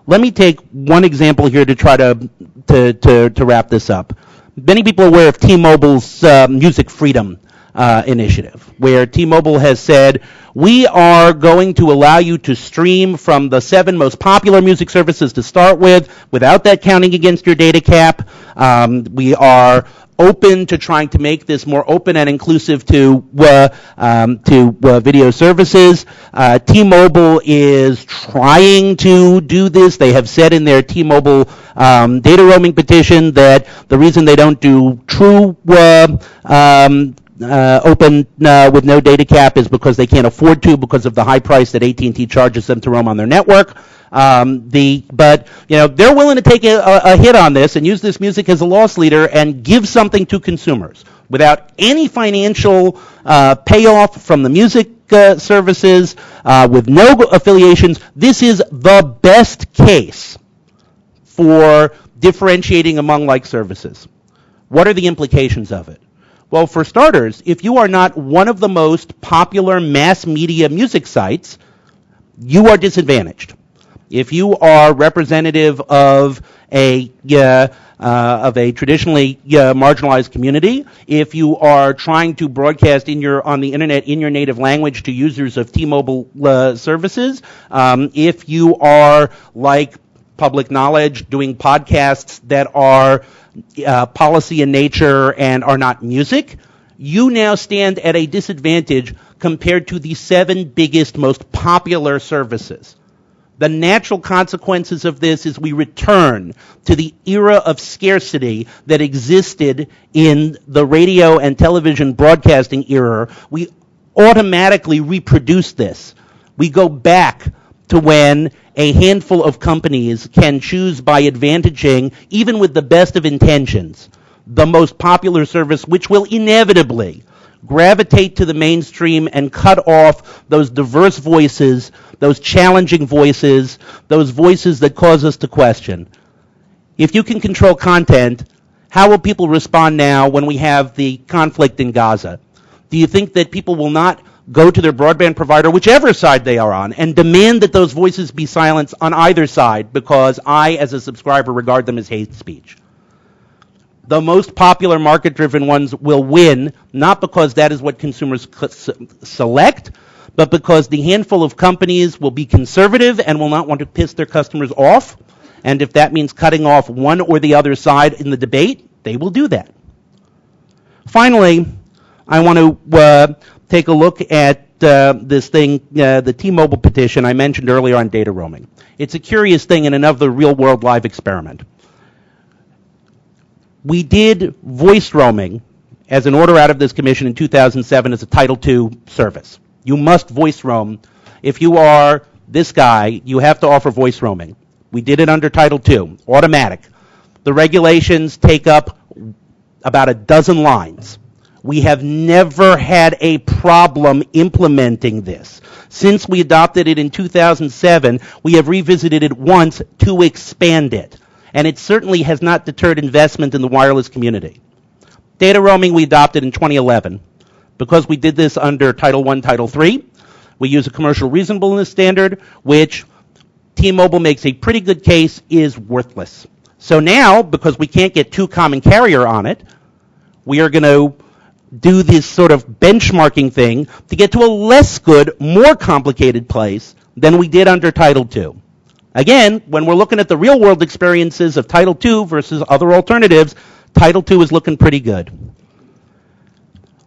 Let me take one example here to try to wrap this up. Many people are aware of T-Mobile's Music Freedom initiative, where T-Mobile has said, we are going to allow you to stream from the 7 most popular music services to start with, without that counting against your data cap. We are open to trying to make this more open and inclusive to video services. T-Mobile is trying to do this. They have said in their T-Mobile data roaming petition that the reason they don't do true open with no data cap is because they can't afford to, because of the high price that AT&T charges them to roam on their network. But they're willing to take a hit on this and use this music as a loss leader and give something to consumers without any financial payoff from the music services, with no affiliations. This is the best case for differentiating among like services. What are the implications of it? Well, for starters, if you are not one of the most popular mass media music sites, you are disadvantaged. If you are representative of a traditionally marginalized community, if you are trying to broadcast on the internet in your native language to users of T-Mobile services, if you are, like Public Knowledge, doing podcasts that are policy in nature and are not music, you now stand at a disadvantage compared to the 7 biggest, most popular services. The natural consequences of this is we return to the era of scarcity that existed in the radio and television broadcasting era. We automatically reproduce this. We go back to when a handful of companies can choose by advantaging, even with the best of intentions, the most popular service, which will inevitably gravitate to the mainstream and cut off those diverse voices, those challenging voices, those voices that cause us to question. If you can control content, how will people respond now when we have the conflict in Gaza? Do you think that people will not go to their broadband provider, whichever side they are on, and demand that those voices be silenced on either side because I, as a subscriber, regard them as hate speech? The most popular market-driven ones will win, not because that is what consumers select, but because the handful of companies will be conservative and will not want to piss their customers off. And if that means cutting off one or the other side in the debate, they will do that. Finally, I want to take a look at this thing, the T-Mobile petition I mentioned earlier on data roaming. It's a curious thing in another real-world live experiment. We did voice roaming as an order out of this commission in 2007 as a Title II service. You must voice roam. If you are this guy, you have to offer voice roaming. We did it under Title II, automatic. The regulations take up about a dozen lines. We have never had a problem implementing this. Since we adopted it in 2007, we have revisited it once to expand it. And it certainly has not deterred investment in the wireless community. Data roaming we adopted in 2011. Because we did this under Title I, Title III, we use a commercial reasonableness standard, which T-Mobile makes a pretty good case is worthless. So now, because we can't get two common carrier on it, we are going to do this sort of benchmarking thing to get to a less good, more complicated place than we did under Title II. Again, when we're looking at the real-world experiences of Title II versus other alternatives, Title II is looking pretty good.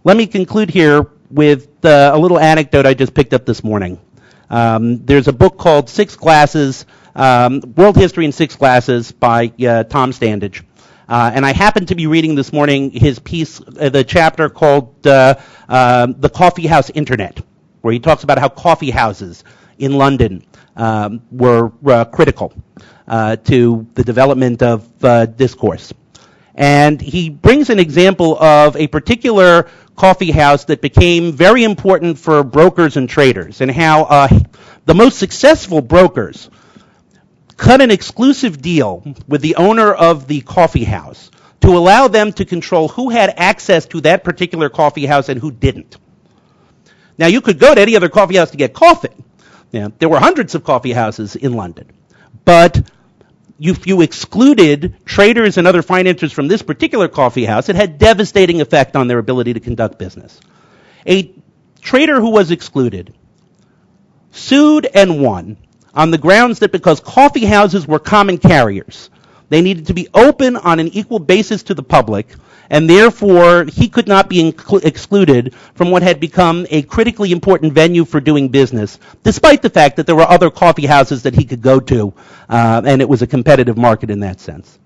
Let me conclude here with a little anecdote I just picked up this morning. There's a book called Six Glasses, World History in Six Glasses by Tom Standage. And I happened to be reading this morning his piece, the chapter called The Coffee House Internet, where he talks about how coffee houses in London were critical to the development of discourse. And he brings an example of a particular coffee house that became very important for brokers and traders, and how the most successful brokers cut an exclusive deal with the owner of the coffee house to allow them to control who had access to that particular coffee house and who didn't. Now, you could go to any other coffee house to get coffee. There were hundreds of coffee houses in London. But if you excluded traders and other financiers from this particular coffee house, it had devastating effect on their ability to conduct business. A trader who was excluded sued and won on the grounds that because coffee houses were common carriers, they needed to be open on an equal basis to the public, and therefore he could not be excluded from what had become a critically important venue for doing business, despite the fact that there were other coffee houses that he could go to, and it was a competitive market in that sense.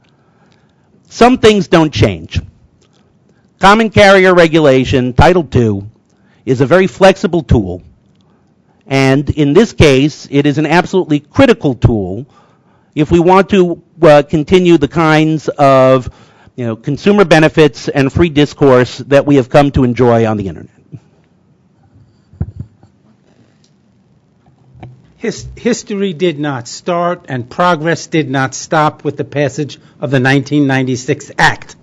Some things don't change. Common carrier regulation, Title II, is a very flexible tool. And in this case, it is an absolutely critical tool if we want to continue the kinds of consumer benefits and free discourse that we have come to enjoy on the Internet. History did not start and progress did not stop with the passage of the 1996 Act.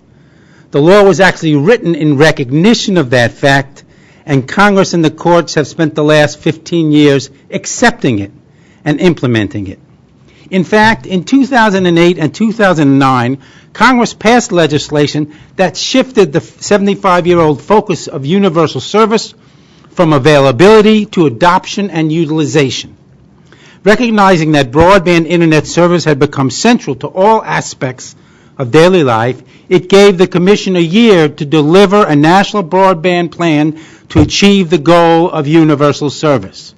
The law was actually written in recognition of that fact, and Congress and the courts have spent the last 15 years accepting it and implementing it. In fact, in 2008 and 2009, Congress passed legislation that shifted the 75-year-old focus of universal service from availability to adoption and utilization. Recognizing that broadband internet service had become central to all aspects of daily life, it gave the Commission a year to deliver a national broadband plan to achieve the goal of universal service.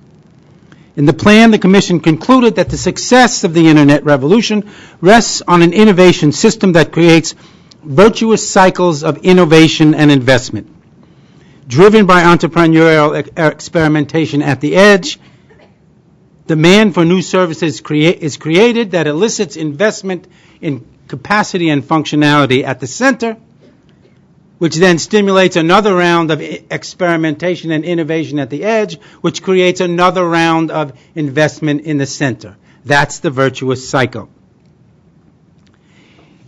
In the plan, the Commission concluded that the success of the Internet revolution rests on an innovation system that creates virtuous cycles of innovation and investment. Driven by entrepreneurial experimentation at the edge, demand for new services is created that elicits investment in capacity and functionality at the center, which then stimulates another round of experimentation and innovation at the edge, which creates another round of investment in the center. That's the virtuous cycle.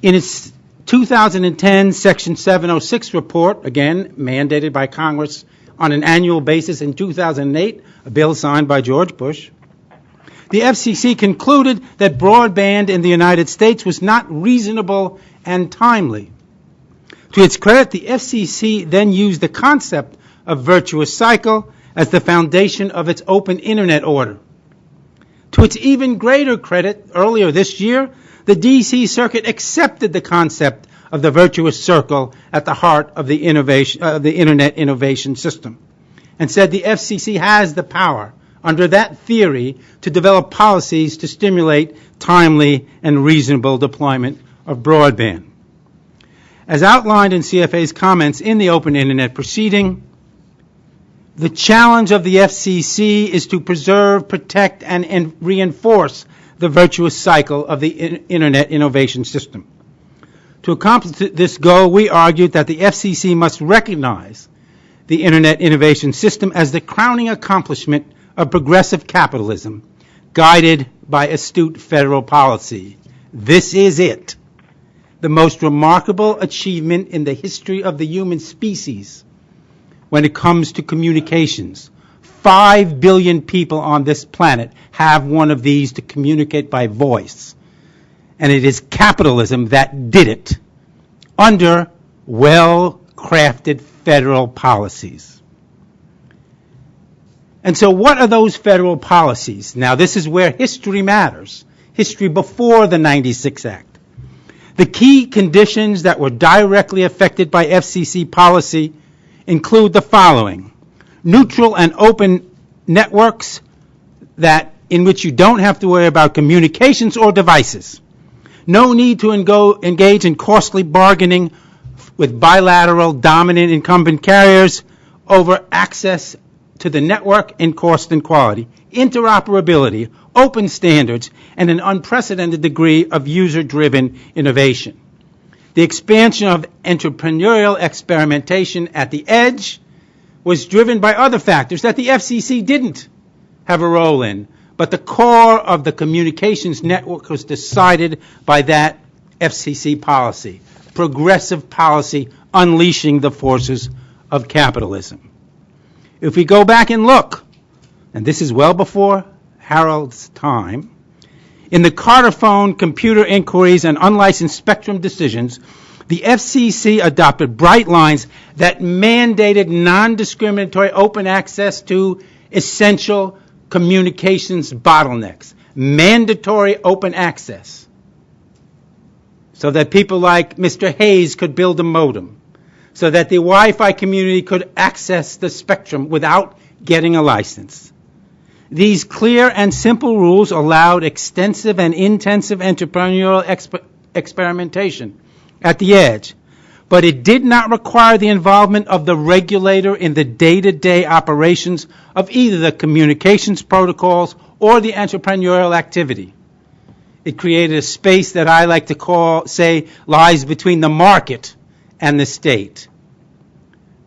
In its 2010 Section 706 report, again mandated by Congress on an annual basis in 2008, a bill signed by George Bush, the FCC concluded that broadband in the United States was not reasonable and timely. To its credit, the FCC then used the concept of virtuous cycle as the foundation of its open Internet order. To its even greater credit, earlier this year, the D.C. Circuit accepted the concept of the virtuous circle at the heart of the Internet innovation system and said the FCC has the power under that theory to develop policies to stimulate timely and reasonable deployment of broadband. As outlined in CFA's comments in the Open Internet proceeding, The challenge of the FCC is to preserve, protect, and reinforce the virtuous cycle of the Internet innovation system. To accomplish this goal, we argued that the FCC must recognize the Internet innovation system as the crowning accomplishment of progressive capitalism, guided by astute federal policy. This is it, the most remarkable achievement in the history of the human species when it comes to communications. 5 billion people on this planet have one of these to communicate by voice. And it is capitalism that did it under well-crafted federal policies. And so what are those federal policies? Now, this is where history matters, history before the 96 Act. The key conditions that were directly affected by FCC policy include the following: neutral and open networks in which you don't have to worry about communications or devices. No need to engage in costly bargaining with bilateral dominant incumbent carriers over access to the network in cost and quality. Interoperability, open standards, and an unprecedented degree of user-driven innovation. The expansion of entrepreneurial experimentation at the edge was driven by other factors that the FCC didn't have a role in, but the core of the communications network was decided by that FCC policy, progressive policy unleashing the forces of capitalism. If we go back and look, and this is well before Harold's time, in the Carter phone, computer inquiries, and unlicensed spectrum decisions, the FCC adopted bright lines that mandated non-discriminatory open access to essential communications bottlenecks, mandatory open access, so that people like Mr. Hayes could build a modem, so that the Wi-Fi community could access the spectrum without getting a license. These clear and simple rules allowed extensive and intensive entrepreneurial experimentation at the edge, but it did not require the involvement of the regulator in the day-to-day operations of either the communications protocols or the entrepreneurial activity. It created a space that I like to say lies between the market and the state.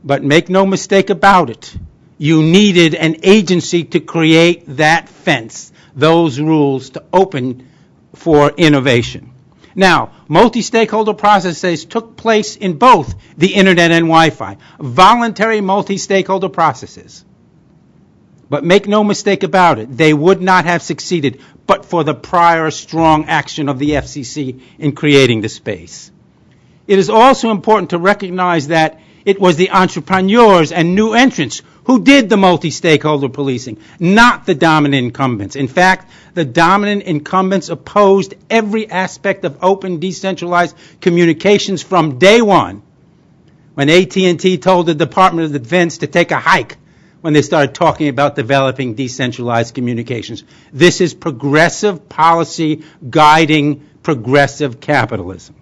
But make no mistake about it, you needed an agency to create that fence, those rules to open for innovation. Now, multi-stakeholder processes took place in both the Internet and Wi-Fi, voluntary multi-stakeholder processes. But make no mistake about it, they would not have succeeded but for the prior strong action of the FCC in creating the space. It is also important to recognize that it was the entrepreneurs and new entrants who did the multi-stakeholder policing, not the dominant incumbents. In fact, the dominant incumbents opposed every aspect of open, decentralized communications from day one, when AT&T told the Department of Defense to take a hike when they started talking about developing decentralized communications. This is progressive policy guiding progressive capitalism.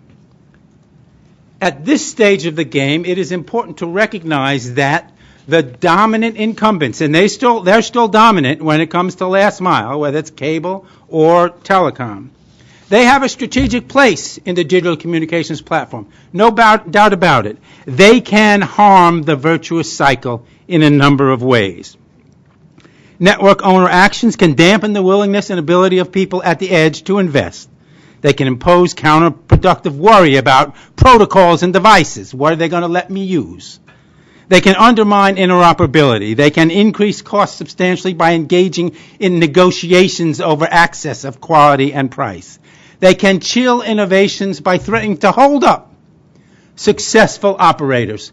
At this stage of the game, it is important to recognize that the dominant incumbents, and they're still dominant when it comes to last mile, whether it's cable or telecom, they have a strategic place in the digital communications platform. No doubt about it. They can harm the virtuous cycle in a number of ways. Network owner actions can dampen the willingness and ability of people at the edge to invest. They can impose counterproductive worry about protocols and devices. What are they going to let me use? They can undermine interoperability. They can increase costs substantially by engaging in negotiations over access of quality and price. They can chill innovations by threatening to hold up successful operators,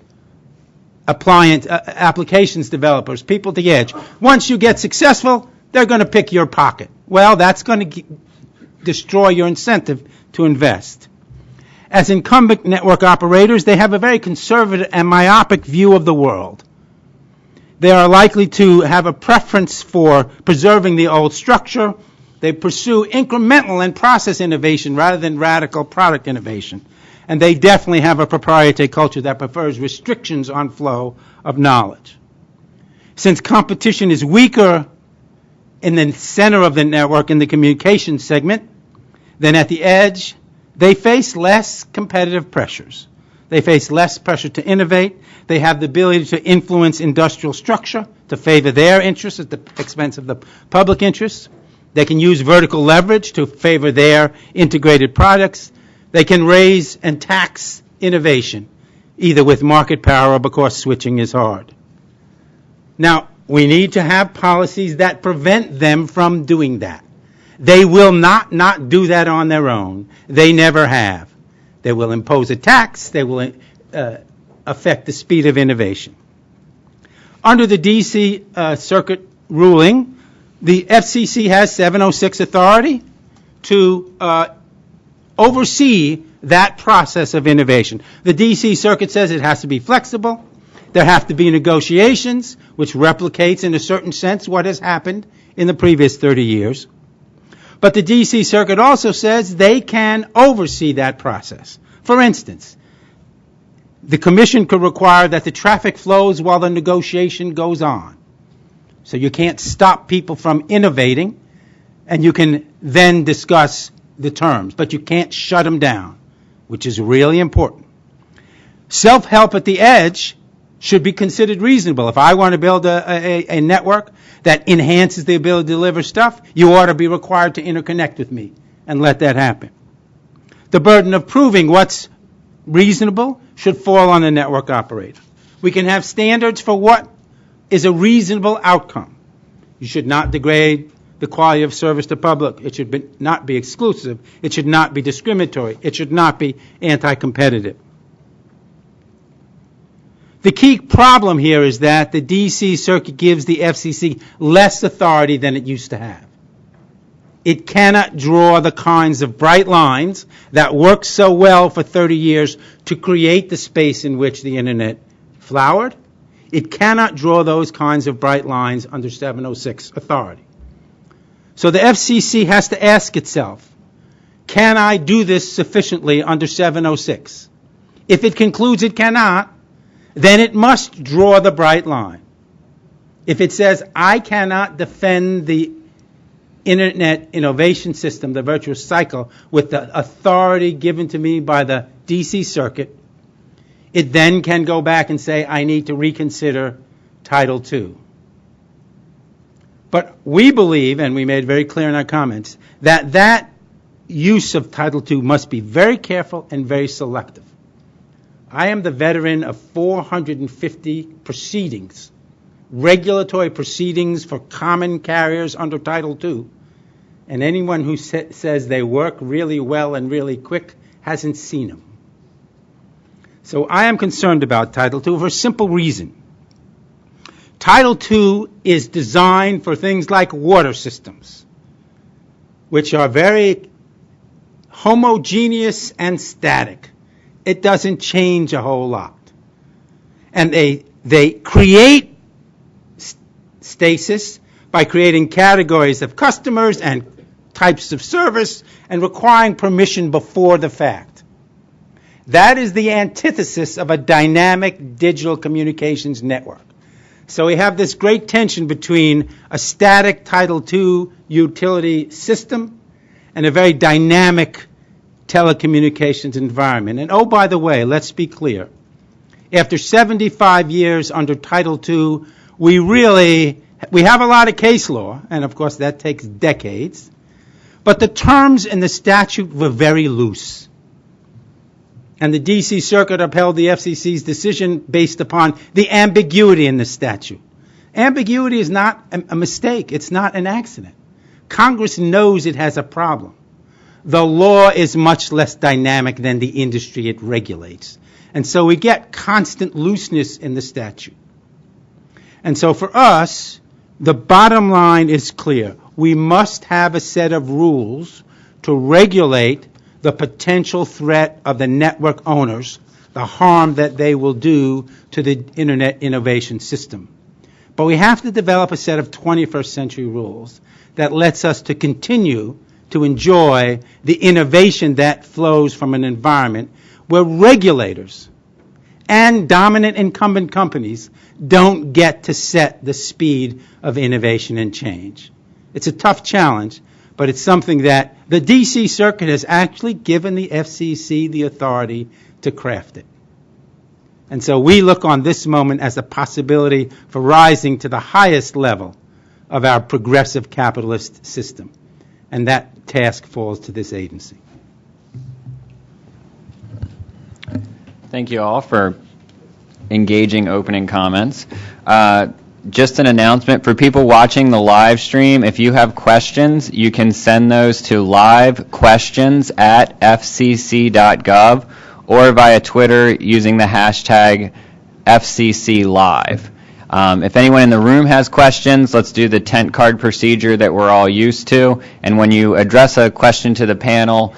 applications developers, people at the edge. Once you get successful, they're going to pick your pocket. Well, that's going to destroy your incentive to invest. As incumbent network operators, they have a very conservative and myopic view of the world. They are likely to have a preference for preserving the old structure. They pursue incremental and process innovation rather than radical product innovation. And they definitely have a proprietary culture that prefers restrictions on flow of knowledge. Since competition is weaker in the center of the network in the communications segment than at the edge, they face less competitive pressures. They face less pressure to innovate. They have the ability to influence industrial structure to favor their interests at the expense of the public interests. They can use vertical leverage to favor their integrated products. They can raise and tax innovation, either with market power or because switching is hard. Now, we need to have policies that prevent them from doing that. They will not do that on their own. They never have. They will impose a tax. They will affect the speed of innovation. Under the D.C. Circuit ruling, the FCC has 706 authority to oversee that process of innovation. The D.C. Circuit says it has to be flexible. There have to be negotiations, which replicates in a certain sense what has happened in the previous 30 years. But the D.C. Circuit also says they can oversee that process. For instance, the Commission could require that the traffic flows while the negotiation goes on. So you can't stop people from innovating, and you can then discuss the terms, but you can't shut them down, which is really important. Self-help at the edge should be considered reasonable. If I want to build a network that enhances the ability to deliver stuff, you ought to be required to interconnect with me and let that happen. The burden of proving what's reasonable should fall on the network operator. We can have standards for what is a reasonable outcome. You should not degrade the quality of service to public. It should not be exclusive. It should not be discriminatory. It should not be anti-competitive. The key problem here is that the D.C. Circuit gives the FCC less authority than it used to have. It cannot draw the kinds of bright lines that worked so well for 30 years to create the space in which the Internet flowered. It cannot draw those kinds of bright lines under 706 authority. So the FCC has to ask itself, can I do this sufficiently under 706? If it concludes it cannot, then it must draw the bright line. If it says, I cannot defend the Internet innovation system, the virtuous cycle, with the authority given to me by the D.C. Circuit, it then can go back and say, I need to reconsider Title II. But we believe, and we made very clear in our comments, that that use of Title II must be very careful and very selective. I am the veteran of 450 proceedings, regulatory proceedings for common carriers under Title II, and anyone who says they work really well and really quick hasn't seen them. So I am concerned about Title II for a simple reason. Title II is designed for things like water systems, which are very homogeneous and static. It doesn't change a whole lot. And they create stasis by creating categories of customers and types of service and requiring permission before the fact. That is the antithesis of a dynamic digital communications network. So we have this great tension between a static Title II utility system and a very dynamic telecommunications environment. And oh, by the way, let's be clear. After 75 years under Title II, we have a lot of case law, and of course that takes decades, but the terms in the statute were very loose. And the D.C. Circuit upheld the FCC's decision based upon the ambiguity in the statute. Ambiguity is not a mistake. It's not an accident. Congress knows it has a problem. The law is much less dynamic than the industry it regulates. And so we get constant looseness in the statute. And so for us, the bottom line is clear. We must have a set of rules to regulate the potential threat of the network owners, the harm that they will do to the Internet innovation system. But we have to develop a set of 21st century rules that lets us to continue to enjoy the innovation that flows from an environment where regulators and dominant incumbent companies don't get to set the speed of innovation and change. It's a tough challenge, but it's something that the D.C. Circuit has actually given the FCC the authority to craft it. And so we look on this moment as a possibility for rising to the highest level of our progressive capitalist system. And that task falls to this agency. Thank you all for engaging opening comments. Just an announcement for people watching the live stream, if you have questions, you can send those to livequestions@fcc.gov or via Twitter using the hashtag FCCLive. If anyone in the room has questions, let's do the tent card procedure that we're all used to. And when you address a question to the panel,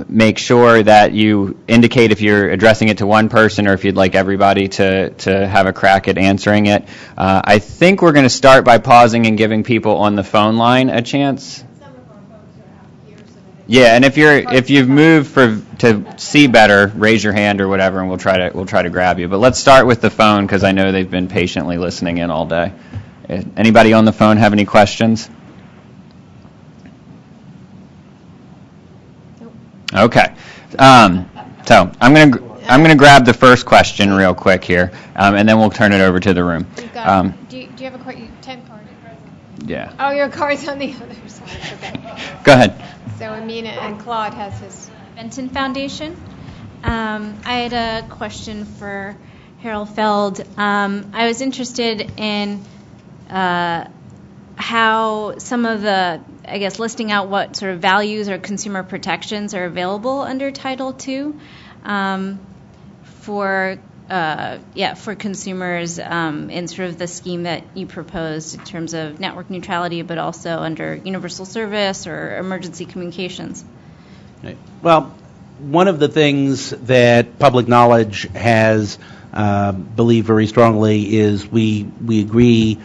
make sure that you indicate if you're addressing it to one person or if you'd like everybody to have a crack at answering it. I think we're going to start by pausing and giving people on the phone line a chance. Yeah, and if you've moved to see better, raise your hand or whatever, and we'll try to grab you. But let's start with the phone because I know they've been patiently listening in all day. Anybody on the phone have any questions? Okay, so I'm gonna grab the first question real quick here, and then we'll turn it over to the room. Do you have a 10 card? Yeah. Oh, your card's on the other side. Okay. Go ahead. So Amina and Claude has his. Benton Foundation. I had a question for Harold Feld. I was interested in how some of the, listing out what sort of values or consumer protections are available under Title II for consumers in sort of the scheme that you proposed in terms of network neutrality, but also under universal service or emergency communications. Well, one of the things that public knowledge has believed very strongly is we agree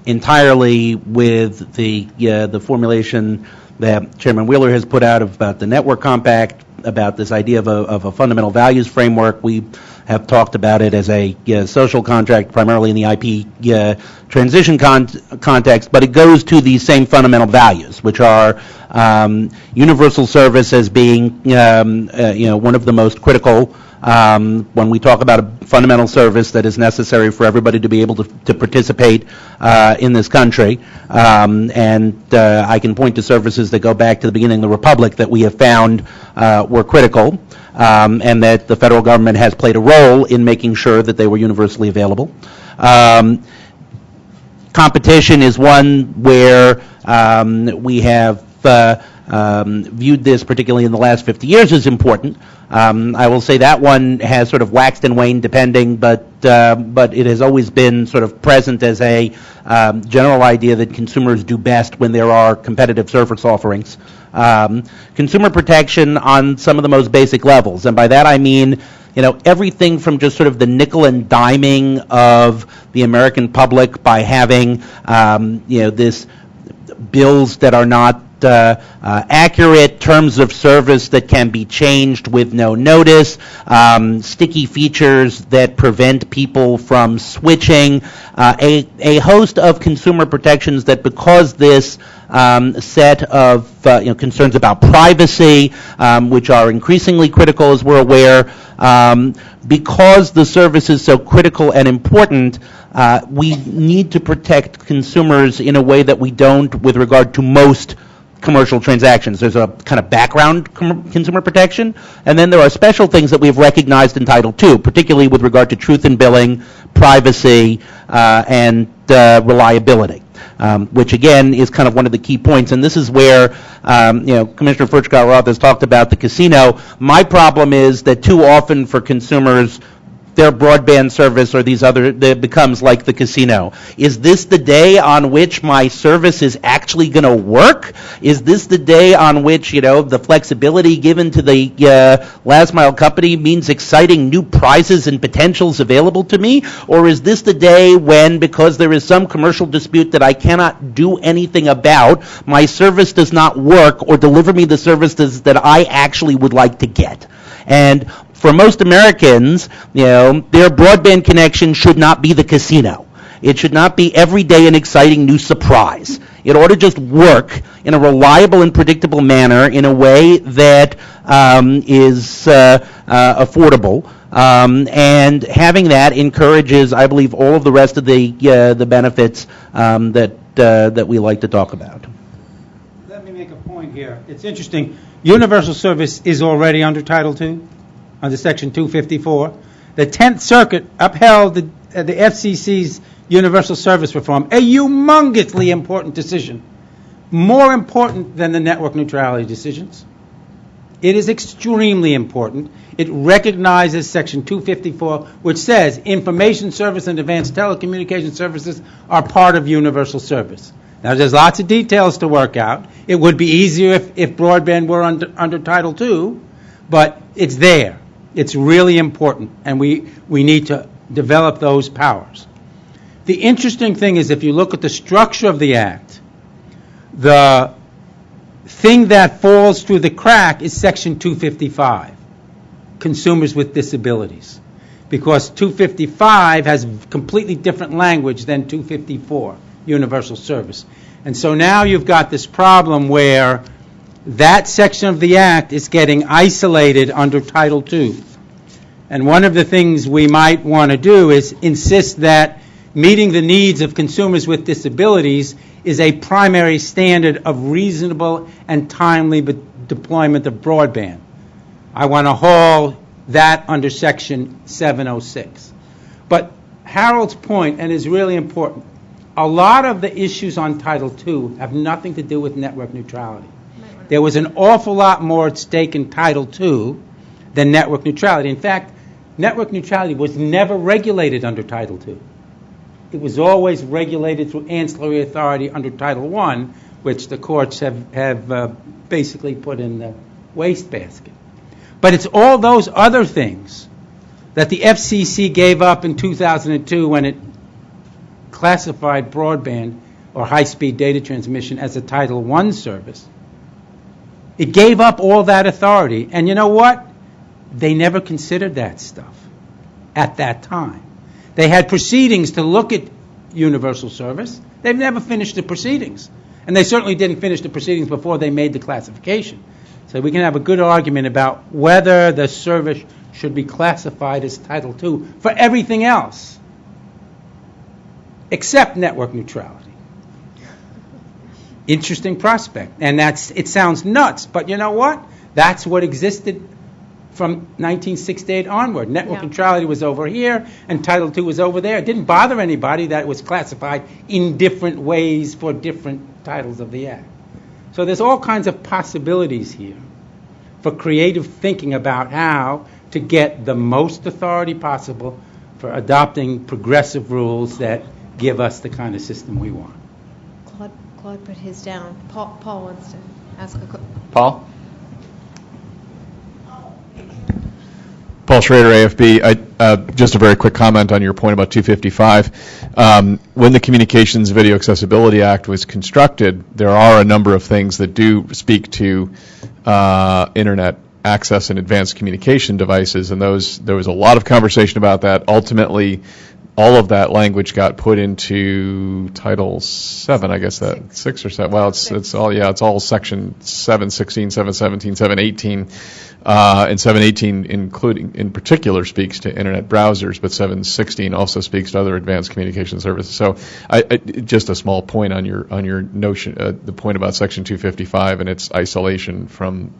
entirely with the formulation that Chairman Wheeler has put out about the Network Compact, about this idea of a fundamental values framework. We have talked about it as a social contract, primarily in the IP transition context, but it goes to these same fundamental values, which are universal service as being one of the most critical when we talk about a fundamental service that is necessary for everybody to be able to participate in this country. And I can point to services that go back to the beginning of the Republic that we have found were critical, and that the federal government has played a role in making sure that they were universally available. Competition is one where we have viewed this, particularly in the last 50 years, as important. I will say that one has sort of waxed and waned depending, but it has always been sort of present as a general idea that consumers do best when there are competitive service offerings. Consumer protection on some of the most basic levels, and by that I mean everything from just sort of the nickel and diming of the American public by having this bills that are not accurate, terms of service that can be changed with no notice, sticky features that prevent people from switching, a host of consumer protections that, because this set of concerns about privacy, which are increasingly critical as we're aware, because the service is so critical and important, we need to protect consumers in a way that we don't with regard to most commercial transactions. There's a kind of background consumer protection, and then there are special things that we've recognized in Title II, particularly with regard to truth in billing, privacy, and reliability, which again is kind of one of the key points. And this is where Commissioner Furchtgott-Roth has talked about the casino. My problem is that too often for consumers, their broadband service or these other, that becomes like the casino. Is this the day on which my service is actually going to work? Is this the day on which, the flexibility given to the last mile company means exciting new prizes and potentials available to me? Or is this the day when, because there is some commercial dispute that I cannot do anything about, my service does not work or deliver me the services that I actually would like to get? And for most Americans, their broadband connection should not be the casino. It should not be every day an exciting new surprise. It ought to just work in a reliable and predictable manner in a way that is affordable. And having that encourages, I believe, all of the rest of the benefits that we like to talk about. Let me make a point here. It's interesting. Universal service is already under Title II, under Section 254. The 10th Circuit upheld the FCC's universal service reform, a humongously important decision, more important than the network neutrality decisions. It is extremely important. It recognizes Section 254, which says information service and advanced telecommunication services are part of universal service. Now, there's lots of details to work out. It would be easier if broadband were under Title II, but it's there. It's really important, and we need to develop those powers. The interesting thing is, if you look at the structure of the Act, the thing that falls through the crack is Section 255, consumers with disabilities, because 255 has completely different language than 254, universal service. And so now you've got this problem where that section of the Act is getting isolated under Title II. And one of the things we might want to do is insist that meeting the needs of consumers with disabilities is a primary standard of reasonable and timely deployment of broadband. I want to haul that under Section 706. But Harold's point, and is really important, a lot of the issues on Title II have nothing to do with network neutrality. There was an awful lot more at stake in Title II than network neutrality. In fact, network neutrality was never regulated under Title II. It was always regulated through ancillary authority under Title I, which the courts have basically put in the wastebasket. But it's all those other things that the FCC gave up in 2002 when it classified broadband or high-speed data transmission as a Title I service. It gave up all that authority. And you know what? They never considered that stuff at that time. They had proceedings to look at universal service. They've never finished the proceedings. And they certainly didn't finish the proceedings before they made the classification. So we can have a good argument about whether the service should be classified as Title II for everything else except network neutrality. Interesting prospect. And it sounds nuts, but you know what? That's what existed from 1968 onward. Network neutrality was over here, and Title II was over there. It didn't bother anybody that it was classified in different ways for different titles of the Act. So there's all kinds of possibilities here for creative thinking about how to get the most authority possible for adopting progressive rules that give us the kind of system we want. Claude put his down. Paul wants to ask a question. Paul? Paul Schrader, AFB. Just a very quick comment on your point about 255. When the Communications Video Accessibility Act was constructed, there are a number of things that do speak to Internet access and advanced communication devices, and there was a lot of conversation about that. Ultimately, all of that language got put into Title 7, I guess that 6 or 7. Well, it's all Section 716, 717, 718, and 718 in particular speaks to Internet browsers, but 716 also speaks to other advanced communication services. So, just a small point on your notion, the point about Section 255 and its isolation from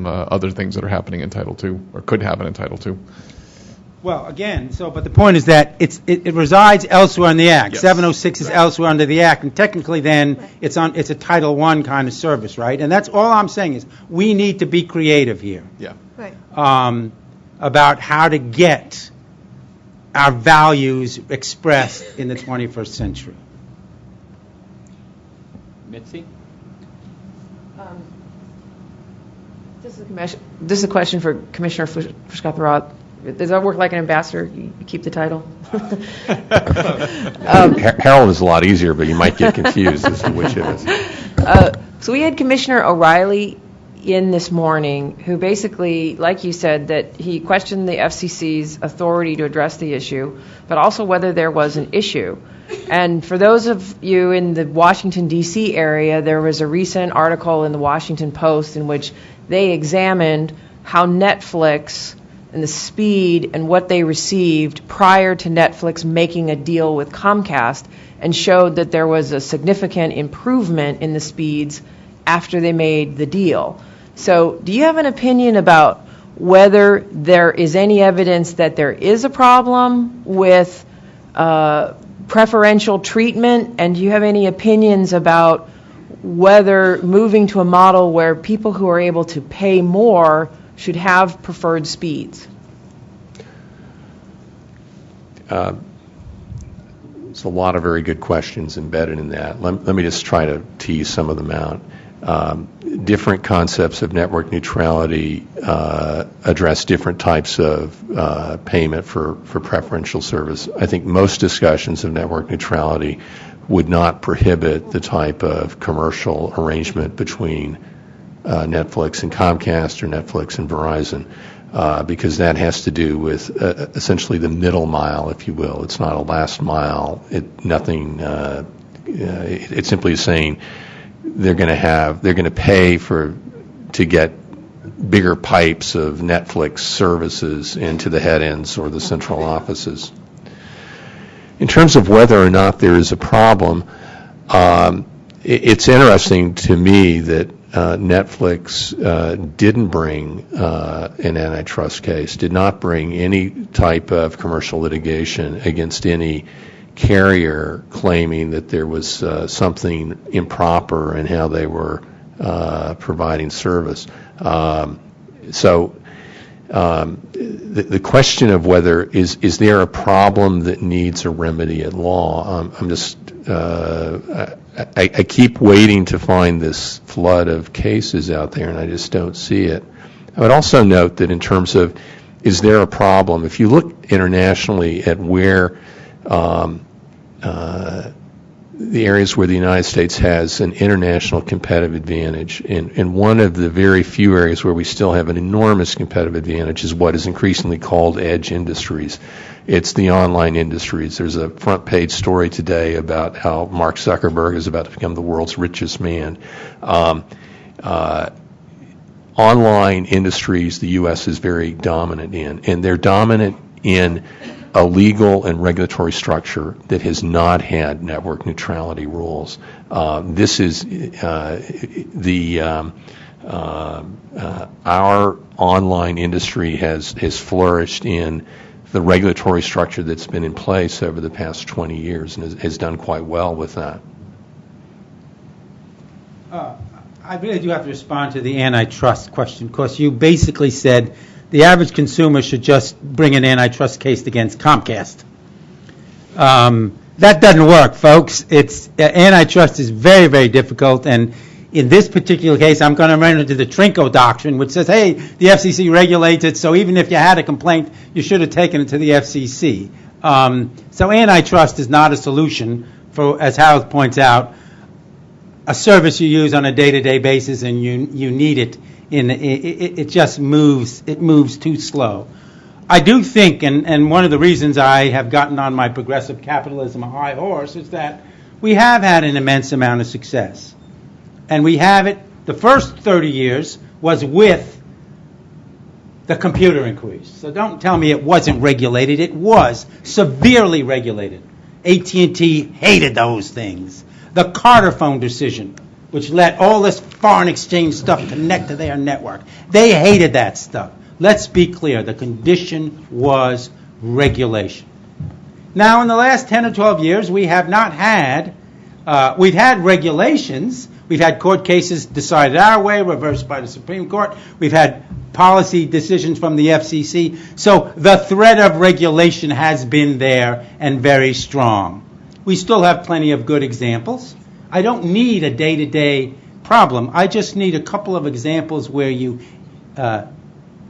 other things that are happening in Title II or could happen in Title II. Well, again, but the point is that it resides elsewhere in the Act. Yes. 706 is elsewhere under the Act, and technically then it's a Title I kind of service, right? And that's all I'm saying is we need to be creative here. Yeah. Right. About how to get our values expressed in the 21st century. Mitzi? This is a question for Commissioner Fushkatharat. Does that work like an ambassador? You keep the title? Harold is a lot easier, but you might get confused as to which it is. So we had Commissioner O'Reilly in this morning who basically, like you said, that he questioned the FCC's authority to address the issue, but also whether there was an issue. And for those of you in the Washington, D.C. area, there was a recent article in the Washington Post in which they examined how Netflix and the speed and what they received prior to Netflix making a deal with Comcast, and showed that there was a significant improvement in the speeds after they made the deal. So do you have an opinion about whether there is any evidence that there is a problem with preferential treatment, and do you have any opinions about whether moving to a model where people who are able to pay more should have preferred speeds? There's a lot of very good questions embedded in that. Let me just try to tease some of them out. Different concepts of network neutrality address different types of payment for preferential service. I think most discussions of network neutrality would not prohibit the type of commercial arrangement between Netflix and Comcast or Netflix and Verizon, because that has to do with essentially the middle mile, if you will. It's not a last mile. It's simply saying they're going to pay to get bigger pipes of Netflix services into the head ends or the central offices. In terms of whether or not there is a problem, it's interesting to me that Netflix didn't bring an antitrust case, did not bring any type of commercial litigation against any carrier claiming that there was something improper in how they were providing service. The question of whether is there a problem that needs a remedy at law, I keep waiting to find this flood of cases out there, and I just don't see it. I would also note that in terms of is there a problem, if you look internationally at where the areas where the United States has an international competitive advantage, and one of the very few areas where we still have an enormous competitive advantage is what is increasingly called edge industries. It's the online industries. There's a front page story today about how Mark Zuckerberg is about to become the world's richest man. Online industries the U.S. is very dominant in, and they're dominant in a legal and regulatory structure that has not had network neutrality rules. This is our online industry has flourished in the regulatory structure that's been in place over the past 20 years and has done quite well with that. I really do have to respond to the antitrust question, because you basically said the average consumer should just bring an antitrust case against Comcast. That doesn't work, folks. Antitrust is very, very difficult, and in this particular case, I'm going to run into the Trinco doctrine, which says, hey, the FCC regulates it, so even if you had a complaint, you should have taken it to the FCC. So antitrust is not a solution for, as Harold points out, a service you use on a day-to-day basis and you need it. It just moves too slow. I do think, and one of the reasons I have gotten on my progressive capitalism high horse is that we have had an immense amount of success. And we have it, the first 30 years was with the computer inquiries. So don't tell me it wasn't regulated. It was severely regulated. AT&T hated those things. The Carter phone decision, which let all this foreign exchange stuff connect to their network. They hated that stuff. Let's be clear. The condition was regulation. Now, in the last 10 or 12 years, we have not had, we've had regulations. We've had court cases decided our way, reversed by the Supreme Court. We've had policy decisions from the FCC. So the threat of regulation has been there and very strong. We still have plenty of good examples. I don't need a day-to-day problem. I just need a couple of examples where you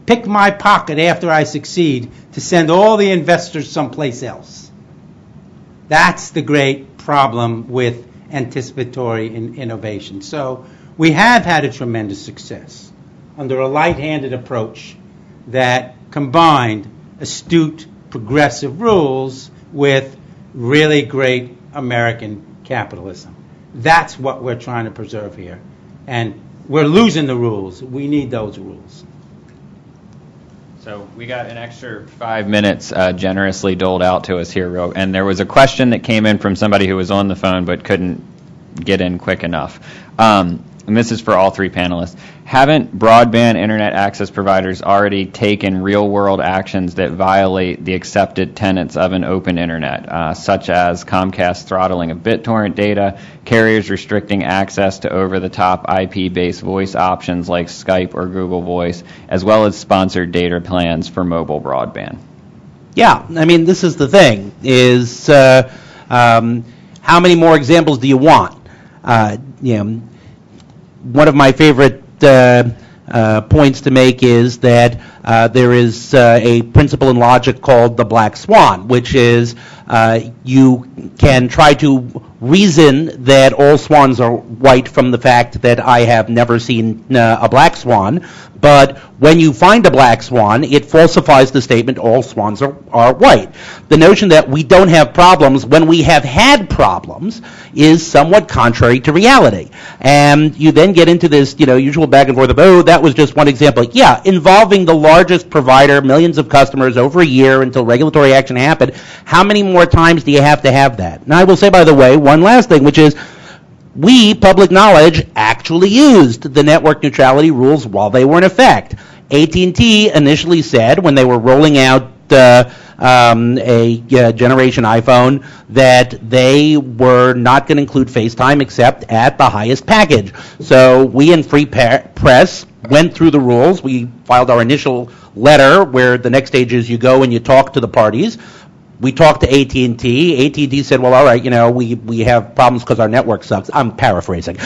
pick my pocket after I succeed to send all the investors someplace else. That's the great problem with anticipatory innovation. So we have had a tremendous success. under a light-handed approach that combined astute, progressive rules with really great American capitalism. That's what we're trying to preserve here. And we're losing the rules. We need those rules. So we got an extra 5 minutes generously doled out to us here, and there was a question that came in from somebody who was on the phone but couldn't get in quick enough. And this is for all three panelists. Haven't broadband internet access providers already taken real-world actions that violate the accepted tenets of an open internet, such as Comcast throttling of BitTorrent data, carriers restricting access to over-the-top IP-based voice options like Skype or Google Voice, as well as sponsored data plans for mobile broadband? Yeah, I mean, this is the thing, is how many more examples do you want? One of my favorite points to make is that there is a principle in logic called the black swan, which is you can try to reason that all swans are white from the fact that I have never seen a black swan, but when you find a black swan, it falsifies the statement all swans are white. The notion that we don't have problems when we have had problems is somewhat contrary to reality. And you then get into this, usual back and forth of, oh, that was just one example. Yeah, involving the largest provider, millions of customers over a year until regulatory action happened. How many more times do you have to have that? And I will say, by the way, one last thing, which is we, public knowledge, actually used the network neutrality rules while they were in effect. AT&T initially said when they were rolling out a generation iPhone that they were not going to include FaceTime except at the highest package. So we in Free Press went through the rules. We filed our initial letter where the next stage is you go and you talk to the parties. We talked to AT&T. AT&T said, well, all right, we have problems because our network sucks. I'm paraphrasing.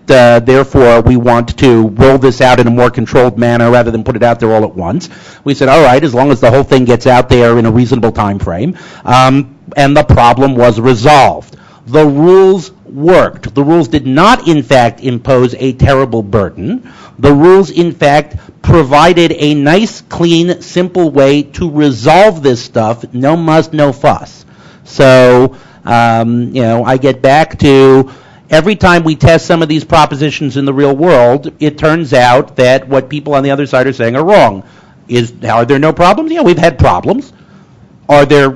Therefore, we want to roll this out in a more controlled manner rather than put it out there all at once. We said, all right, as long as the whole thing gets out there in a reasonable time frame. And the problem was resolved. The rules worked. The rules did not, in fact, impose a terrible burden. The rules, in fact, provided a nice, clean, simple way to resolve this stuff. No muss, no fuss. So, I get back to every time we test some of these propositions in the real world, it turns out that what people on the other side are saying are wrong. Are there no problems? Yeah, we've had problems. Are the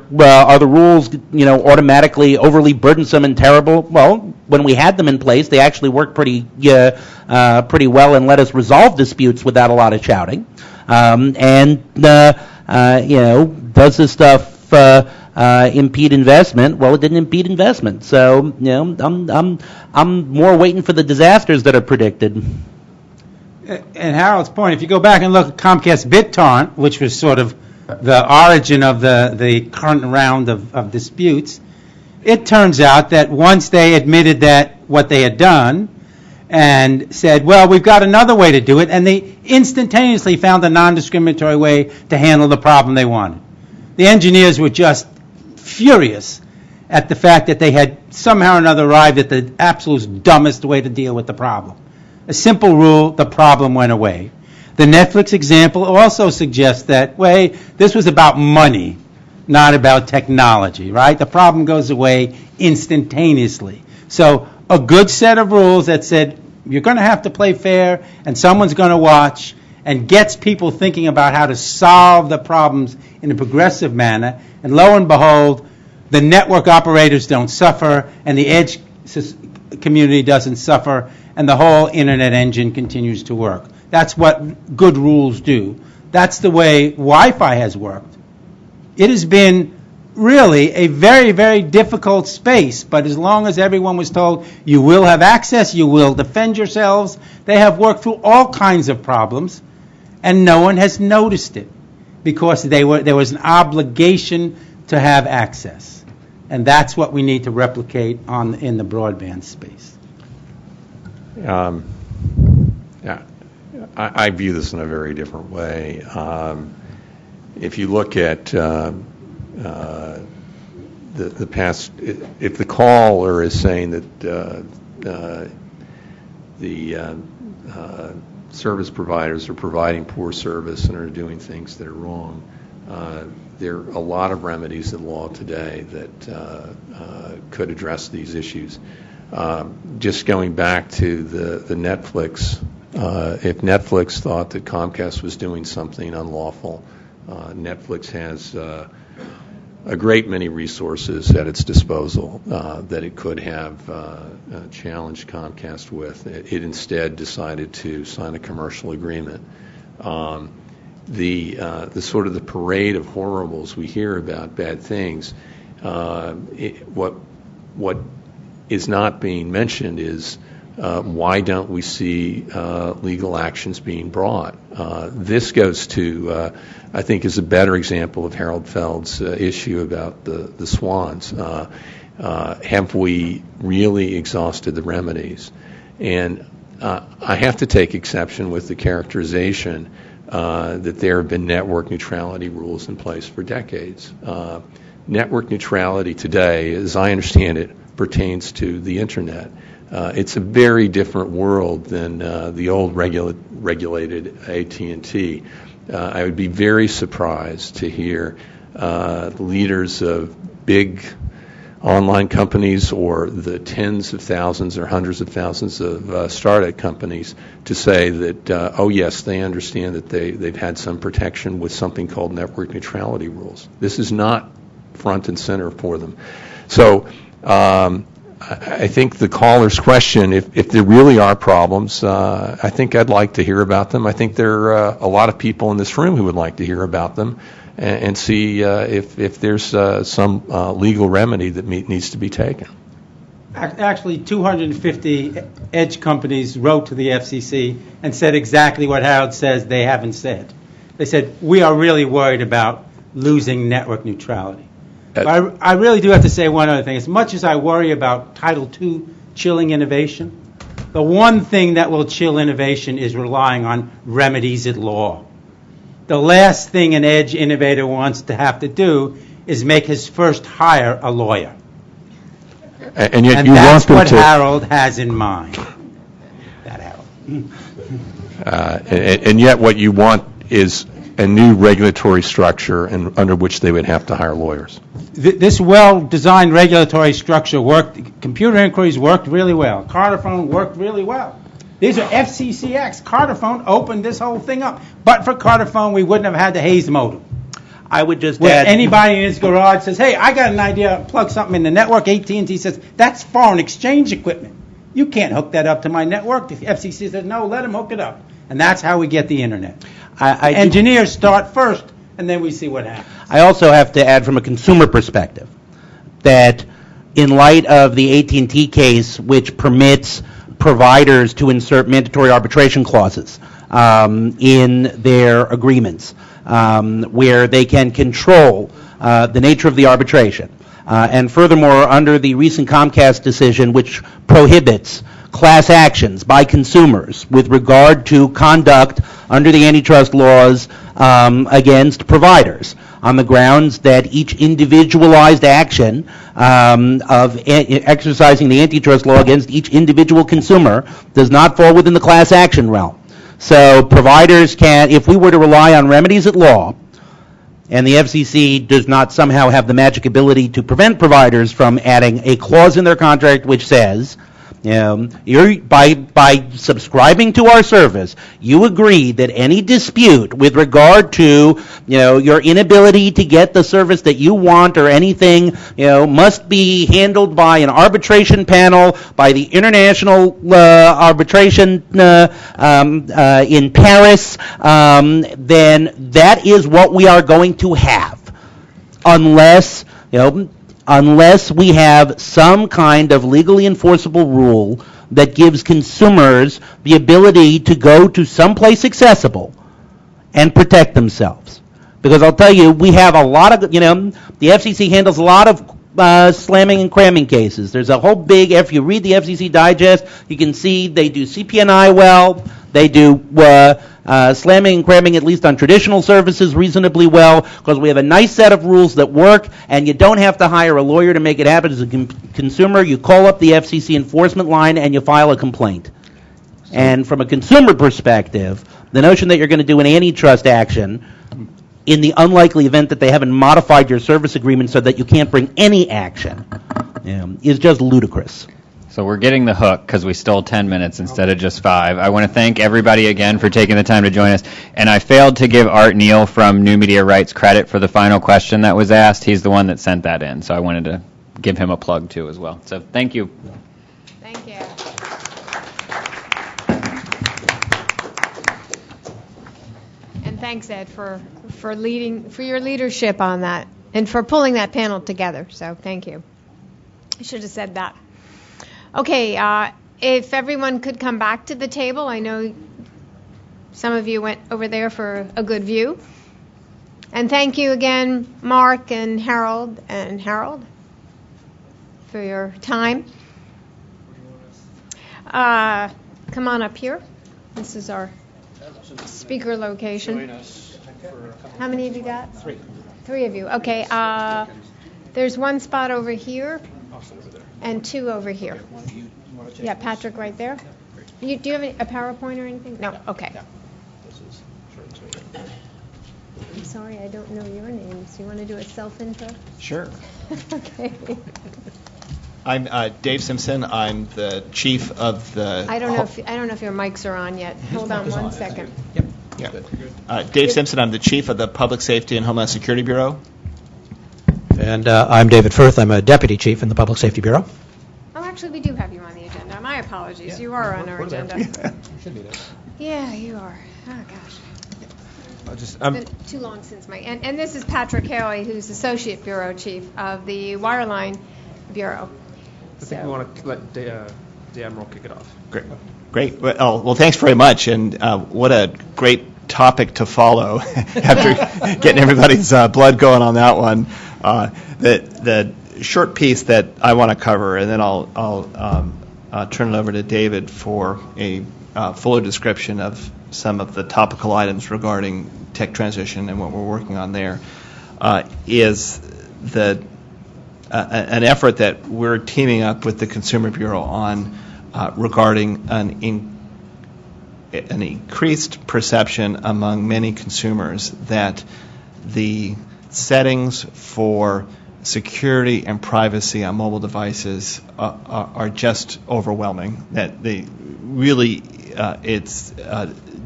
rules, automatically overly burdensome and terrible? Well, when we had them in place, they actually worked pretty well and let us resolve disputes without a lot of shouting. Does this stuff impede investment? Well, it didn't impede investment. So, I'm more waiting for the disasters that are predicted. And Harold's point, if you go back and look at Comcast BitTorrent, which was sort of the origin of the current round of disputes, it turns out that once they admitted that what they had done and said, well, we've got another way to do it, and they instantaneously found a non-discriminatory way to handle the problem they wanted. The engineers were just furious at the fact that they had somehow or another arrived at the absolute dumbest way to deal with the problem. A simple rule, the problem went away. The Netflix example also suggests that, this was about money, not about technology, right? The problem goes away instantaneously. So a good set of rules that said you're going to have to play fair and someone's going to watch and gets people thinking about how to solve the problems in a progressive manner. And lo and behold, the network operators don't suffer and the edge community doesn't suffer and the whole internet engine continues to work. That's what good rules do. That's the way Wi-Fi has worked. It has been really a very, very difficult space, but as long as everyone was told you will have access, you will defend yourselves, they have worked through all kinds of problems, and no one has noticed it because there was an obligation to have access. And that's what we need to replicate in the broadband space. I view this in a very different way. If you look at the past, if the caller is saying that the service providers are providing poor service and are doing things that are wrong, there are a lot of remedies in law today that could address these issues. Just going back to the Netflix, if Netflix thought that Comcast was doing something unlawful, Netflix has a great many resources at its disposal that it could have challenged Comcast with. It instead decided to sign a commercial agreement. The sort of the parade of horribles we hear about bad things, what is not being mentioned is why don't we see legal actions being brought? This goes to, I think, is a better example of Harold Feld's issue about the swans. Have we really exhausted the remedies? And I have to take exception with the characterization that there have been network neutrality rules in place for decades. Network neutrality today, as I understand it, pertains to the Internet. It's a very different world than the old regulated AT&T. I would be very surprised to hear the leaders of big online companies or the tens of thousands or hundreds of thousands of startup companies to say that, oh yes, they understand that they've had some protection with something called network neutrality rules. This is not front and center for them. So I think the caller's question, if there really are problems, I think I'd like to hear about them. I think there are a lot of people in this room who would like to hear about them and see if there's some legal remedy that needs to be taken. Actually, 250 edge companies wrote to the FCC and said exactly what Harold says they haven't said. They said, we are really worried about losing network neutrality. I really do have to say one other thing. As much as I worry about Title II chilling innovation, the one thing that will chill innovation is relying on remedies at law. The last thing an edge innovator wants to have to do is make his first hire a lawyer. And yet and you that's want them what to, Harold has in mind. That Harold. and yet what you want is a new regulatory structure under which they would have to hire lawyers. This well-designed regulatory structure worked. Computer inquiries worked really well. Carterphone worked really well. These are FCC acts. Carterphone opened this whole thing up. But for Carterphone, we wouldn't have had the Hayes modem. I would just Where add, anybody in his garage says, hey, I got an idea, plug something in the network. AT&T says, that's foreign exchange equipment. You can't hook that up to my network. The FCC says, no, let them hook it up. And that's how we get the Internet. Engineers start first, and then we see what happens. I also have to add from a consumer perspective that in light of the AT&T case, which permits providers to insert mandatory arbitration clauses in their agreements, where they can control the nature of the arbitration. And furthermore, under the recent Comcast decision, which prohibits class actions by consumers with regard to conduct under the antitrust laws against providers, on the grounds that each individualized action of exercising the antitrust law against each individual consumer does not fall within the class action realm. So providers can, if we were to rely on remedies at law, and the FCC does not somehow have the magic ability to prevent providers from adding a clause in their contract which says, you're, by subscribing to our service, you agree that any dispute with regard to, your inability to get the service that you want or anything, must be handled by an arbitration panel, by the International Arbitration in Paris, then that is what we are going to have, unless we have some kind of legally enforceable rule that gives consumers the ability to go to someplace accessible and protect themselves. Because I'll tell you, we have a lot of, the FCC handles a lot of slamming and cramming cases. There's a whole big, if you read the FCC Digest, you can see they do CP&I well, they do slamming and cramming, at least on traditional services, reasonably well, because we have a nice set of rules that work, and you don't have to hire a lawyer to make it happen. As a consumer, you call up the FCC enforcement line and you file a complaint. And from a consumer perspective, the notion that you're going to do an antitrust action in the unlikely event that they haven't modified your service agreement so that you can't bring any action is just ludicrous. So we're getting the hook because we stole 10 minutes instead of just 5. I want to thank everybody again for taking the time to join us. And I failed to give Art Neal from New Media Rights credit for the final question that was asked. He's the one that sent that in. So I wanted to give him a plug too as well. So thank you. Thank you. And thanks, Ed, for your leadership on that and for pulling that panel together. So thank you. I should have said that. Okay, if everyone could come back to the table. I know some of you went over there for a good view. And thank you again, Mark and Harold for your time. Come on up here. This is our speaker location. How many have you got? 3. 3 of you. Okay. There's one spot over here and 2 over here. Yeah, Patrick right there. Do you have a PowerPoint or anything? No? Okay. I'm sorry, I don't know your names. You want to do a self-intro? Sure. Okay. I'm Dave Simpson. I'm the chief of the... I don't know if your mics are on yet. Hold on one second. Yep. Yeah. Dave Simpson. I'm the chief of the Public Safety and Homeland Security Bureau. And I'm David Firth. I'm a deputy chief in the Public Safety Bureau. Oh, actually, we do have you on the agenda. My apologies. You are on our agenda. Yeah, you are. Oh, gosh. It's been too long since and this is Patrick Haley, who's Associate Bureau Chief of the Wireline Bureau. I think we want to let the Admiral kick it off. Great. Well, thanks very much. And what a great topic to follow after getting everybody's blood going on that one. The short piece that I want to cover, and then I'll turn it over to David for a fuller description of some of the topical items regarding tech transition and what we're working on there, is an effort that we're teaming up with the Consumer Bureau on regarding an increased perception among many consumers that the settings for security and privacy on mobile devices are just overwhelming. That they really, it's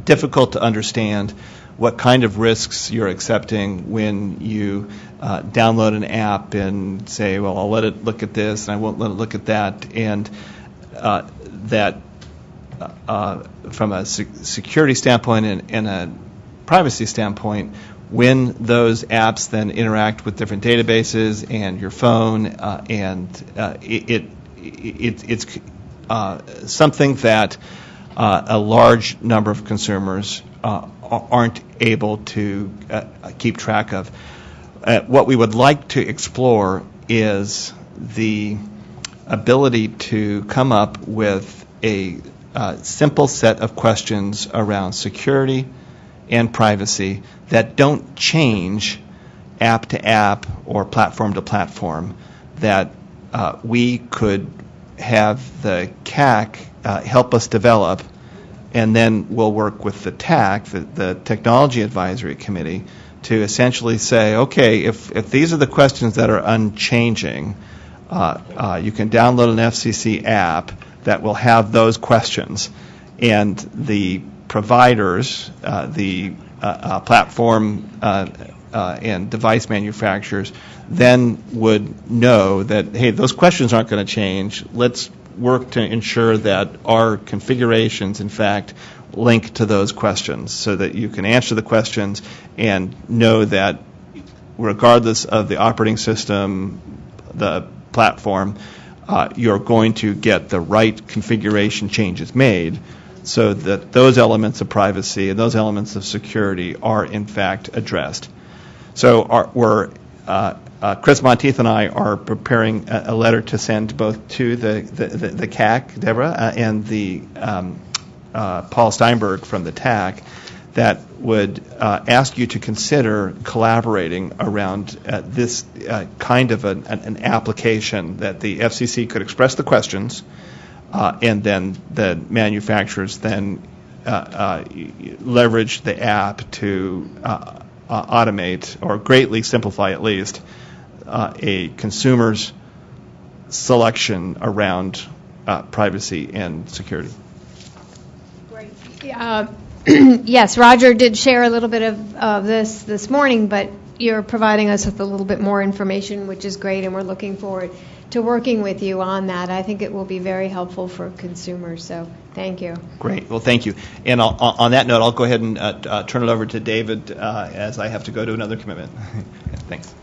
difficult to understand what kind of risks you're accepting when you download an app and say, well, I'll let it look at this and I won't let it look at that, and that from a security standpoint and a privacy standpoint, when those apps then interact with different databases and your phone, and it's something that a large number of consumers aren't able to keep track of. What we would like to explore is the ability to come up with a simple set of questions around security and privacy that don't change app to app or platform to platform, that we could have the CAC help us develop, and then we'll work with the TAC, the Technology Advisory Committee, to essentially say, okay, if these are the questions that are unchanging, you can download an FCC app that will have those questions, and the providers, the platform and device manufacturers then would know that, hey, those questions aren't going to change. Let's work to ensure that our configurations, in fact, link to those questions so that you can answer the questions and know that regardless of the operating system, the platform, you're going to get the right configuration changes made so that those elements of privacy and those elements of security are, in fact, addressed. So Chris Monteith and I are preparing a letter to send both to the CAC, Deborah, and the Paul Steinberg from the TAC, that would ask you to consider collaborating around this kind of an application that the FCC could express the questions, and then the manufacturers then leverage the app to automate or greatly simplify, at least, a consumer's selection around privacy and security. Yes, Roger did share a little bit of this morning, but you're providing us with a little bit more information, which is great, and we're looking forward to working with you on that. I think it will be very helpful for consumers, so thank you. Great. Well, thank you. And on that note, I'll go ahead and turn it over to David as I have to go to another commitment. Thanks.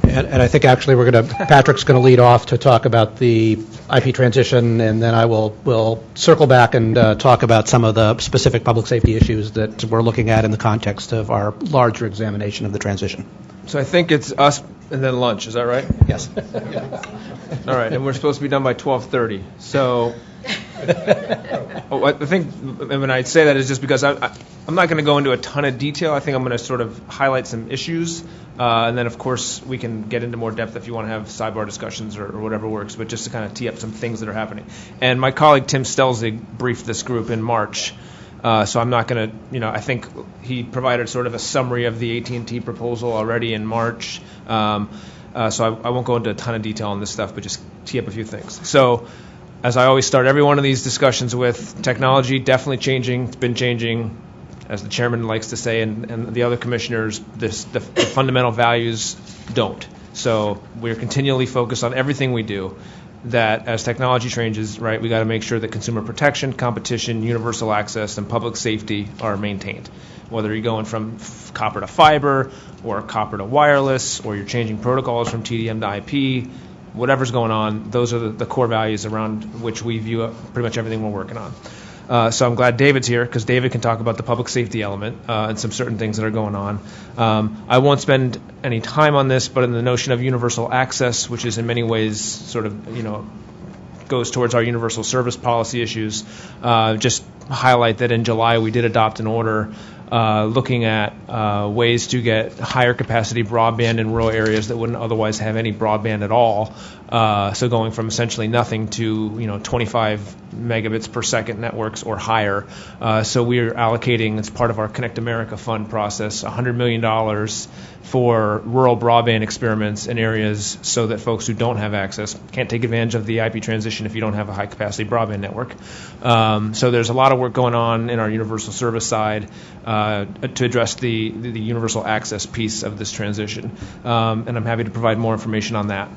And I think actually Patrick's going to lead off to talk about the IP transition, and then I will circle back and talk about some of the specific public safety issues that we're looking at in the context of our larger examination of the transition. So I think it's us and then lunch. Is that right? Yes. All right, and we're supposed to be done by 12:30. So I think when I say that is just because I'm not going to go into a ton of detail. I think I'm going to sort of highlight some issues, and then of course we can get into more depth if you want to have sidebar discussions or whatever works. But just to kind of tee up some things that are happening. And my colleague Tim Stelzig briefed this group in March. So I'm not going to, I think he provided sort of a summary of the AT&T proposal already in March. So I won't go into a ton of detail on this stuff, but just tee up a few things. So as I always start every one of these discussions with, technology definitely changing. It's been changing, as the chairman likes to say, and the other commissioners, the fundamental values don't. So we're continually focused on everything we do, that as technology changes, right, we got to make sure that consumer protection, competition, universal access, and public safety are maintained. Whether you're going from copper to fiber, or copper to wireless, or you're changing protocols from TDM to IP, whatever's going on, those are the core values around which we view pretty much everything we're working on. So I'm glad David's here, because David can talk about the public safety element and some certain things that are going on. I won't spend any time on this, but in the notion of universal access, which is in many ways sort of, goes towards our universal service policy issues, just highlight that in July we did adopt an order looking at ways to get higher capacity broadband in rural areas that wouldn't otherwise have any broadband at all. So going from essentially nothing to 25 megabits per second networks or higher. So we're allocating, as part of our Connect America Fund process, $100 million for rural broadband experiments in areas so that folks who don't have access can't take advantage of the IP transition if you don't have a high capacity broadband network. So there's a lot of work going on in our universal service side to address the universal access piece of this transition. And I'm happy to provide more information on that.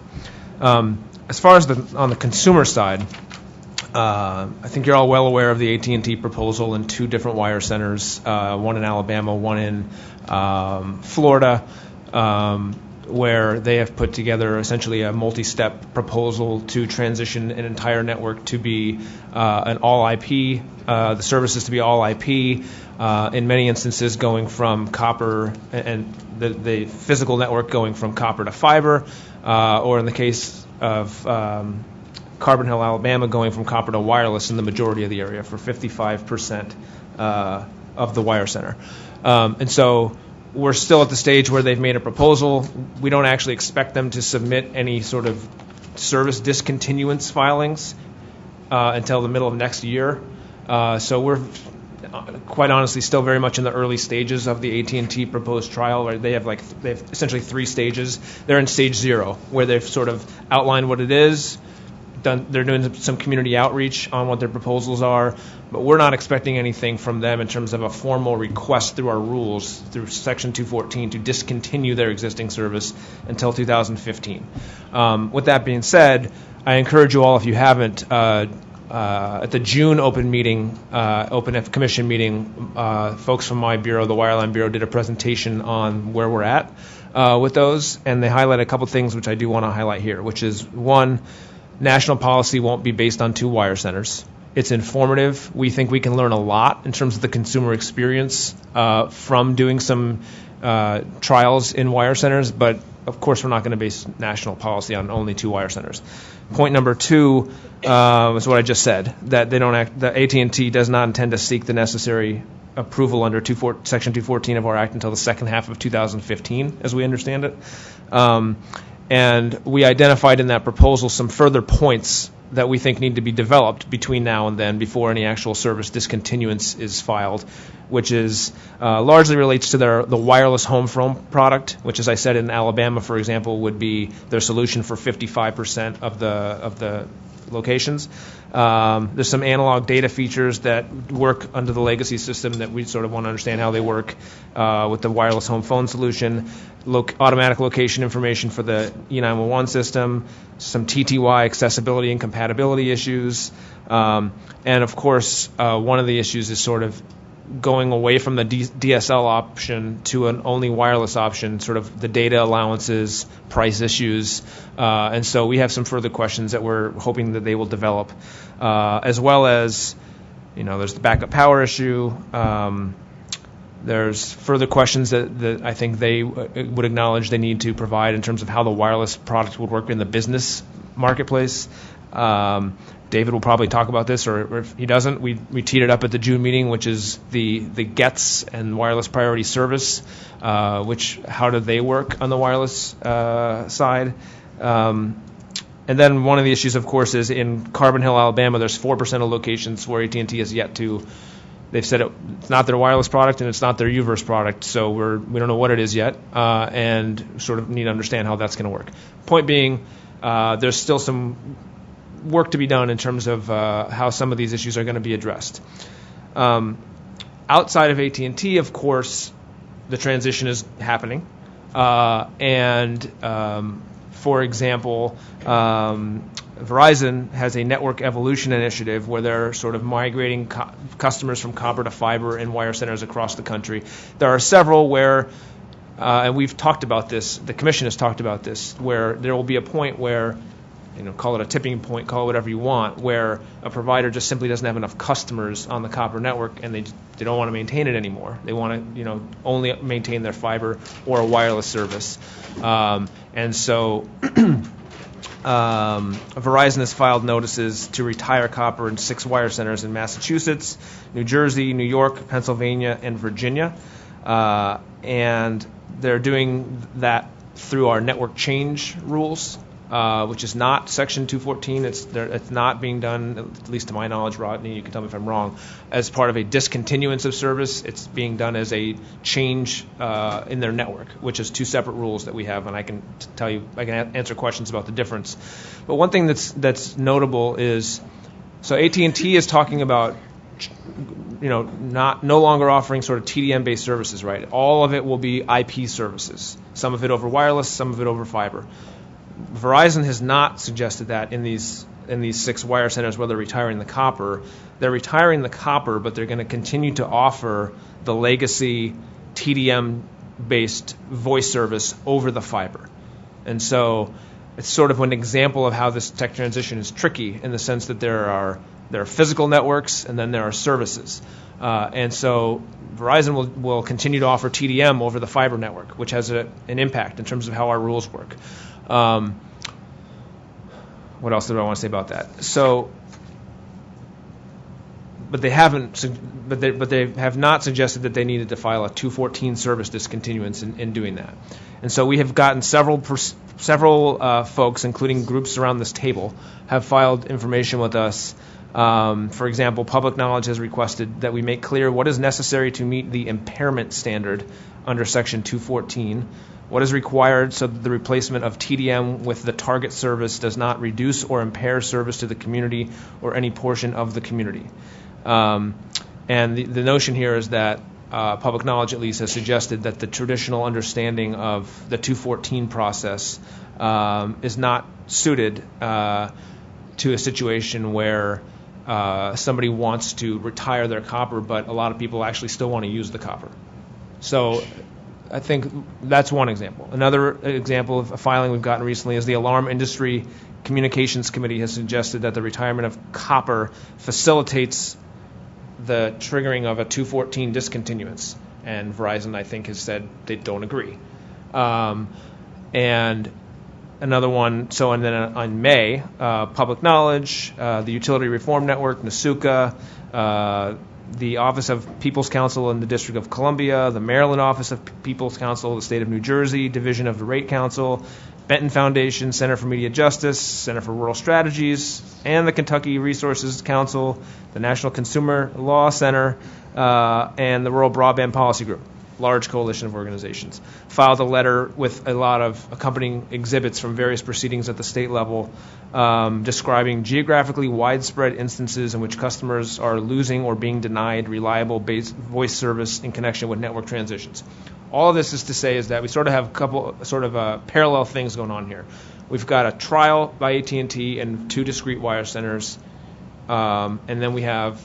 As far as on the consumer side, I think you're all well aware of the AT&T proposal in two different wire centers, one in Alabama, one in Florida, where they have put together essentially a multi-step proposal to transition an entire network to be an all IP, the services to be all IP, in many instances going from copper and the physical network going from copper to fiber, or in the case of Carbon Hill, Alabama, going from copper to wireless in the majority of the area for 55% of the wire center. And so we're still at the stage where they've made a proposal. We don't actually expect them to submit any sort of service discontinuance filings until the middle of next year. So we're quite honestly still very much in the early stages of the AT&T proposed trial. Right? They have essentially 3 stages. They're in stage 0, where they've sort of outlined what it is. They're doing some community outreach on what their proposals are, but we're not expecting anything from them in terms of a formal request through our rules, through Section 214, to discontinue their existing service until 2015. With that being said, I encourage you all, if you haven't, at the June open commission meeting, folks from my bureau, the Wireline Bureau, did a presentation on where we're at with those, and they highlight a couple things which I do want to highlight here, which is, one, national policy won't be based on 2 wire centers. It's informative. We think we can learn a lot in terms of the consumer experience from doing some trials in wire centers, but of course we're not going to base national policy on only 2 wire centers. Point number 2 is what I just said, that that AT&T does not intend to seek the necessary approval under Section 214 of our Act until the second half of 2015, as we understand it. And we identified in that proposal some further points that we think need to be developed between now and then before any actual service discontinuance is filed, which is largely relates to the wireless home phone product, which, as I said, in Alabama, for example, would be their solution for 55% of the locations. There's some analog data features that work under the legacy system that we sort of want to understand how they work with the wireless home phone solution, automatic location information for the E911 system, some TTY accessibility and compatibility issues, and of course, one of the issues is sort of going away from the DSL option to an only wireless option, sort of the data allowances, price issues, and so we have some further questions that we're hoping that they will develop, as well as, there's the backup power issue. There's further questions that I think they would acknowledge they need to provide in terms of how the wireless product would work in the business marketplace. David will probably talk about this, or if he doesn't, we teed it up at the June meeting, which is the GETS and wireless priority service, how do they work on the wireless side? And then one of the issues, of course, is in Carbon Hill, Alabama, there's 4% of locations where AT&T has yet to. They've said it's not their wireless product and it's not their UVerse product, so we don't know what it is yet, and sort of need to understand how that's going to work. Point being, there's still some work to be done in terms of how some of these issues are going to be addressed. Outside of AT&T, of course, the transition is happening, and for example, Verizon has a network evolution initiative where they're sort of migrating customers from copper to fiber in wire centers across the country. There are several where, and we've talked about this, the Commission has talked about this, where there will be a point where, call it a tipping point, call it whatever you want, where a provider just simply doesn't have enough customers on the copper network and they don't want to maintain it anymore. They want to, only maintain their fiber or a wireless service. And so Verizon has filed notices to retire copper in 6 wire centers in Massachusetts, New Jersey, New York, Pennsylvania, and Virginia. And they're doing that through our network change rules, which is not Section 214. It's not being done, at least to my knowledge, Rodney, you can tell me if I'm wrong, as part of a discontinuance of service. It's being done as a change in their network, which is 2 separate rules that we have, and I can tell you, I can answer questions about the difference. But one thing that's notable is, so AT&T is talking about, no longer offering sort of TDM-based services, right? All of it will be IP services, some of it over wireless, some of it over fiber. Verizon has not suggested that in these 6 wire centers where they're retiring the copper. They're retiring the copper, but they're going to continue to offer the legacy TDM-based voice service over the fiber. And so it's sort of an example of how this tech transition is tricky in the sense that there are physical networks and then there are services. And so Verizon will continue to offer TDM over the fiber network, which has an impact in terms of how our rules work. What else do I want to say about that? So, but they haven't. But they have not suggested that they needed to file a 214 service discontinuance in doing that. And so we have gotten several folks, including groups around this table, have filed information with us. For example, Public Knowledge has requested that we make clear what is necessary to meet the impairment standard under Section 214. What is required so that the replacement of TDM with the target service does not reduce or impair service to the community or any portion of the community. And the notion here is that Public Knowledge, at least, has suggested that the traditional understanding of the 214 process is not suited to a situation where somebody wants to retire their copper, but a lot of people actually still want to use the copper. So I think that's one example. Another example of a filing we've gotten recently is the Alarm Industry Communications Committee has suggested that the retirement of copper facilitates the triggering of a 214 discontinuance. And Verizon, I think, has said they don't agree. And another one, and then on May, Public Knowledge, the Utility Reform Network, NASUCA, the Office of People's Counsel in the District of Columbia, the Maryland Office of People's Counsel, the State of New Jersey, Division of the Rate Council, Benton Foundation, Center for Media Justice, Center for Rural Strategies, and the Kentucky Resources Council, the National Consumer Law Center, and the Rural Broadband Policy Group, large coalition of organizations, filed a letter with a lot of accompanying exhibits from various proceedings at the state level describing geographically widespread instances in which customers are losing or being denied reliable voice service in connection with network transitions. All of this is to say is that we sort of have a couple parallel things going on here. We've got a trial by AT&T and 2 discrete wire centers, and then we have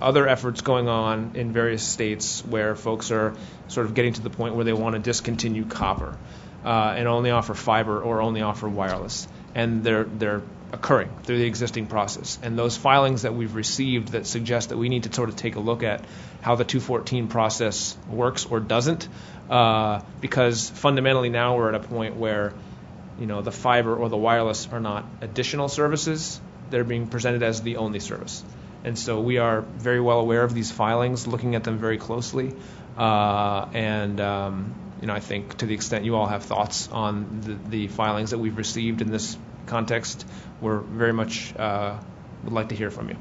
other efforts going on in various states where folks are sort of getting to the point where they want to discontinue copper and only offer fiber or only offer wireless. And they're occurring through the existing process. And those filings that we've received that suggest that we need to sort of take a look at how the 214 process works or doesn't, because fundamentally now we're at a point where, the fiber or the wireless are not additional services. They're being presented as the only service. And so we are very well aware of these filings, looking at them very closely. I think to the extent you all have thoughts on the filings that we've received in this context, we're very much would like to hear from you.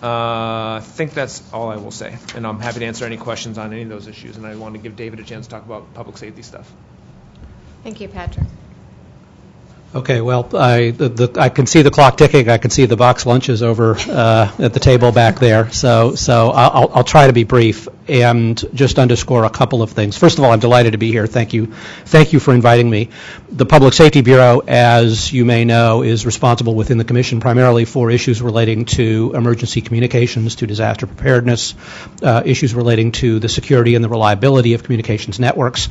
I think that's all I will say, and I'm happy to answer any questions on any of those issues, and I want to give David a chance to talk about public safety stuff. Thank you, Patrick. Okay, well, I can see the clock ticking. I can see the box lunches over at the table back there. So I'll try to be brief and just underscore a couple of things. First of all, I'm delighted to be here. Thank you for inviting me. The Public Safety Bureau, as you may know, is responsible within the Commission primarily for issues relating to emergency communications, to disaster preparedness, issues relating to the security and the reliability of communications networks.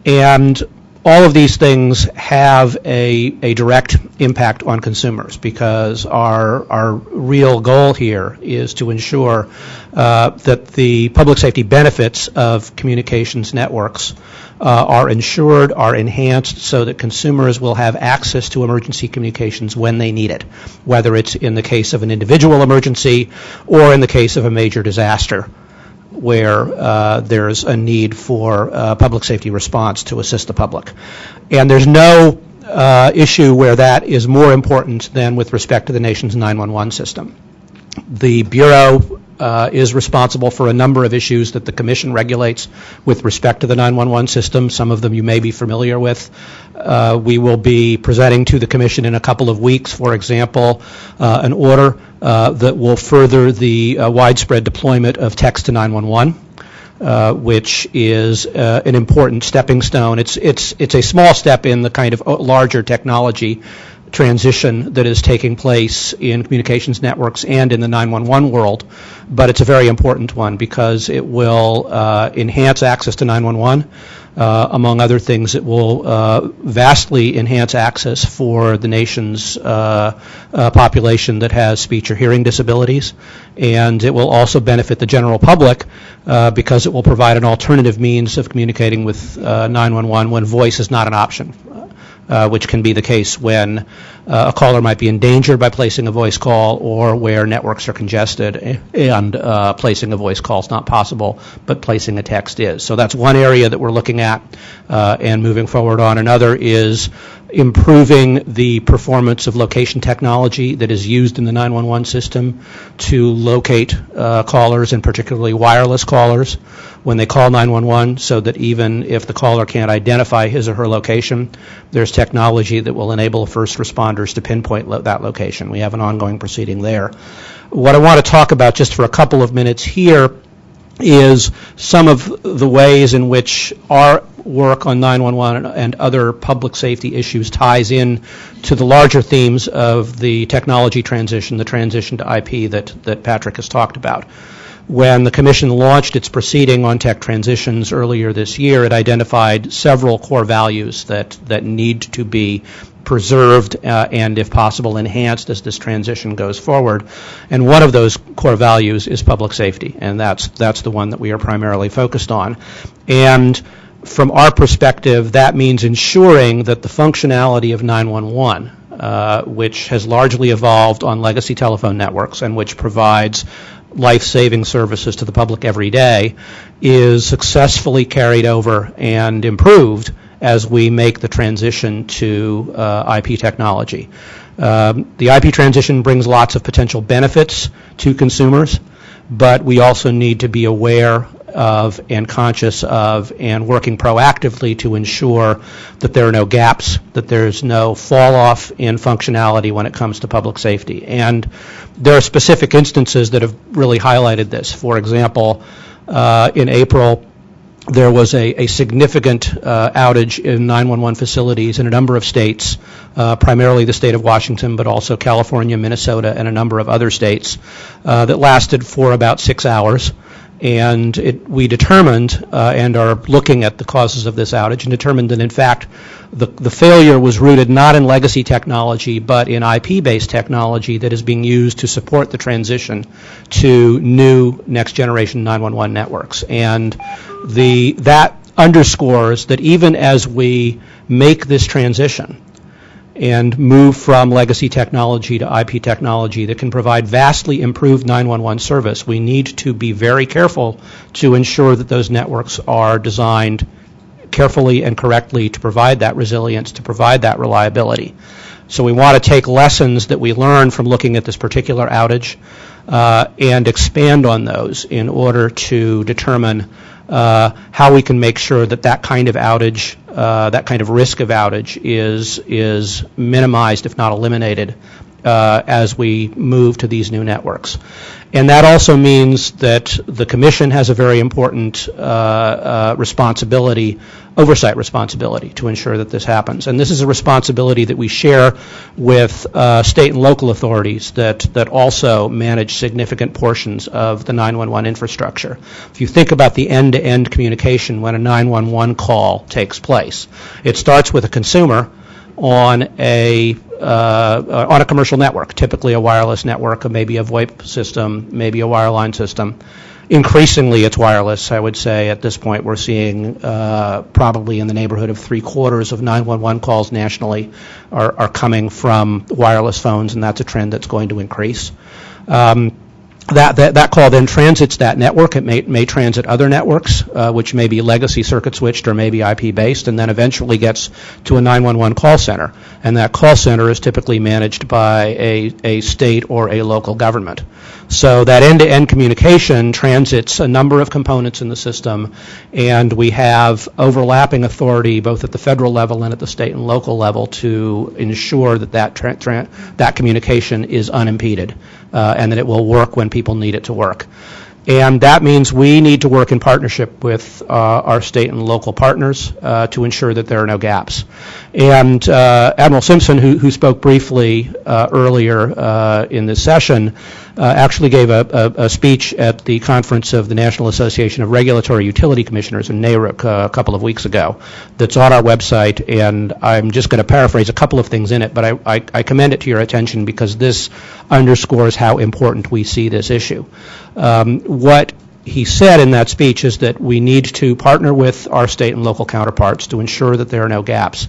And all of these things have a direct impact on consumers because our real goal here is to ensure that the public safety benefits of communications networks are ensured, are enhanced so that consumers will have access to emergency communications when they need it, whether it's in the case of an individual emergency or in the case of a major disaster, where there's a need for public safety response to assist the public. And there's no issue where that is more important than with respect to the nation's 911 system. The Bureau is responsible for a number of issues that the Commission regulates with respect to the 911 system. Some of them you may be familiar with. We will be presenting to the Commission in a couple of weeks, for example, an order that will further the widespread deployment of text to 911, which is an important stepping stone. It's a small step in the kind of larger technology transition that is taking place in communications networks and in the 911 world, but it's a very important one because it will enhance access to 911. Among other things, it will vastly enhance access for the nation's population that has speech or hearing disabilities, and it will also benefit the general public because it will provide an alternative means of communicating with 911 when voice is not an option. Which can be the case when a caller might be endangered by placing a voice call or where networks are congested and placing a voice call is not possible, but placing a text is. So that's one area that we're looking at and moving forward on. Another is improving the performance of location technology that is used in the 911 system to locate callers, and particularly wireless callers, when they call 911, so that even if the caller can't identify his or her location, there's technology that will enable first responders to pinpoint that location. We have an ongoing proceeding there. What I want to talk about just for a couple of minutes here is some of the ways in which our work on 911 and other public safety issues ties in to the larger themes of the technology transition, the transition to IP that Patrick has talked about. When the Commission launched its proceeding on tech transitions earlier this year, it identified several core values that need to be preserved and, if possible, enhanced as this transition goes forward. And one of those core values is public safety, and that's the one that we are primarily focused on. And from our perspective, that means ensuring that the functionality of 911, which has largely evolved on legacy telephone networks and which provides life-saving services to the public every day, is successfully carried over and improved as we make the transition to IP technology. The IP transition brings lots of potential benefits to consumers, but we also need to be aware of and conscious of and working proactively to ensure that there are no gaps, that there's no fall off in functionality when it comes to public safety. And there are specific instances that have really highlighted this. For example, in April, there was a significant outage in 911 facilities in a number of states, primarily the state of Washington, but also California, Minnesota, and a number of other states, that lasted for about 6 hours. And we determined, and are looking at the causes of this outage, and determined that, in fact, the failure was rooted not in legacy technology, but in IP-based technology that is being used to support the transition to new next-generation 911 networks. And that underscores that even as we make this transition and move from legacy technology to IP technology that can provide vastly improved 911 service, we need to be very careful to ensure that those networks are designed carefully and correctly to provide that resilience, to provide that reliability. So we want to take lessons that we learn from looking at this particular outage and expand on those in order to determine how we can make sure that that kind of outage, that kind of risk of outage is minimized, if not eliminated, as we move to these new networks. And that also means that the Commission has a very important responsibility, oversight responsibility, to ensure that this happens. And this is a responsibility that we share with state and local authorities that also manage significant portions of the 911 infrastructure. If you think about the end-to-end communication when a 911 call takes place, it starts with a consumer on a commercial network, typically a wireless network, or maybe a VoIP system, maybe a wireline system. Increasingly, it's wireless. I would say at this point we're seeing probably in the neighborhood of 3/4 of 911 calls nationally are coming from wireless phones, and that's a trend that's going to increase. That call then transits that network. It may transit other networks, which may be legacy circuit switched or maybe IP-based, and then eventually gets to a 911 call center. And that call center is typically managed by a state or a local government. So that end-to-end communication transits a number of components in the system, and we have overlapping authority both at the federal level and at the state and local level to ensure that that communication is unimpeded and that it will work when people need it to work. And that means we need to work in partnership with our state and local partners to ensure that there are no gaps. And Admiral Simpson, who spoke briefly earlier in this session, actually gave a speech at the conference of the National Association of Regulatory Utility Commissioners in NARUC a couple of weeks ago that's on our website, and I'm just going to paraphrase a couple of things in it, but I commend it to your attention because this underscores how important we see this issue. What he said in that speech is that we need to partner with our state and local counterparts to ensure that there are no gaps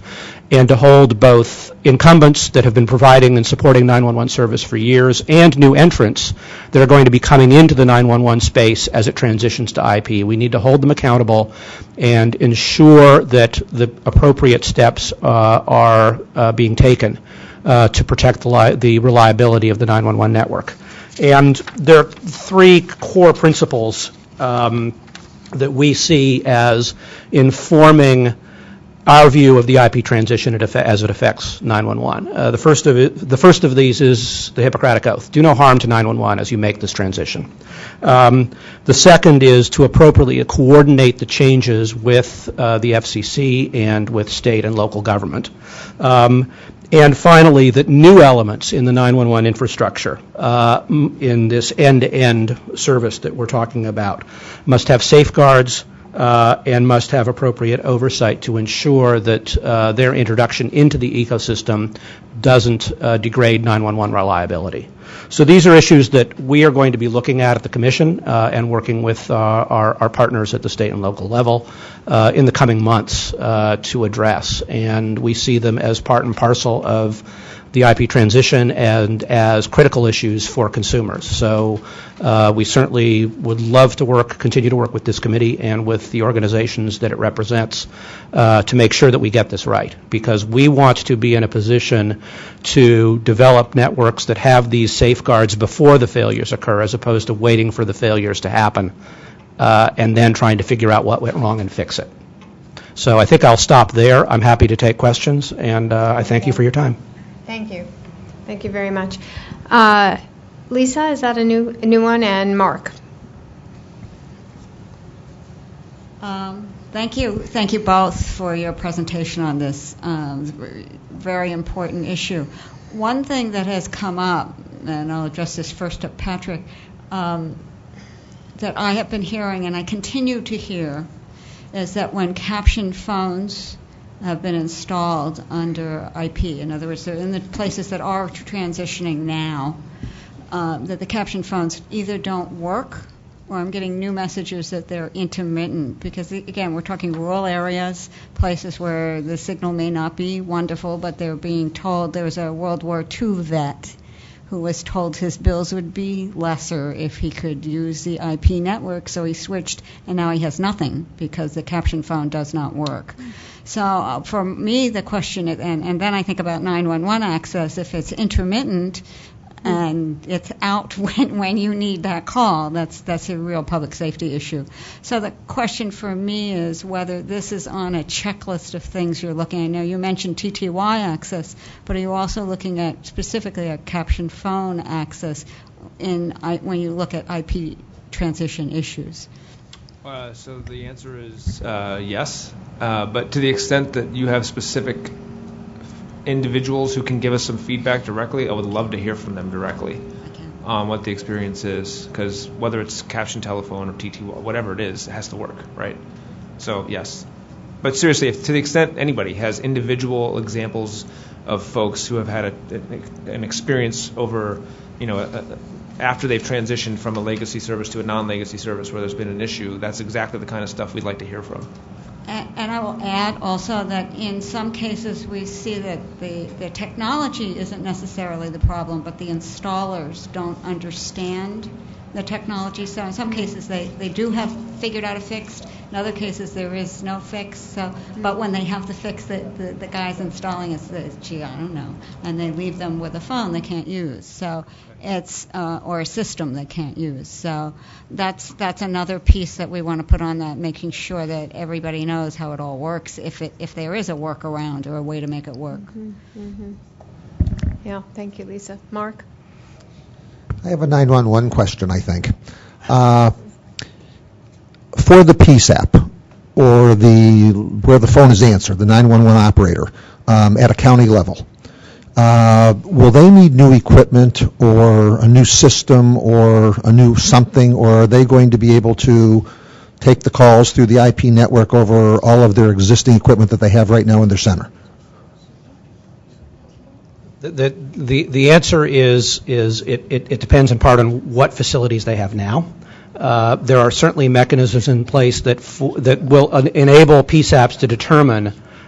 and to hold both incumbents that have been providing and supporting 911 service for years and new entrants that are going to be coming into the 911 space as it transitions to IP. We need to hold them accountable and ensure that the appropriate steps are being taken to protect the reliability of the 911 network. And there are three core principles that we see as informing our view of the IP transition as it affects 911. The first of these is the Hippocratic Oath. Do no harm to 911 as you make this transition. The second is to appropriately coordinate the changes with the FCC and with state and local government. And finally, that new elements in the 911 infrastructure, in this end-to-end service that we're talking about, must have safeguards and must have appropriate oversight to ensure that their introduction into the ecosystem doesn't degrade 911 reliability. So these are issues that we are going to be looking at the Commission and working with our partners at the state and local level in the coming months to address. And we see them as part and parcel of the IP transition and as critical issues for consumers. So we certainly would love to continue to work with this committee and with the organizations that it represents to make sure that we get this right, because we want to be in a position to develop networks that have these safeguards before the failures occur, as opposed to waiting for the failures to happen and then trying to figure out what went wrong and fix it. So I think I'll stop there. I'm happy to take questions, and I thank you for your time. Thank you. Thank you very much. Lisa, is that a new one? And Mark. Thank you. Thank you both for your presentation on this very important issue. One thing that has come up, and I'll address this first to Patrick, that I have been hearing and I continue to hear is that when caption phones have been installed under IP, in other words, they're in the places that are transitioning now, that the caption phones either don't work or I'm getting new messages that they're intermittent because, again, we're talking rural areas, places where the signal may not be wonderful, but they're being told. There was a World War II vet who was told his bills would be lesser if he could use the IP network, so he switched, and now he has nothing because the caption phone does not work. So for me, the question, and then I think about 911 access, if it's intermittent and it's out when you need that call, that's a real public safety issue. So the question for me is whether this is on a checklist of things you're looking at. I know you mentioned TTY access, but are you also looking at specifically at caption phone access when you look at IP transition issues? So the answer is yes, but to the extent that you have specific individuals who can give us some feedback directly, I would love to hear from them directly on what the experience is, because whether it's caption telephone or TTY, whatever it has to work, right? So yes. But seriously, if to the extent anybody has individual examples of folks who have had an experience over, after they've transitioned from a legacy service to a non-legacy service where there's been an issue, that's exactly the kind of stuff we'd like to hear from. And I will add also that in some cases we see that the technology isn't necessarily the problem, but the installers don't understand the technology. So in some cases they do have figured out a fix. In other cases there is no fix. So, but when they have the fix, the guys installing it says, gee, I don't know. And they leave them with a phone they can't use. So it's or a system they can't use. So that's another piece that we want to put on that, making sure that everybody knows how it all works, if there is a workaround or a way to make it work. Mm-hmm. Yeah, thank you, Lisa. Mark? I have a 911 question, I think. For the PSAP, or where the phone is answered, the 911 operator, at a county level, will they need new equipment or a new system or a new something, or are they going to be able to take the calls through the IP network over all of their existing equipment that they have right now in their center? The answer is it depends in part on what facilities they have now. There are certainly mechanisms in place that will enable PSAPs to determine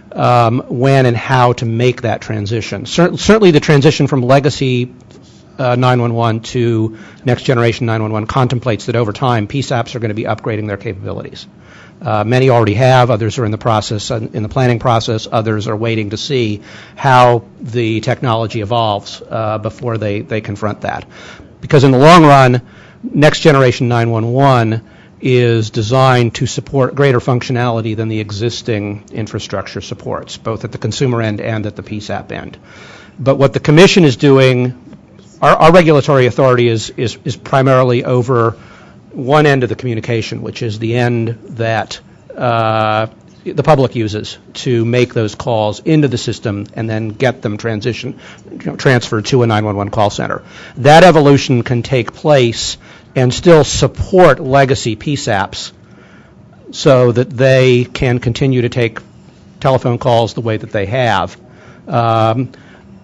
when and how to make that transition. Certainly the transition from legacy 911 to next generation 911 contemplates that over time PSAPs are going to be upgrading their capabilities. Many already have, others are in the process, in the planning process, others are waiting to see how the technology evolves before they confront that. Because in the long run, next generation 911 is designed to support greater functionality than the existing infrastructure supports, both at the consumer end and at the PSAP end. But what the Commission is doing, our regulatory authority is primarily over one end of the communication, which is the end that the public uses to make those calls into the system and then get them transferred to a 911 call center. That evolution can take place and still support legacy PSAPs so that they can continue to take telephone calls the way that they have.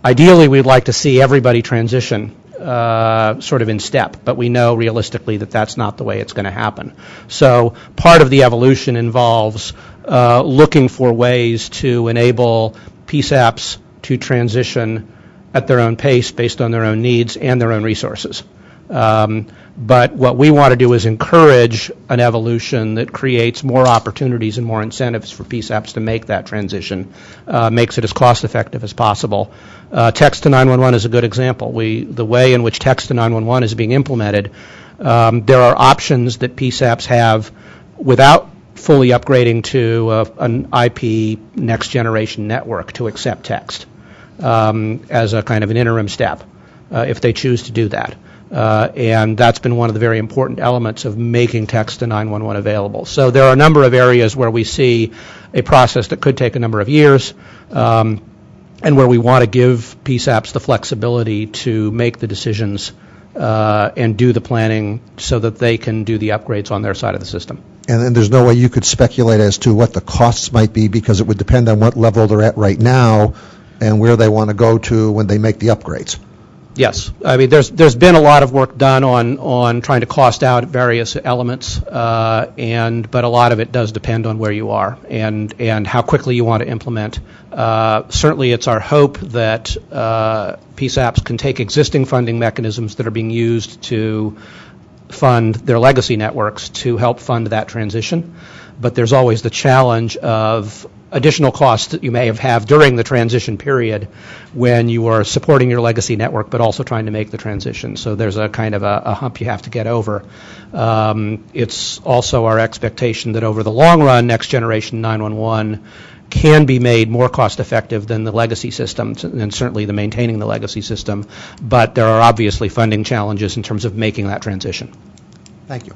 Ideally, we'd like to see everybody transition sort of in step, but we know realistically that that's not the way it's going to happen. So part of the evolution involves looking for ways to enable PSAPs to transition at their own pace based on their own needs and their own resources. But what we want to do is encourage an evolution that creates more opportunities and more incentives for PSAPs to make that transition, makes it as cost effective as possible. Text to 911 is a good example. The way in which text to 911 is being implemented, there are options that PSAPs have without fully upgrading to an IP next generation network to accept text as a kind of an interim step if they choose to do that. And that's been one of the very important elements of making text to 911 available. So there are a number of areas where we see a process that could take a number of years, and where we want to give PSAPs the flexibility to make the decisions and do the planning so that they can do the upgrades on their side of the system. And then there's no way you could speculate as to what the costs might be, because it would depend on what level they're at right now and where they want to go to when they make the upgrades. Yes. I mean, there's been a lot of work done on trying to cost out various elements, but a lot of it does depend on where you are and how quickly you want to implement. Certainly, it's our hope that PSAPs can take existing funding mechanisms that are being used to fund their legacy networks to help fund that transition. But there's always the challenge of additional costs that you may have during the transition period when you are supporting your legacy network but also trying to make the transition. So there's a kind of a hump you have to get over. It's also our expectation that over the long run, next generation 911 can be made more cost effective than the legacy system, and certainly the maintaining the legacy system, but there are obviously funding challenges in terms of making that transition. Thank you.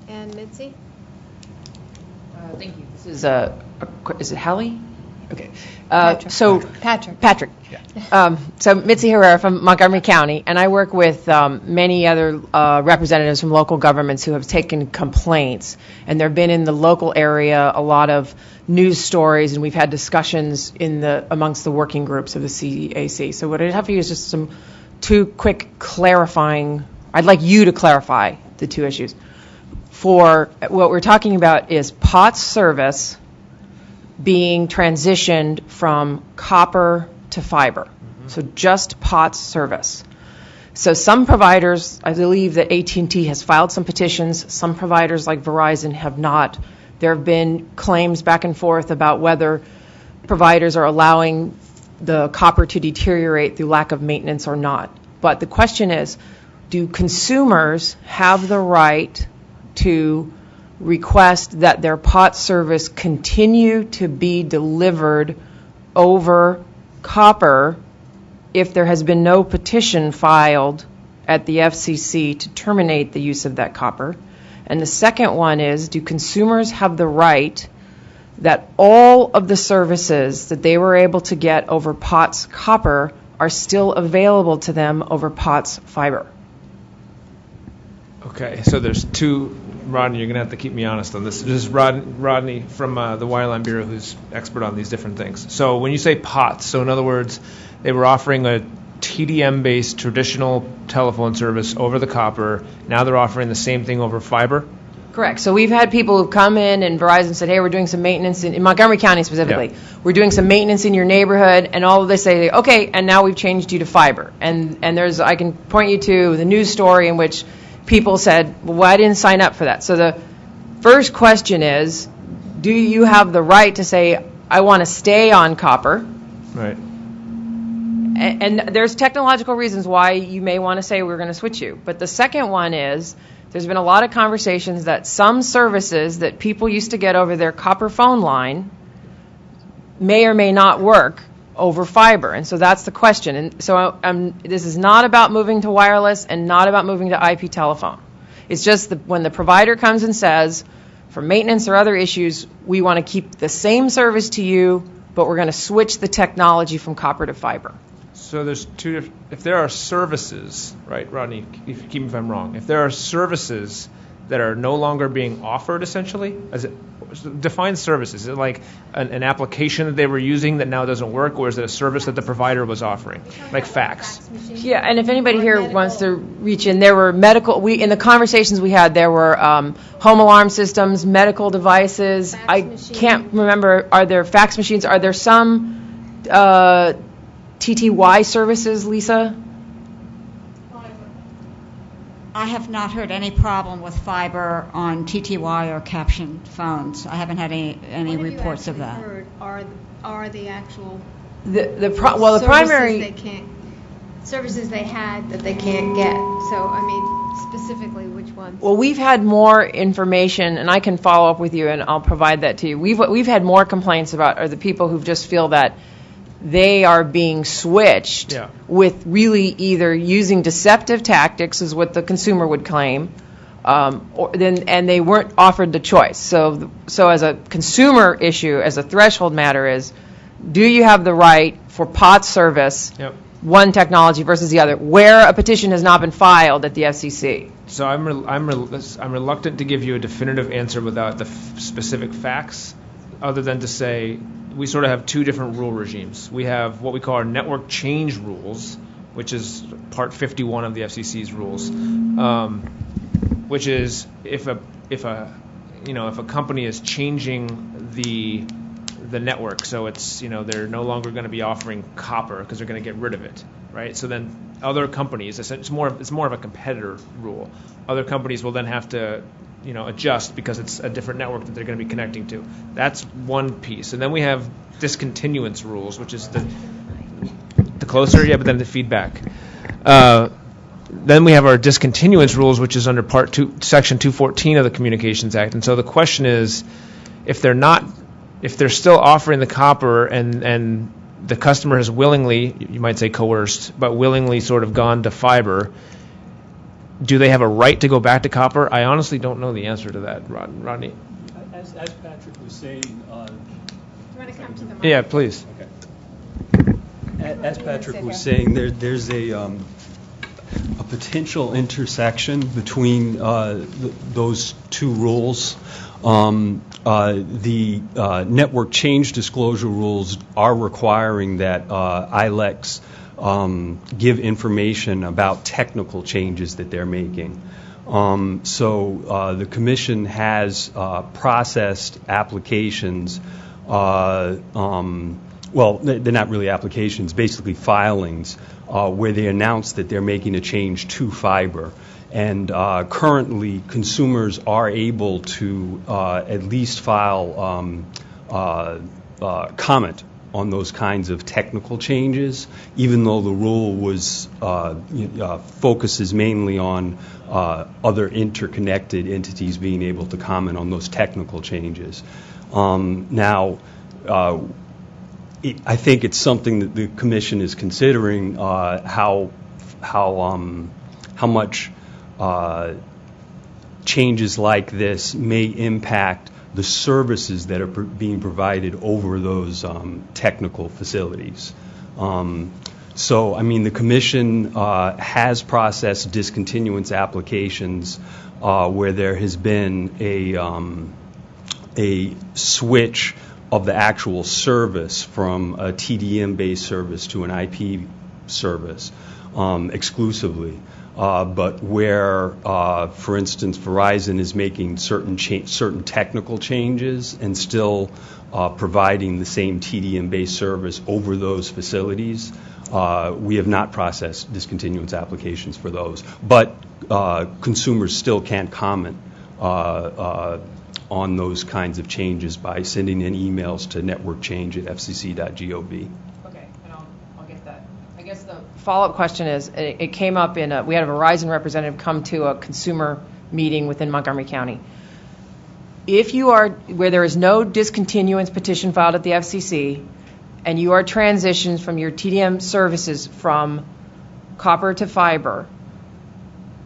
And Mitzi? Thank you. This is it Hallie? Okay. Patrick. Patrick. So Mitzi Herrera from Montgomery County, and I work with many other representatives from local governments who have taken complaints, and there have been in the local area a lot of news stories, and we've had discussions amongst the working groups of the CAC. So what I'd have for you is just two quick clarifying. I'd like you to clarify the two issues. For what we're talking about is POTS service being transitioned from copper to fiber. So just POTS service. So some providers, I believe that AT&T has filed some petitions. Some providers like Verizon have not. There have been claims back and forth about whether providers are allowing the copper to deteriorate through lack of maintenance or not. But the question is, do consumers have the right to request that their POTS service continue to be delivered over copper if there has been no petition filed at the FCC to terminate the use of that copper? And the second one is, do consumers have the right that all of the services that they were able to get over POTS copper are still available to them over POTS fiber? Okay, so there's two. Rodney, you're going to have to keep me honest on this. This is Rodney from the Wireline Bureau, who's expert on these different things. So when you say POTS, so in other words, they were offering a TDM-based traditional telephone service over the copper. Now they're offering the same thing over fiber? Correct. So we've had people who've come in and Verizon said, hey, we're doing some maintenance in Montgomery County specifically. Yeah. We're doing some maintenance in your neighborhood, and all of they say, okay, and now we've changed you to fiber. And I can point you to the news story in which people said, well, I didn't sign up for that. So the first question is, do you have the right to say, I want to stay on copper? Right. And there's technological reasons why you may want to say we're going to switch you. But the second one is, there's been a lot of conversations that some services that people used to get over their copper phone line may or may not work over fiber. And so that's the question. And so this is not about moving to wireless and not about moving to IP telephone. It's just when the provider comes and says, for maintenance or other issues, we want to keep the same service to you, but we're going to switch the technology from copper to fiber. So there's two. If there are services, right, Rodney, keep me if I'm wrong. If there are services that are no longer being offered, essentially, define services. Is it like an application that they were using that now doesn't work, or is it a service that the provider was offering, like fax? Yeah, and if anybody here wants to reach in, there were in the conversations we had, there were home alarm systems, medical devices. I can't remember. Are there fax machines? Are there some TTY services, Lisa? I have not heard any problem with fiber on TTY or caption phones. I haven't had any reports of that. Are the actual The primary services they had that they can't get? So, I mean, specifically which ones? Well, we've had more information, and I can follow up with you, and I'll provide that to you. We've had more complaints about are the people who just feel that they are being switched with really either using deceptive tactics, is what the consumer would claim, and they weren't offered the choice. So as a consumer issue, as a threshold matter is, do you have the right for POTS service, one technology versus the other, where a petition has not been filed at the FCC? So I'm reluctant to give you a definitive answer without the specific facts, other than to say we sort of have two different rule regimes. We have what we call our network change rules, which is Part 51 of the FCC's rules, which is if a company is changing the network, so it's they're no longer going to be offering copper because they're going to get rid of it, right? So then other companies, it's more of a competitor rule. Other companies will then have to adjust because it's a different network that they're going to be connecting to. That's one piece. And then we have discontinuance rules, which is the closer, but then the feedback. Then we have our discontinuance rules, which is under Part 2, Section 214 of the Communications Act. And so the question is, if they're still offering the copper and the customer has willingly, you might say coerced, but willingly sort of gone to fiber, do they have a right to go back to copper? I honestly don't know the answer to that, Rodney. As Patrick was saying... do you want to come to the mic? Yeah, please. Okay. As Patrick was saying, there's a potential intersection between those two rules. The network change disclosure rules are requiring that ILECs give information about technical changes that they're making. So the Commission has processed applications, well, they're not really applications, basically filings, where they announce that they're making a change to fiber. And currently, consumers are able to at least file comment on those kinds of technical changes, even though the rule was focuses mainly on other interconnected entities being able to comment on those technical changes. Now, I think it's something that the Commission is considering how much changes like this may impact the services that are being provided over those technical facilities. So, I mean, the Commission has processed discontinuance applications where there has been a switch of the actual service from a TDM-based service to an IP service exclusively. But where, for instance, Verizon is making certain technical changes and still providing the same TDM-based service over those facilities, we have not processed discontinuance applications for those. But consumers still can't comment on those kinds of changes by sending in emails to networkchange@fcc.gov. Okay, and I'll get that. I guess the follow-up question is, it came up we had a Verizon representative come to a consumer meeting within Montgomery County. If you are, where there is no discontinuance petition filed at the FCC, and you are transitioned from your TDM services from copper to fiber,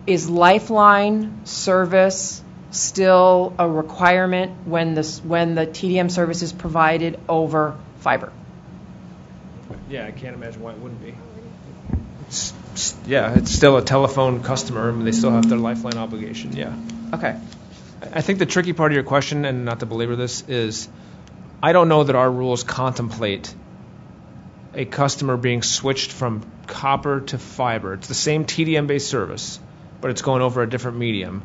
is Lifeline service still a requirement when the TDM service is provided over fiber? Yeah, I can't imagine why it wouldn't be. It's still a telephone customer, and they still have their Lifeline obligation, yeah. Okay. I think the tricky part of your question, and not to belabor this, is I don't know that our rules contemplate a customer being switched from copper to fiber. It's the same TDM-based service, but it's going over a different medium.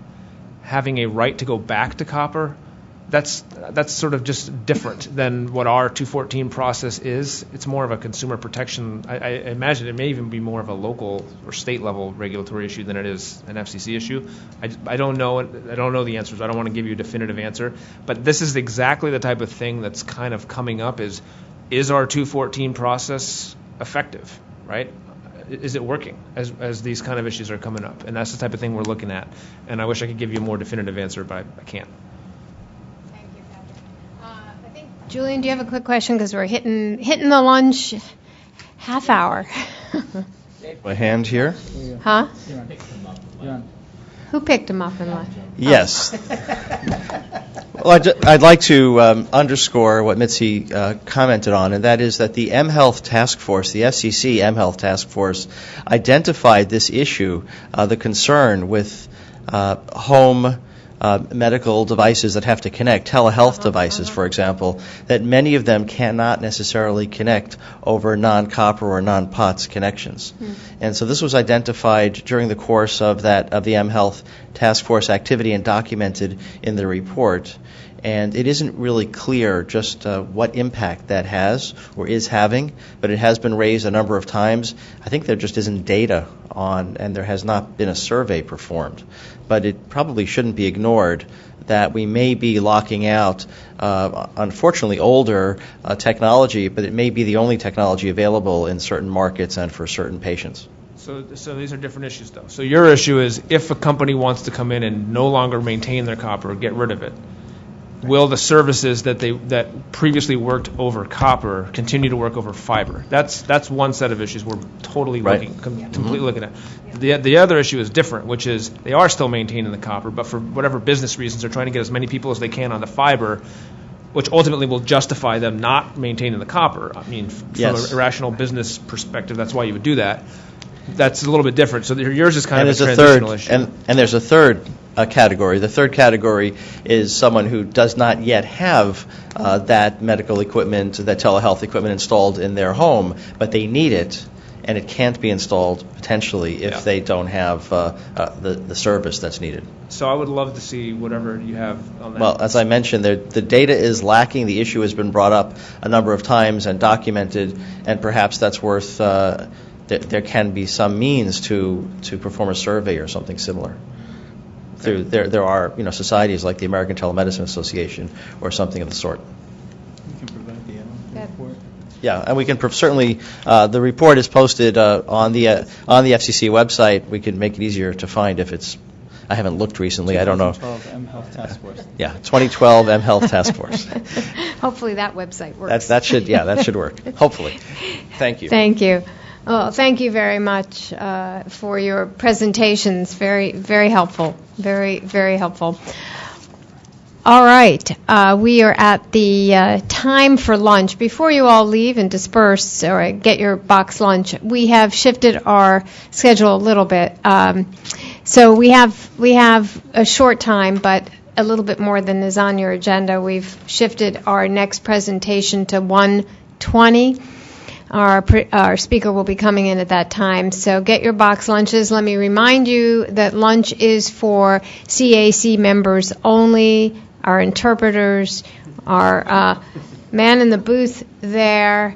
Having a right to go back to copper, that's sort of just different than what our 214 process is. It's more of a consumer protection. I imagine it may even be more of a local or state level regulatory issue than it is an FCC issue. I don't know. I don't know the answers. I don't want to give you a definitive answer. But this is exactly the type of thing that's kind of coming up. Is our 214 process effective? Right? Is it working as these kind of issues are coming up? And that's the type of thing we're looking at. And I wish I could give you a more definitive answer, but I can't. Julian, do you have a quick question? Because we're hitting the lunch half hour. My hand here. Huh? Who picked him up in lunch? Yes. Well, I'd like to underscore what Mitzi commented on, and that is that the mHealth Task Force, the FCC mHealth Task Force, identified this issue, the concern with home medical devices that have to connect, telehealth devices, for example, that many of them cannot necessarily connect over non-copper or non-POTS connections. And so this was identified during the course of the mHealth Task Force activity and documented in the report. And it isn't really clear just what impact that has or is having, but it has been raised a number of times. I think there just isn't data on, and there has not been a survey performed. But it probably shouldn't be ignored that we may be locking out, unfortunately, older technology, but it may be the only technology available in certain markets and for certain patients. So these are different issues, though. So your issue is if a company wants to come in and no longer maintain their copper or get rid of it, will the services that previously worked over copper continue to work over fiber? That's one set of issues we're totally completely looking at. The other issue is different, which is they are still maintaining the copper, but for whatever business reasons, they're trying to get as many people as they can on the fiber, which ultimately will justify them not maintaining the copper. I mean, from an irrational business perspective, that's why you would do that. That's a little bit different. So yours is kind of a transitional issue. And there's a third category. The third category is someone who does not yet have that medical equipment, that telehealth equipment installed in their home, but they need it, and it can't be installed potentially if they don't have the service that's needed. So I would love to see whatever you have on that. Well, as I mentioned, the data is lacking. The issue has been brought up a number of times and documented, and perhaps that's worth there can be some means to perform a survey or something similar. There are societies like the American Telemedicine Association or something of the sort. You can provide the report. Yeah, and we can certainly. The report is posted on the FCC website. We can make it easier to find if it's. I haven't looked recently. I don't know. 2012 mHealth Task Force. Yeah, 2012 mHealth Task Force. Hopefully that website works. That should work. Hopefully. Thank you. Thank you. Well, thank you very much for your presentations. Very, very helpful. Very, very helpful. All right. We are at the time for lunch. Before you all leave and disperse or get your box lunch, we have shifted our schedule a little bit. So we have a short time, but a little bit more than is on your agenda. We've shifted our next presentation to 1:20. Our speaker will be coming in at that time. So get your box lunches. Let me remind you that lunch is for CAC members only, our interpreters, our man in the booth there,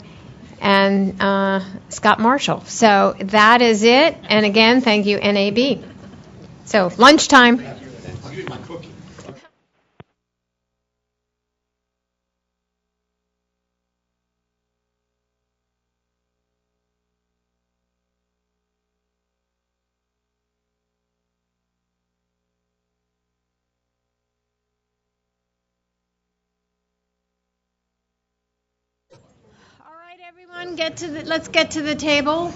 and Scott Marshall. So that is it. And again, thank you, NAB. So lunchtime. Everyone, let's get to the table.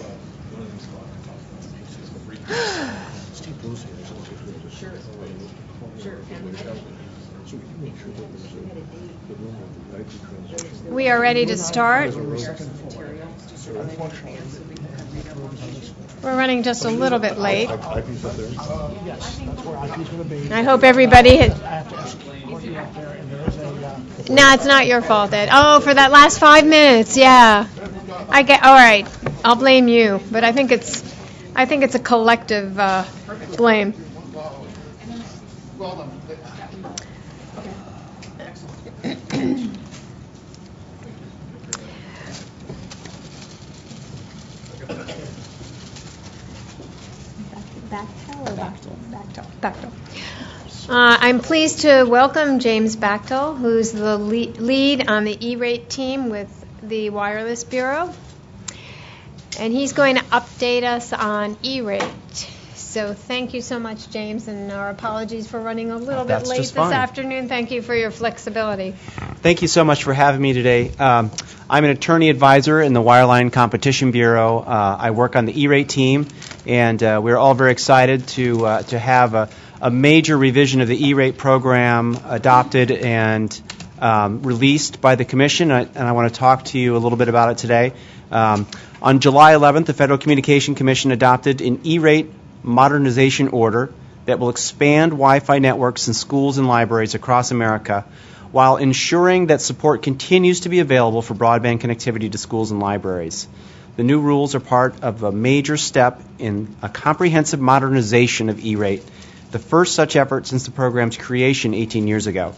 We are ready to start. We're running just a little bit late. I hope everybody had... No, it's not your fault, Ed. Oh, for that last 5 minutes, yeah. All right, I'll blame you, but I think it's a collective blame. Bechtel. I'm pleased to welcome James Bechtel, who's the lead on the E-rate team with the Wireless Bureau. And he's going to update us on E-rate. So thank you so much, James, and our apologies for running a little bit late this afternoon. Thank you for your flexibility. Thank you so much for having me today. I'm an attorney advisor in the Wireline Competition Bureau. I work on the E-rate team, and we're all very excited to have a major revision of the E-rate program adopted and released by the Commission, and I want to talk to you a little bit about it today. On July 11th, the Federal Communication Commission adopted an E-rate modernization order that will expand Wi-Fi networks in schools and libraries across America while ensuring that support continues to be available for broadband connectivity to schools and libraries. The new rules are part of a major step in a comprehensive modernization of E-rate, the first such effort since the program's creation 18 years ago.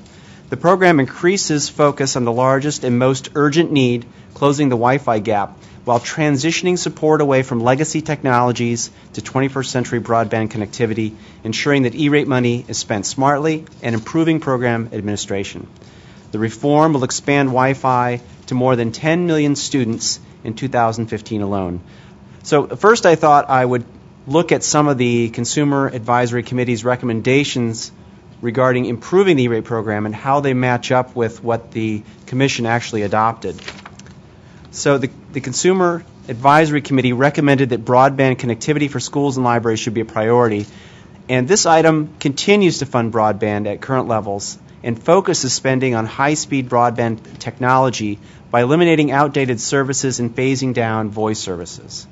The program increases focus on the largest and most urgent need, closing the Wi-Fi gap, while transitioning support away from legacy technologies to 21st century broadband connectivity, ensuring that E-rate money is spent smartly and improving program administration. The reform will expand Wi-Fi to more than 10 million students in 2015 alone. So first I thought I would look at some of the Consumer Advisory Committee's recommendations regarding improving the E-rate program and how they match up with what the Commission actually adopted. So the Consumer Advisory Committee recommended that broadband connectivity for schools and libraries should be a priority. And this item continues to fund broadband at current levels and focuses spending on high-speed broadband technology by eliminating outdated services and phasing down voice services.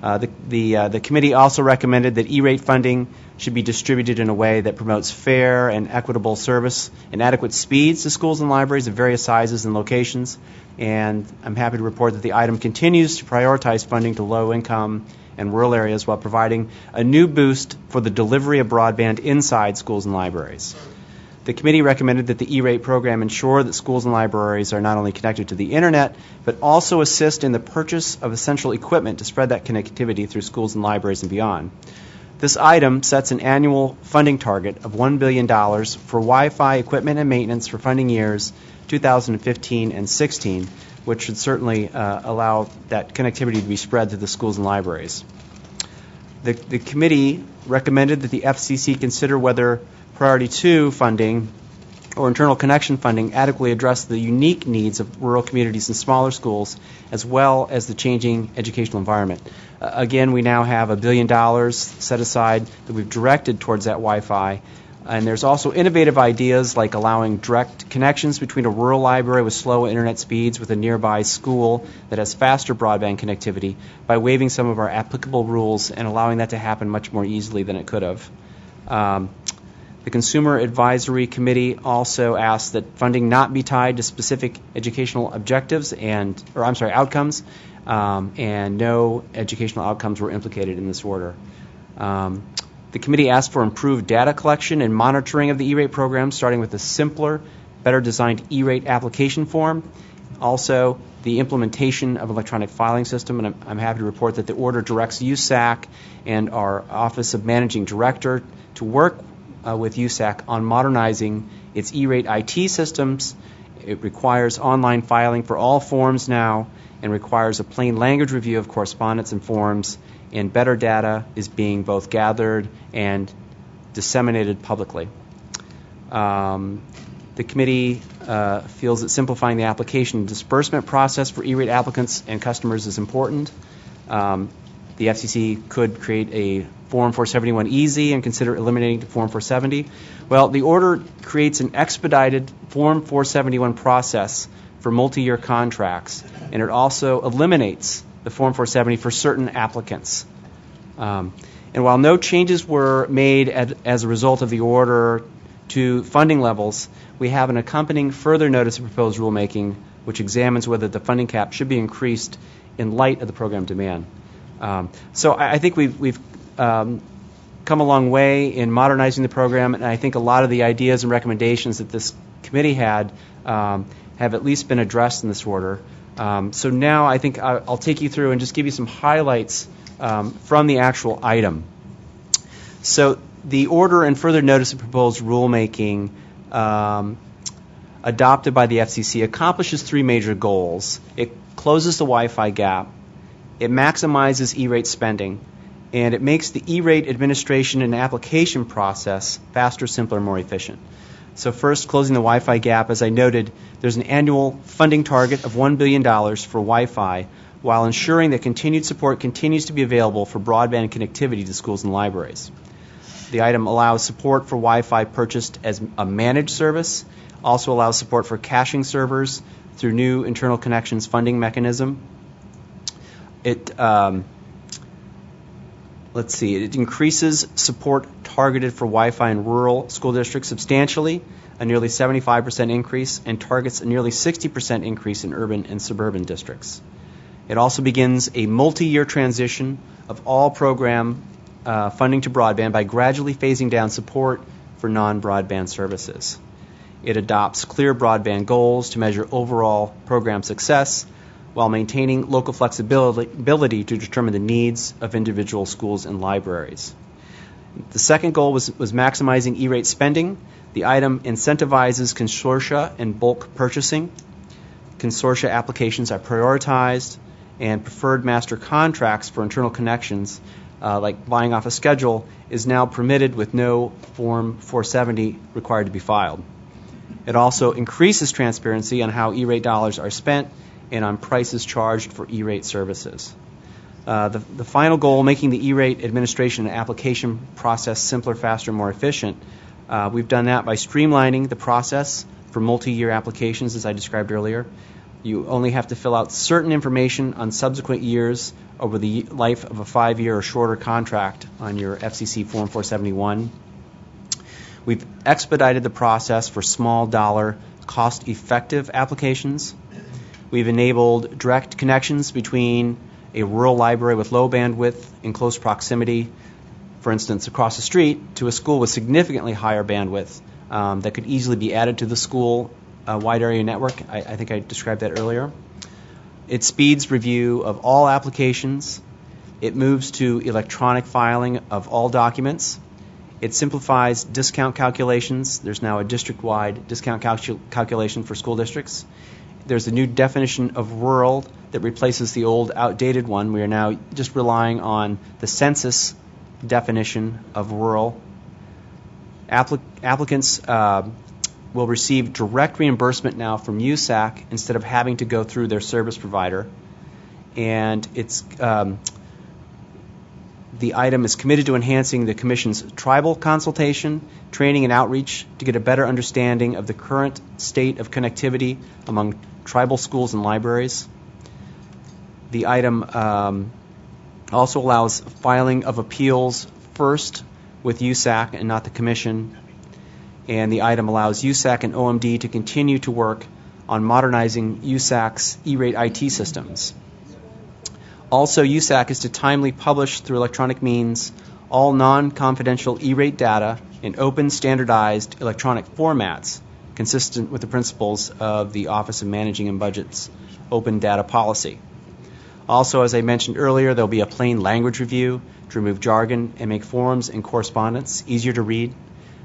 The committee also recommended that E-rate funding should be distributed in a way that promotes fair and equitable service and adequate speeds to schools and libraries of various sizes and locations. And I'm happy to report that the item continues to prioritize funding to low-income and rural areas while providing a new boost for the delivery of broadband inside schools and libraries. The committee recommended that the E-rate program ensure that schools and libraries are not only connected to the Internet, but also assist in the purchase of essential equipment to spread that connectivity through schools and libraries and beyond. This item sets an annual funding target of $1 billion for Wi-Fi equipment and maintenance for funding years 2015 and 16, which should certainly allow that connectivity to be spread to the schools and libraries. The committee recommended that the FCC consider whether Priority 2 funding or internal connection funding adequately address the unique needs of rural communities and smaller schools, as well as the changing educational environment. Again, we now have $1 billion set aside that we've directed towards that Wi-Fi. And there's also innovative ideas like allowing direct connections between a rural library with slow internet speeds with a nearby school that has faster broadband connectivity by waiving some of our applicable rules and allowing that to happen much more easily than it could have. The Consumer Advisory Committee also asked that funding not be tied to specific educational objectives outcomes, and no educational outcomes were implicated in this order. The committee asked for improved data collection and monitoring of the E-rate program, starting with a simpler, better designed E-rate application form. Also, the implementation of electronic filing system, and I'm happy to report that the order directs USAC and our Office of Managing Director to work with USAC on modernizing its E-rate IT systems. It requires online filing for all forms now and requires a plain language review of correspondence and forms, and better data is being both gathered and disseminated publicly. The committee feels that simplifying the application and disbursement process for E-rate applicants and customers is important. The FCC could create a Form 471 easy and consider eliminating Form 470. Well, the order creates an expedited Form 471 process for multi-year contracts, and it also eliminates the Form 470 for certain applicants. And while no changes were made as a result of the order to funding levels, we have an accompanying further notice of proposed rulemaking which examines whether the funding cap should be increased in light of the program demand. So I think we've come a long way in modernizing the program, and I think a lot of the ideas and recommendations that this committee had have at least been addressed in this order. So now I think I'll take you through and just give you some highlights from the actual item. So the order and further notice of proposed rulemaking adopted by the FCC accomplishes three major goals. It closes the Wi-Fi gap, it maximizes E-rate spending, and it makes the E-rate administration and application process faster, simpler, more efficient. So first, closing the Wi-Fi gap, as I noted, there's an annual funding target of $1 billion for Wi-Fi, while ensuring that continued support continues to be available for broadband connectivity to schools and libraries. The item allows support for Wi-Fi purchased as a managed service, also allows support for caching servers through new internal connections funding mechanism. It it increases support targeted for Wi-Fi in rural school districts substantially, a nearly 75% increase, and targets a nearly 60% increase in urban and suburban districts. It also begins a multi-year transition of all program funding to broadband by gradually phasing down support for non-broadband services. It adopts clear broadband goals to measure overall program success while maintaining local flexibility to determine the needs of individual schools and libraries. The second goal was maximizing E-rate spending. The item incentivizes consortia and bulk purchasing. Consortia applications are prioritized, and preferred master contracts for internal connections, like buying off a schedule, is now permitted with no Form 470 required to be filed. It also increases transparency on how E-rate dollars are spent and on prices charged for E-rate services. The final goal, making the E-rate administration and application process simpler, faster, and more efficient. We've done that by streamlining the process for multi-year applications, as I described earlier. You only have to fill out certain information on subsequent years over the life of a 5-year or shorter contract on your FCC Form 471. We've expedited the process for small dollar, cost-effective applications. We've enabled direct connections between a rural library with low bandwidth in close proximity, for instance, across the street, to a school with significantly higher bandwidth that could easily be added to the school wide area network. I think I described that earlier. It speeds review of all applications. It moves to electronic filing of all documents. It simplifies discount calculations. There's now a district-wide discount calculation for school districts. There's a new definition of rural that replaces the old outdated one. We are now just relying on the census definition of rural. Applicants will receive direct reimbursement now from USAC instead of having to go through their service provider. And it's the item is committed to enhancing the Commission's tribal consultation, training, and outreach to get a better understanding of the current state of connectivity among tribal schools and libraries. The item also allows filing of appeals first with USAC and not the Commission. And the item allows USAC and OMD to continue to work on modernizing USAC's E-rate IT systems. Also, USAC is to timely publish through electronic means all non-confidential E-rate data in open, standardized electronic formats, consistent with the principles of the Office of Managing and Budget's open data policy. Also, as I mentioned earlier, there will be a plain language review to remove jargon and make forms and correspondence easier to read.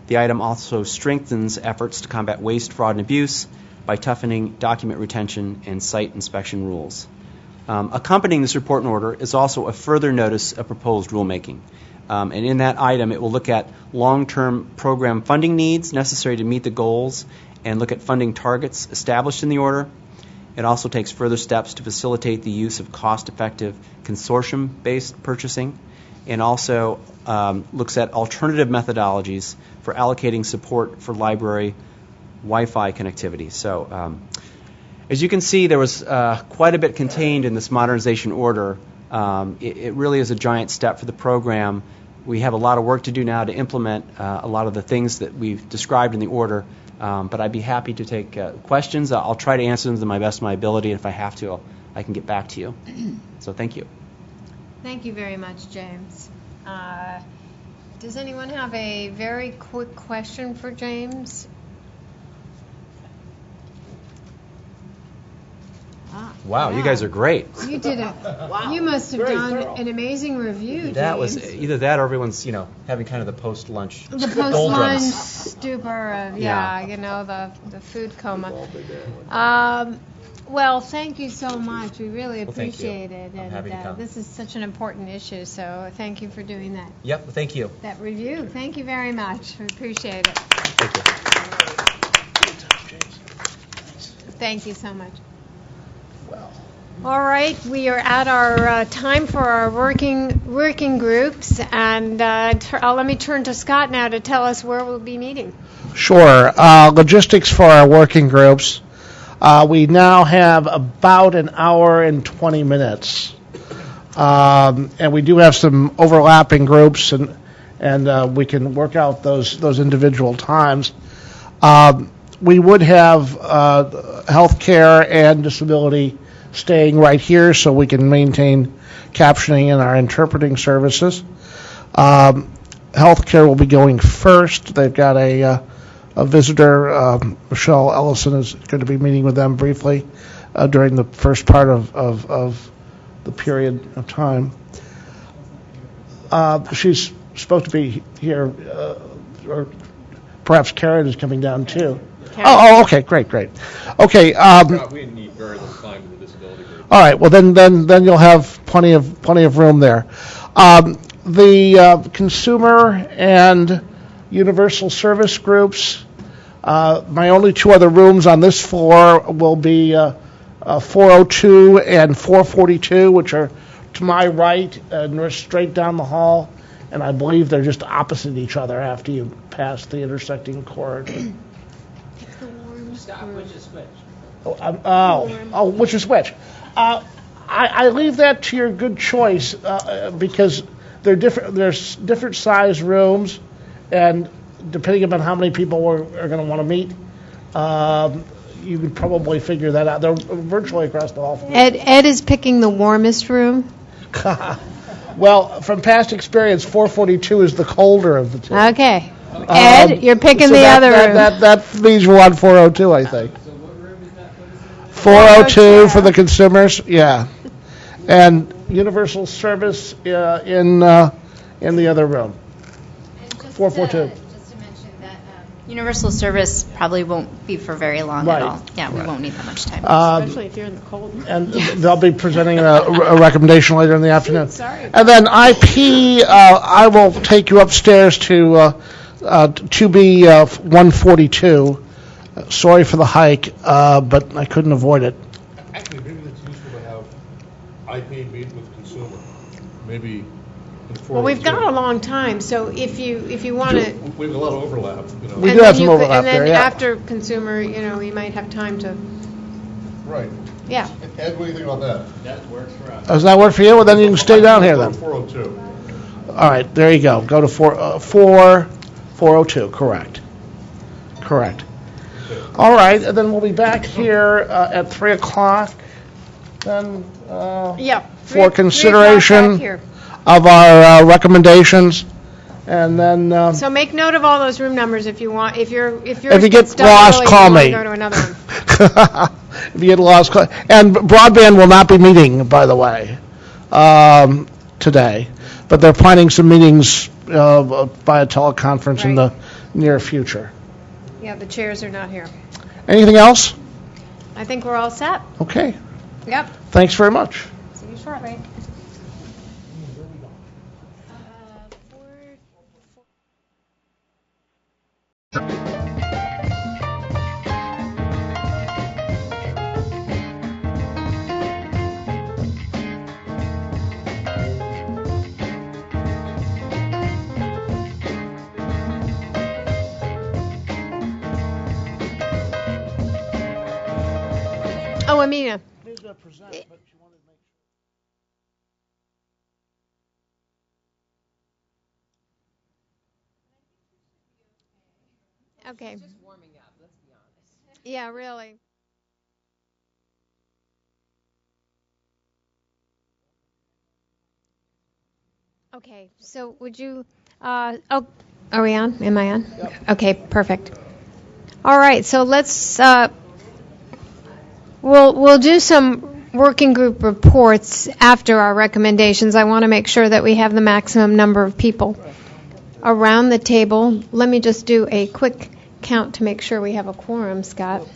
The item also strengthens efforts to combat waste, fraud, and abuse by toughening document retention and site inspection rules. Accompanying this report and order is also a further notice of proposed rulemaking. And in that item, it will look at long-term program funding needs necessary to meet the goals and look at funding targets established in the order. It also takes further steps to facilitate the use of cost-effective consortium-based purchasing, and also looks at alternative methodologies for allocating support for library Wi-Fi connectivity. So as you can see, there was quite a bit contained in this modernization order. It really is a giant step for the program. We have a lot of work to do now to implement a lot of the things that we've described in the order, but I'd be happy to take questions. I'll try to answer them to my best of my ability, and if I have to, I can get back to you. So thank you. Thank you very much, James. Does anyone have a very quick question for James? Wow, you guys are great. You did it. You must have done an amazing review, That was James. either that or everyone's, having kind of the post-lunch The post-lunch doldrums. stupor of, Yeah. the food coma. Well, thank you so much. We really Well, thank you. appreciate it. I'm happy to come. This is such an important issue, so thank you for doing that. Yep, thank you. That review. Thank you very much. We appreciate it. Thank you so much. All right, we are at our time for our working groups, and let me turn to Scott now to tell us where we'll be meeting. Sure. Logistics for our working groups. We now have about an hour and 20 minutes. And we do have some overlapping groups, and we can work out those individual times. We would have health care and disability staying right here so we can maintain captioning in our interpreting services. Health care will be going first. They've got a visitor, Michelle Ellison, is going to be meeting with them briefly during the first part of the period of time. She's supposed to be here, or perhaps Karen is coming down too. Oh, okay, great. Okay. We need very little time with the disability group. All right. Well, then you'll have plenty of room there. The consumer and universal service groups. My only two other rooms on this floor will be 402 and 442, which are to my right, and they're straight down the hall. And I believe they're just opposite each other after you pass the intersecting cord. Scott, which is which? Which is which? I leave that to your good choice because they're different. There's different size rooms, and depending upon how many people are going to want to meet, you could probably figure that out. They're virtually across the hall. Ed is picking the warmest room. Well, from past experience, 442 is the colder of the two. Okay. Ed, you're picking the other room. That means you want 402, I think. 402 for the consumers, yeah. And universal service in the other room. 442. Just to mention that universal service probably won't be for very long Right. at all. Yeah, we won't need that much time. Especially if you're in the cold. And they'll be presenting a recommendation later in the afternoon. Sorry. And then IP, I will take you upstairs to 2B 142. Sorry for the hike, but I couldn't avoid it. Actually, maybe it's useful to have IP meet with consumer. Maybe it's Well, we've got a long time, so if you want to. We have a lot of overlap. We do have some overlap there, And then yeah. after consumer, we might have time to. Right. Yeah. Ed, what do you think about that? That works for us. Does that work for you? Well, then you can stay down here then. 402. All right, there you go. Go to 402, correct. All right, and then we'll be back here at 3 o'clock. Then for consideration of our recommendations, and then So make note of all those room numbers if you want. If you get lost, call me. Go to another one. If you get lost, call. And broadband will not be meeting, by the way, today, but they're planning some meetings by a teleconference in the near future. Yeah, the chairs are not here. Anything else? I think we're all set. Okay. Yep. Thanks very much. See you shortly. Oh, Amina. Okay. Just warming up, let's be honest. Yeah, really. Okay, so would you, are we on? Am I on? Yep. Okay, perfect. All right, so let's, we'll do some working group reports after our recommendations. I want to make sure that we have the maximum number of people around the table. Let me just do a quick count to make sure we have a quorum, Scott.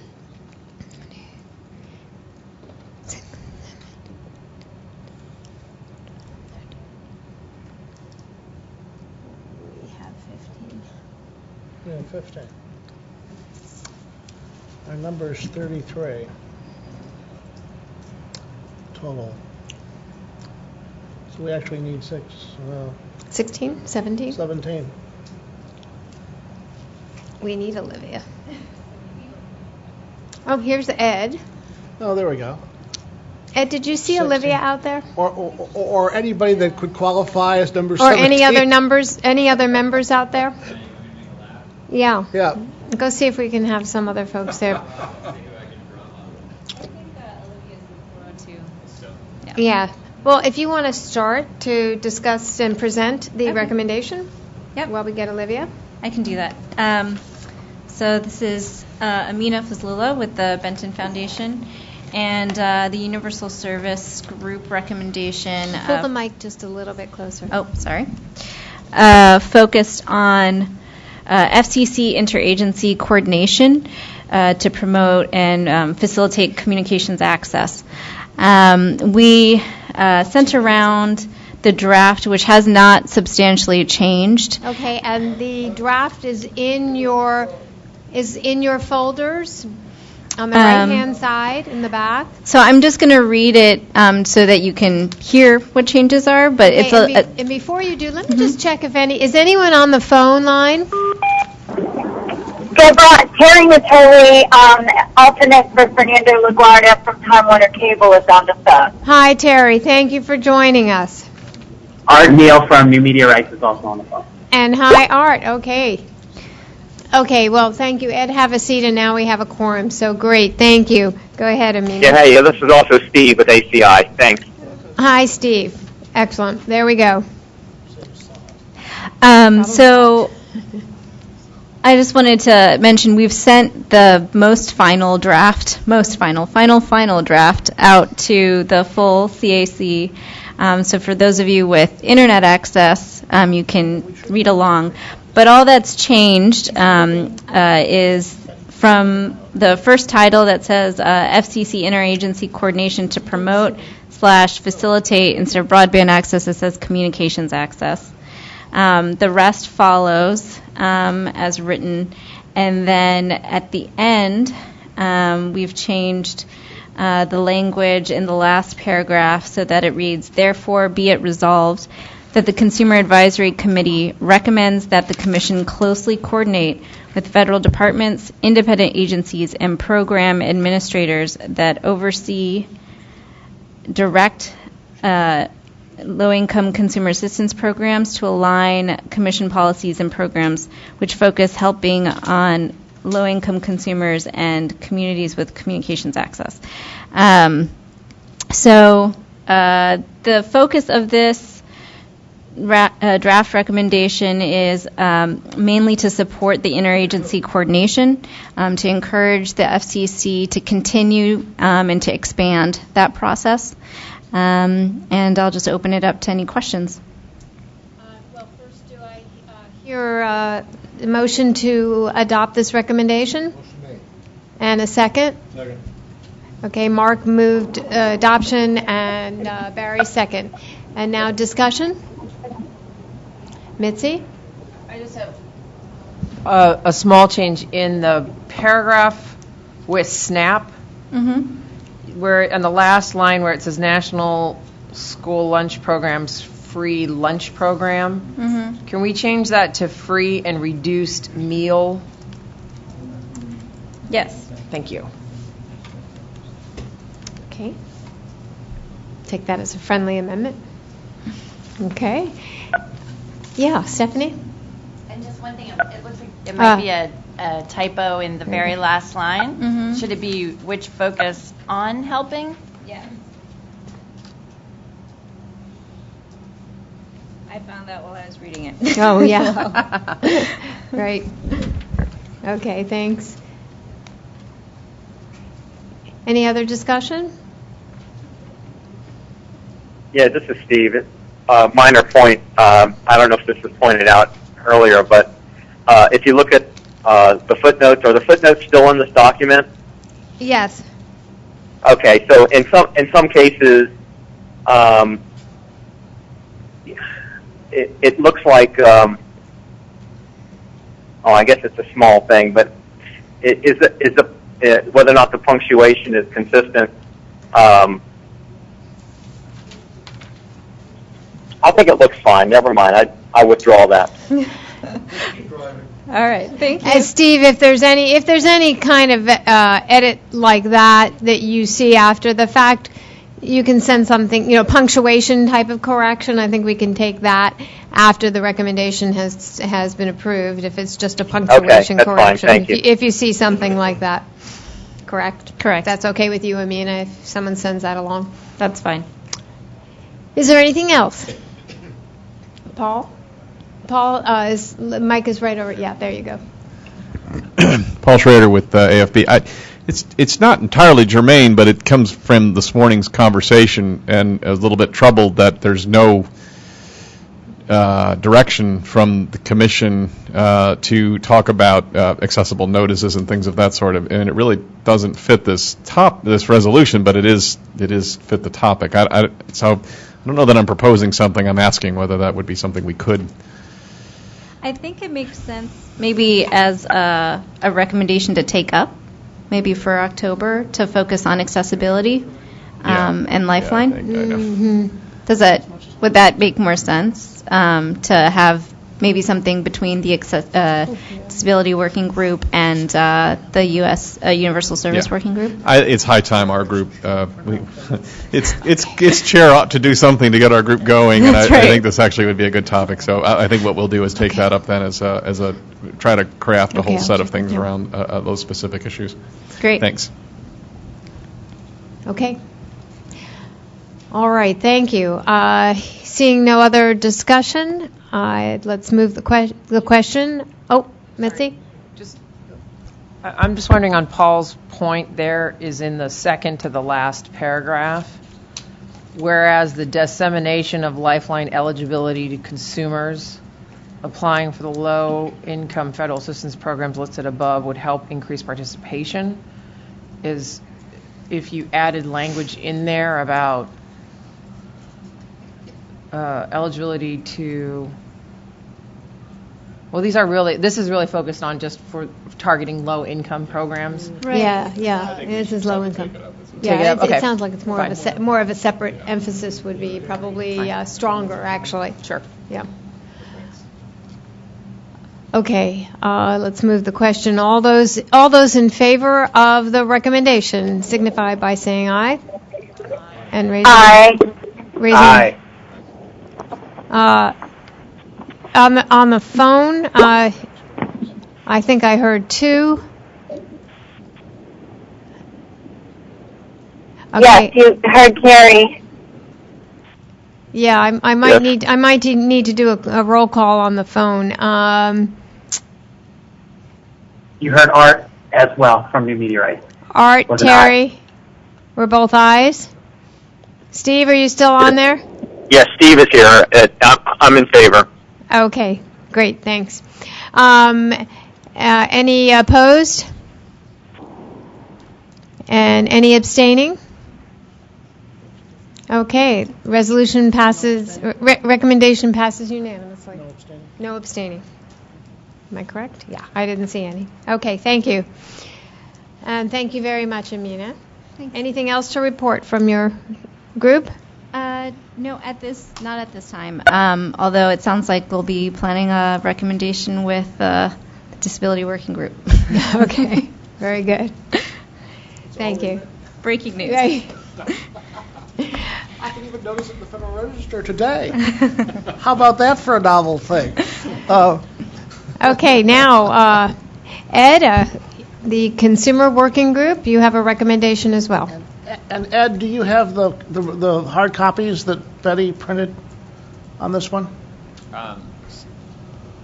Yeah, 15. Our number is 33 total. So we actually need 16, 17? 17. We need Olivia. Oh, here's Ed. Oh, there we go. Ed, did you see Olivia out there? Or anybody that could qualify as number Or 17. any other numbers, any other members out there? Yeah. Yeah. Go see if we can have some other folks there. Yeah. Well, if you want to start to discuss and present the recommendation while we get Olivia. I can do that. So this is Amina Fazlullah with the Benton Foundation and the Universal Service Group recommendation. Pull the mic just a little bit closer. Oh, sorry. Focused on FCC interagency coordination to promote and facilitate communications access. We sent around the draft, which has not substantially changed. Okay, and the draft is in your folders on the right-hand side in the back. So I'm just going to read it so that you can hear what changes are. But Okay, and before you do, let me just check if is anyone on the phone line? Terry Natoli, alternate for Fernando LaGuardia from Time Warner Cable, is on the phone. Hi, Terry. Thank you for joining us. Art Neal from New Media Rights is also on the phone. And hi, Art. Okay. Okay, well, thank you. Ed, have a seat, and now we have a quorum. So great. Thank you. Go ahead, Amina. Yeah, hey, this is also Steve with ACI. Thanks. Hi, Steve. Excellent. There we go. So I just wanted to mention we've sent the final draft out to the full CAC. So for those of you with internet access, you can read along. But all that's changed is from the first title that says FCC interagency coordination to promote / facilitate, instead of broadband access, it says communications access. The rest follows as written. And then at the end, we've changed the language in the last paragraph so that it reads, therefore be it resolved that the Consumer Advisory Committee recommends that the Commission closely coordinate with federal departments, independent agencies, and program administrators that oversee direct low-income consumer assistance programs to align Commission policies and programs which focus helping on low-income consumers and communities with communications access. So the focus of this draft recommendation is mainly to support the interagency coordination, to encourage the FCC to continue and to expand that process. And I'll just open it up to any questions. Well, first, do I hear a motion to adopt this recommendation? Motion made. And a second? Second. Okay, Mark moved adoption and Barry second. And now discussion? Mitzi? I just have a small change in the paragraph with SNAP. Where on the last line where it says National School Lunch Programs Free Lunch Program, can we change that to free and reduced meal? Yes. Thank you. Okay. Take that as a friendly amendment. Okay. Yeah, Stephanie? And just one thing, it looks like it might be a typo in the very last line. Should it be which focus on helping? Yeah. I found that while I was reading it. Oh, yeah. Right. Okay, thanks. Any other discussion? Yeah, this is Steve. Minor point. I don't know if this was pointed out earlier, but if you look at the footnotes, are the footnotes still in this document? Yes. Okay, so in some cases, it looks like, I guess it's a small thing, but whether or not the punctuation is consistent. I think it looks fine. Never mind. I withdraw that. All right, thank you. Steve, if there's any kind of edit like that you see after the fact, you can send something, punctuation type of correction. I think we can take that after the recommendation has been approved. If it's just a punctuation that's correction, fine. Thank you. If you see something like that, correct? Correct. That's okay with you, Amina, if someone sends that along. That's fine. Is there anything else? Paul, Mike is right over. Yeah, there you go. Paul Schrader with AFB. It's not entirely germane, but it comes from this morning's conversation, and I was a little bit troubled that there's no direction from the commission to talk about accessible notices and things of that sort of, and it really doesn't fit this resolution, but it is fit the topic. So I don't know that I'm proposing something. I'm asking whether that would be something we could. I think it makes sense maybe as a recommendation to take up, maybe for October, to focus on accessibility and Lifeline. Would that make more sense to have maybe something between the Disability Working Group and the U.S. Universal Service Working Group? It's high time our group. Its chair ought to do something to get our group going, and I think this actually would be a good topic. So I think what we'll do is take that up then as a try to craft a whole set of things around those specific issues. Great. Thanks. Okay. All right, thank you. Seeing no other discussion, let's move the question. Oh, Mitzi? I'm just wondering on Paul's point there is in the second to the last paragraph, whereas the dissemination of Lifeline eligibility to consumers applying for the low-income federal assistance programs listed above would help increase participation, is if you added language in there about eligibility to, well, this is really focused on just for targeting low-income programs. Right. Yeah, this is low income. It sounds like it's more of a separate emphasis would be probably stronger, actually. Sure. Yeah. Okay, let's move the question. All those in favor of the recommendation signify by saying aye. And raising Aye. On the phone, I think I heard 2. Okay. Yes, you heard Carrie. Yeah, I might need to do a roll call on the phone. You heard Art as well from New Media Rights. Art, Terry, we're both ayes. Steve, are you still on there? Yes, Steve is here. I'm in favor. Okay, great, thanks. Any opposed? And any abstaining? Okay, resolution passes, recommendation passes unanimously. No abstaining. No abstaining. Am I correct? Yeah, I didn't see any. Okay, thank you. And thank you very much, Amina. Anything else to report from your group? No, not at this time. Although it sounds like we'll be planning a recommendation with the Disability Working Group. Okay, very good. Thank you. Breaking news. Right. I can even notice it in the Federal Register today. How about that for a novel thing? Okay, now, Ed, the Consumer Working Group, you have a recommendation as well. And Ed, do you have the hard copies that Betty printed on this one?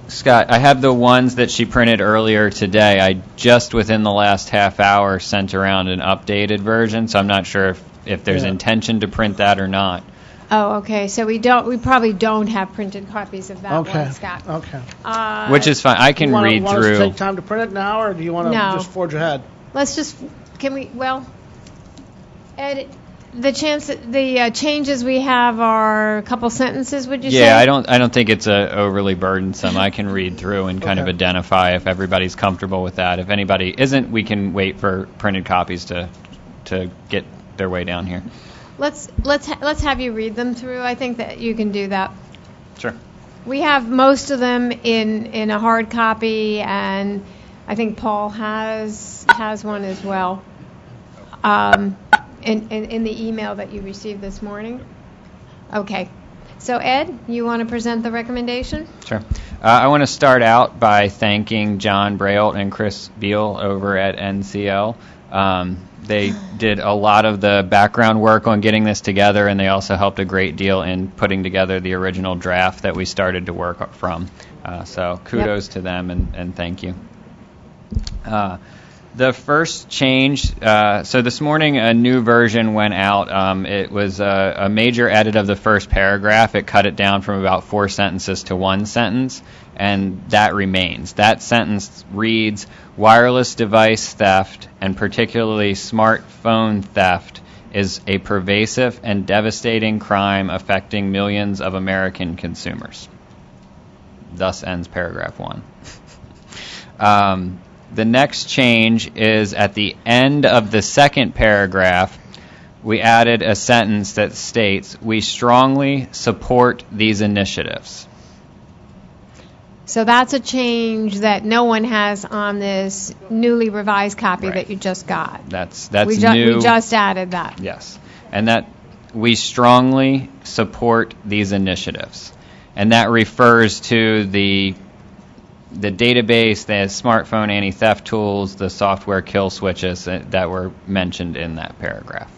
Scott, I have the ones that she printed earlier today. I just within the last half hour sent around an updated version, so I'm not sure if there's intention to print that or not. Oh, okay, so we probably don't have printed copies of that Okay. one, Scott. Okay. Which is fine. I can read Want us through. to take time to print it now, or do you want to No. just forge ahead? Let's just, Ed, the changes we have are a couple sentences, would you say? Yeah, I don't think it's overly burdensome. I can read through and kind of identify if everybody's comfortable with that. If anybody isn't, we can wait for printed copies to get their way down here. Let's have you read them through. I think that you can do that. Sure. We have most of them in a hard copy, and I think Paul has one as well. In the email that you received this morning. Okay. So Ed, you want to present the recommendation? Sure. I want to start out by thanking John Brault and Chris Beal over at NCL. They did a lot of the background work on getting this together, and they also helped a great deal in putting together the original draft that we started to work from. So kudos to them, and thank you. The first change, so this morning a new version went out. It was a major edit of the first paragraph. It cut it down from about 4 sentences to 1 sentence, and that remains. That sentence reads, wireless device theft, and particularly smartphone theft, is a pervasive and devastating crime affecting millions of American consumers. Thus ends paragraph 1. The next change is at the end of the second paragraph, we added a sentence that states, we strongly support these initiatives. So that's a change that no one has on this newly revised copy that you just got. That's We new. just added that. Yes. And that we strongly support these initiatives. And that refers to the database, the smartphone anti-theft tools, the software kill switches that were mentioned in that paragraph.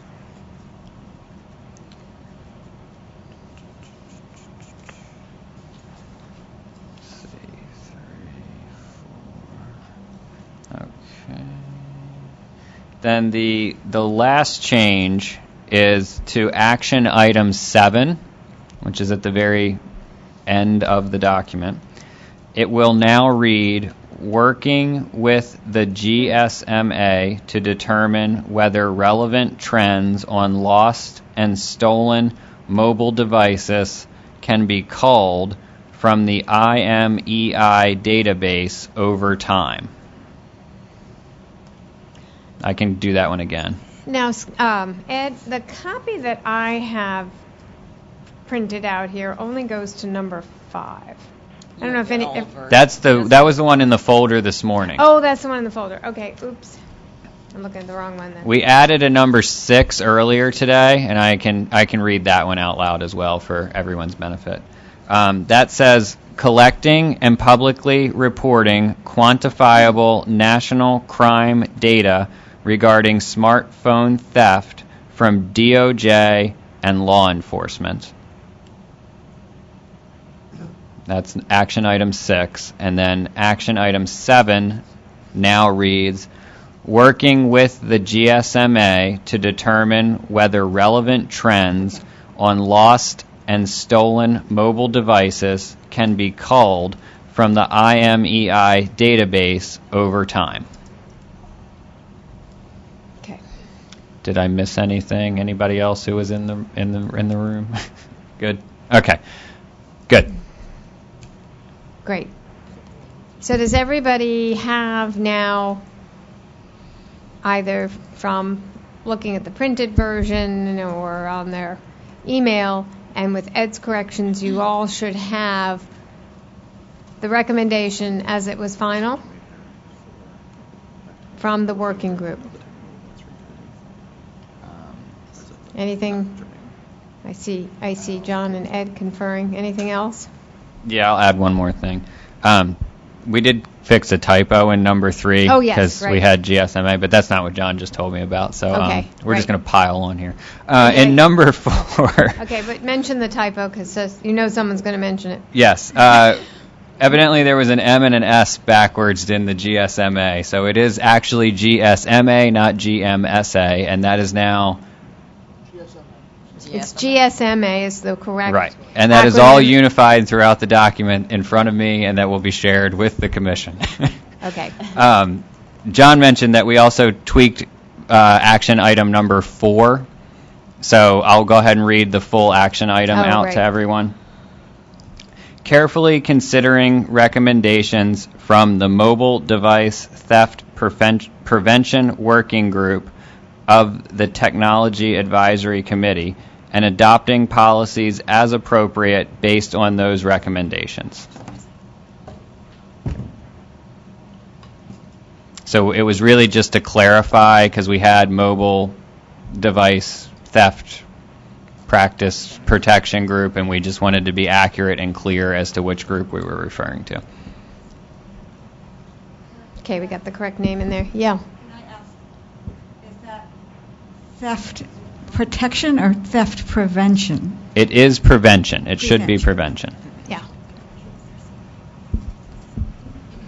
Okay. Then the last change is to action item 7, which is at the very end of the document. It will now read, working with the GSMA to determine whether relevant trends on lost and stolen mobile devices can be culled from the IMEI database over time. I can do that one again. Now, Ed, the copy that I have printed out here only goes to number 5. I don't know if any. That was the one in the folder this morning. Oh, that's the one in the folder. Okay, oops. I'm looking at the wrong one then. We added a number 6 earlier today, and I can read that one out loud as well for everyone's benefit. That says, collecting and publicly reporting quantifiable national crime data regarding smartphone theft from DOJ and law enforcement. That's action item 6. And then action item 7 now reads, working with the GSMA to determine whether relevant trends on lost and stolen mobile devices can be culled from the IMEI database over time. Okay. Did I miss anything? Anybody else who was in the room? Good. Okay. Good. Great. So does everybody have now, either from looking at the printed version or on their email, and with Ed's corrections, you all should have the recommendation as it was final from the working group? Anything? I see John and Ed conferring. Anything else? Yeah, I'll add one more thing. We did fix a typo in number 3 Oh, yes, because right. we had GSMA, but that's not what John just told me about. So Okay, we're just right. going to pile on here. In number 4, Okay, but mention the typo because you know someone's going to mention it. yes, evidently there was an M and an S backwards in the GSMA, so it is actually GSMA, not GMSA, and that is now It's GSMA is the correct. Right. And that is all acronym. unified throughout the document in front of me, and that will be shared with the commission. Okay. John mentioned that we also tweaked action item number 4. So I'll go ahead and read the full action item out to everyone. Carefully considering recommendations from the Mobile Device Theft Prevention Working Group of the Technology Advisory Committee and adopting policies as appropriate based on those recommendations. So it was really just to clarify, because we had mobile device theft practice protection group, and we just wanted to be accurate and clear as to which group we were referring to. Okay, we got the correct name in there. Yeah. Theft protection or theft prevention? It is prevention. It should be prevention. Yeah.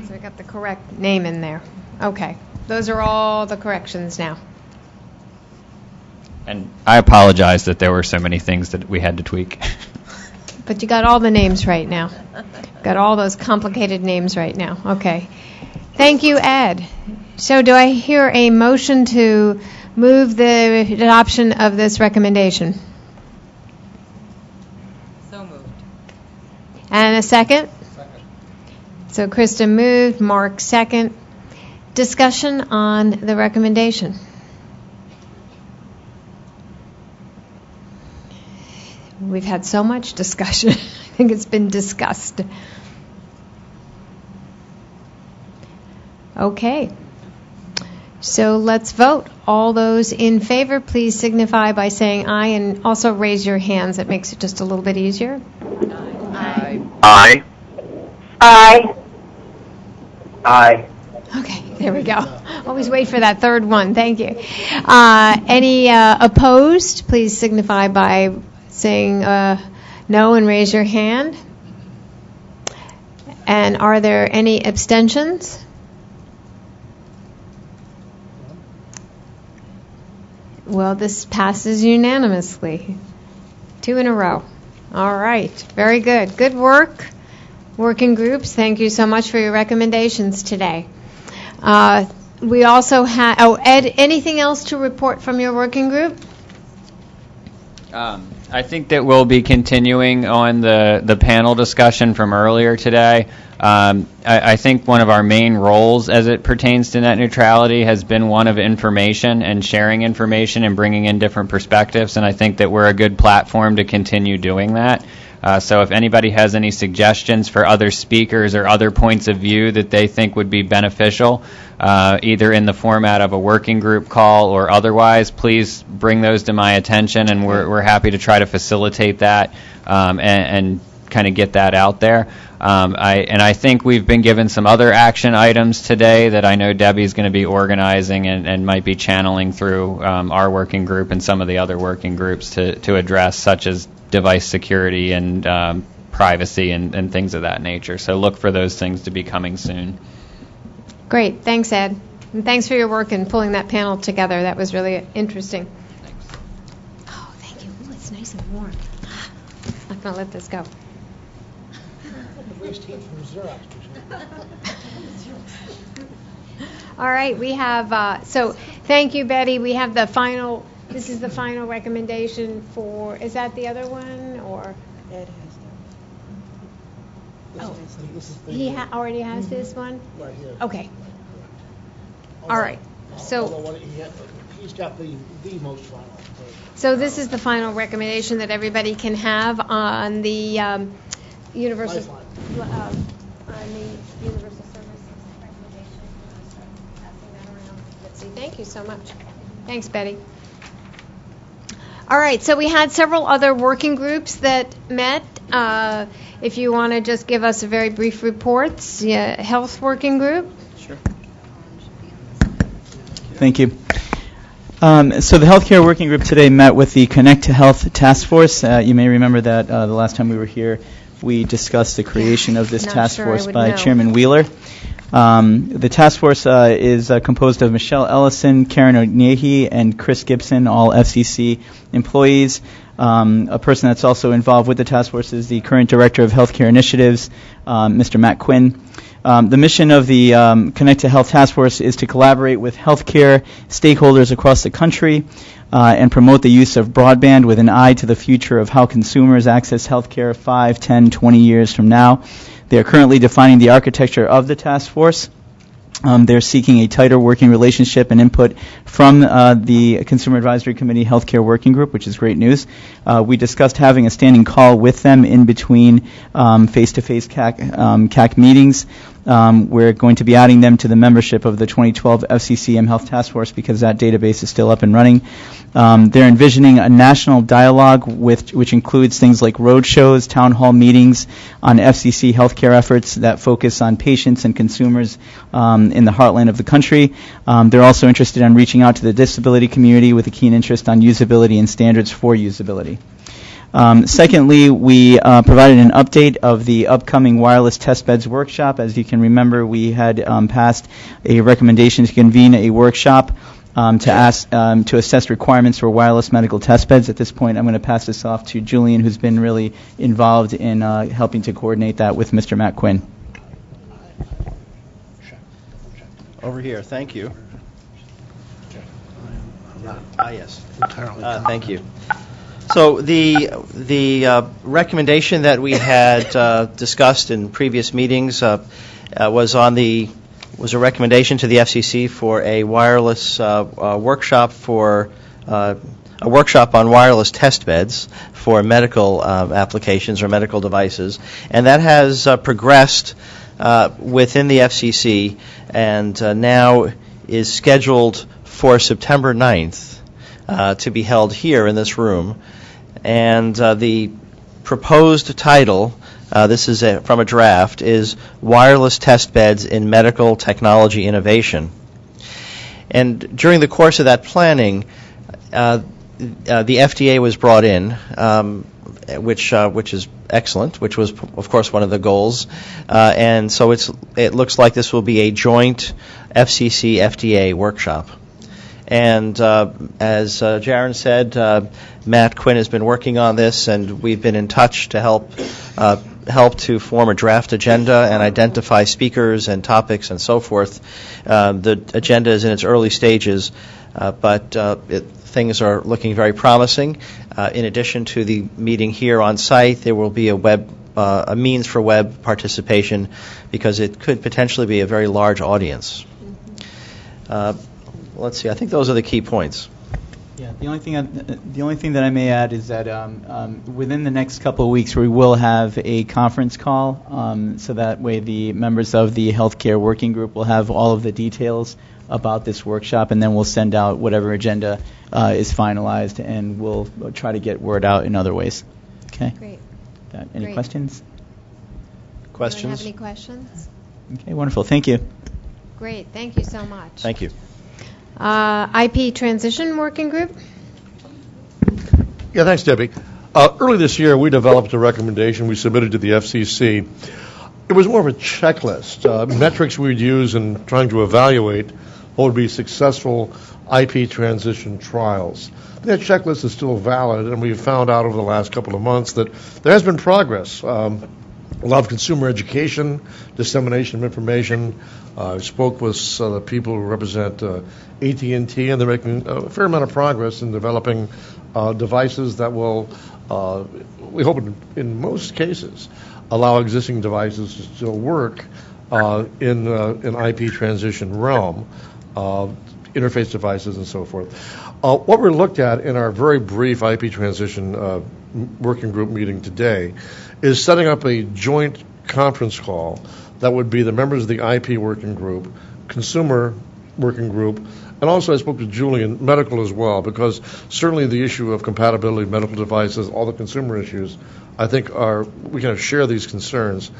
So we got the correct name in there. Okay. Those are all the corrections now. And I apologize that there were so many things that we had to tweak. But you got all the names right now. Got all those complicated names right now. Okay. Thank you, Ed. So do I hear a motion to move the adoption of this recommendation? So moved. And a second? Second. So Krista moved, Mark second. Discussion on the recommendation. We've had so much discussion. I think it's been discussed. Okay. So let's vote. All those in favor, please signify by saying aye, and also raise your hands. It makes it just a little bit easier. Aye. Aye. Aye. Aye. Okay, there we go. Always wait for that third one. Thank you. Any opposed? Please signify by saying no and raise your hand. And are there any abstentions? Well, this passes unanimously. 2 in a row. All right. Very good. Good work, working groups. Thank you so much for your recommendations today. We also have, Ed, anything else to report from your working group? I think that we'll be continuing on the panel discussion from earlier today. I think one of our main roles as it pertains to net neutrality has been one of information and sharing information and bringing in different perspectives, and I think that we're a good platform to continue doing that. So if anybody has any suggestions for other speakers or other points of view that they think would be beneficial, either in the format of a working group call or otherwise, please bring those to my attention, and we're happy to try to facilitate that and kind of get that out there. I think we've been given some other action items today that I know Debbie's going to be organizing and might be channeling through our working group and some of the other working groups to address, such as device security and privacy and things of that nature. So look for those things to be coming soon. Great. Thanks, Ed. And thanks for your work in pulling that panel together. That was really interesting. Thanks. Oh, thank you. Ooh, it's nice and warm. I'm not going to let this go. All right, we have, so thank you, Betty. We have the final, this is the final recommendation for, is that the other one, or? Ed has that. He already has this one? Right here. Okay. All right, so. He's got the most final. So this is the final recommendation that everybody can have on the universal, on the universal service recommendation. Passing that around. Let's see. Thank you so much. Thanks, Betty. All right. So we had several other working groups that met. If you want to just give us a very brief report, health working group. Sure. Thank you. So the healthcare working group today met with the Connect to Health Task Force. You may remember that the last time we were here, we discussed the creation of this task force by Chairman Wheeler. The task force is composed of Michelle Ellison, Karen O'Neahy, and Chris Gibson, all FCC employees. A person that's also involved with the task force is the current Director of Healthcare Initiatives, Mr. Matt Quinn. The mission of the Connect to Health Task Force is to collaborate with healthcare stakeholders across the country and promote the use of broadband with an eye to the future of how consumers access healthcare 5, 10, 20 years from now. They are currently defining the architecture of the task force. They're seeking a tighter working relationship and input from the Consumer Advisory Committee Healthcare Working Group, which is great news. We discussed having a standing call with them in between face-to-face CAC meetings. We're going to be adding them to the membership of the 2012 FCC mHealth Task Force because that database is still up and running. They're envisioning a national dialogue which includes things like road shows, town hall meetings on FCC healthcare efforts that focus on patients and consumers in the heartland of the country. They're also interested in reaching out to the disability community with a keen interest on usability and standards for usability. Secondly, we provided an update of the upcoming wireless test beds workshop. As you can remember, we had passed a recommendation to convene a workshop to assess requirements for wireless medical test beds. At this point, I'm going to pass this off to Julian, who's been really involved in helping to coordinate that with Mr. Matt Quinn. Over here, thank you. Yes. Thank you. So the recommendation that we had discussed in previous meetings was a recommendation to the FCC for a wireless workshop a workshop on wireless test beds for medical applications or medical devices, and that has progressed within the FCC and now is scheduled for September 9th to be held here in this room. And the proposed title, this is from a draft, is Wireless Test Beds in Medical Technology Innovation. And during the course of that planning, the FDA was brought in, which is excellent, which was, of course, one of the goals. And so it looks like this will be a joint FCC-FDA workshop. And as Jaron said, Matt Quinn has been working on this, and we've been in touch to help to form a draft agenda and identify speakers and topics and so forth. The agenda is in its early stages, but things are looking very promising. In addition to the meeting here on site, there will be a means for web participation because it could potentially be a very large audience. Let's see. I think those are the key points. Yeah. The only thing that I may add is that within the next couple of weeks we will have a conference call, so that way the members of the healthcare working group will have all of the details about this workshop, and then we'll send out whatever agenda is finalized, and we'll try to get word out in other ways. Okay. Great. Any Great. questions? Questions? Have any questions? Okay. Wonderful. Thank you. Great. Thank you so much. Thank you. IP Transition Working Group. Yeah, thanks, Debbie. Early this year, we developed a recommendation we submitted to the FCC. It was more of a checklist, metrics we'd use in trying to evaluate what would be successful IP transition trials. That checklist is still valid, and we've found out over the last couple of months that there has been progress. A lot of consumer education, dissemination of information. I spoke with the people who represent AT&T, and they're making a fair amount of progress in developing devices that will, we hope in most cases, allow existing devices to still work in an IP transition realm, interface devices and so forth. What we looked at in our very brief IP transition working group meeting today is setting up a joint conference call that would be the members of the IP working group, consumer working group, and also I spoke to Julian, medical as well, because certainly the issue of compatibility of medical devices, all the consumer issues, I think we kind of share these concerns.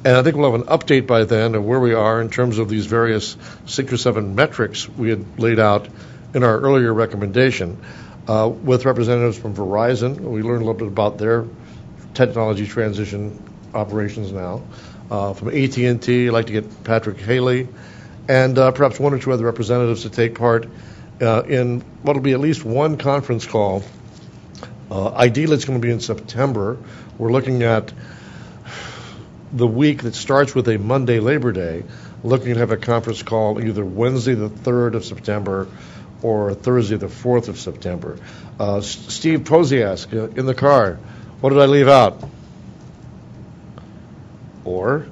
And I think we'll have an update by then of where we are in terms of these various 6 or 7 metrics we had laid out in our earlier recommendation with representatives from Verizon. We learned a little bit about their technology transition operations now. From AT&T, I'd like to get Patrick Haley, and perhaps one or two other representatives to take part in what will be at least one conference call. Ideally, it's going to be in September. We're looking at the week that starts with a Monday, Labor Day, looking to have a conference call either Wednesday, the 3rd of September, or Thursday, the 4th of September. Steve Posiask, in the car, what did I leave out? Or,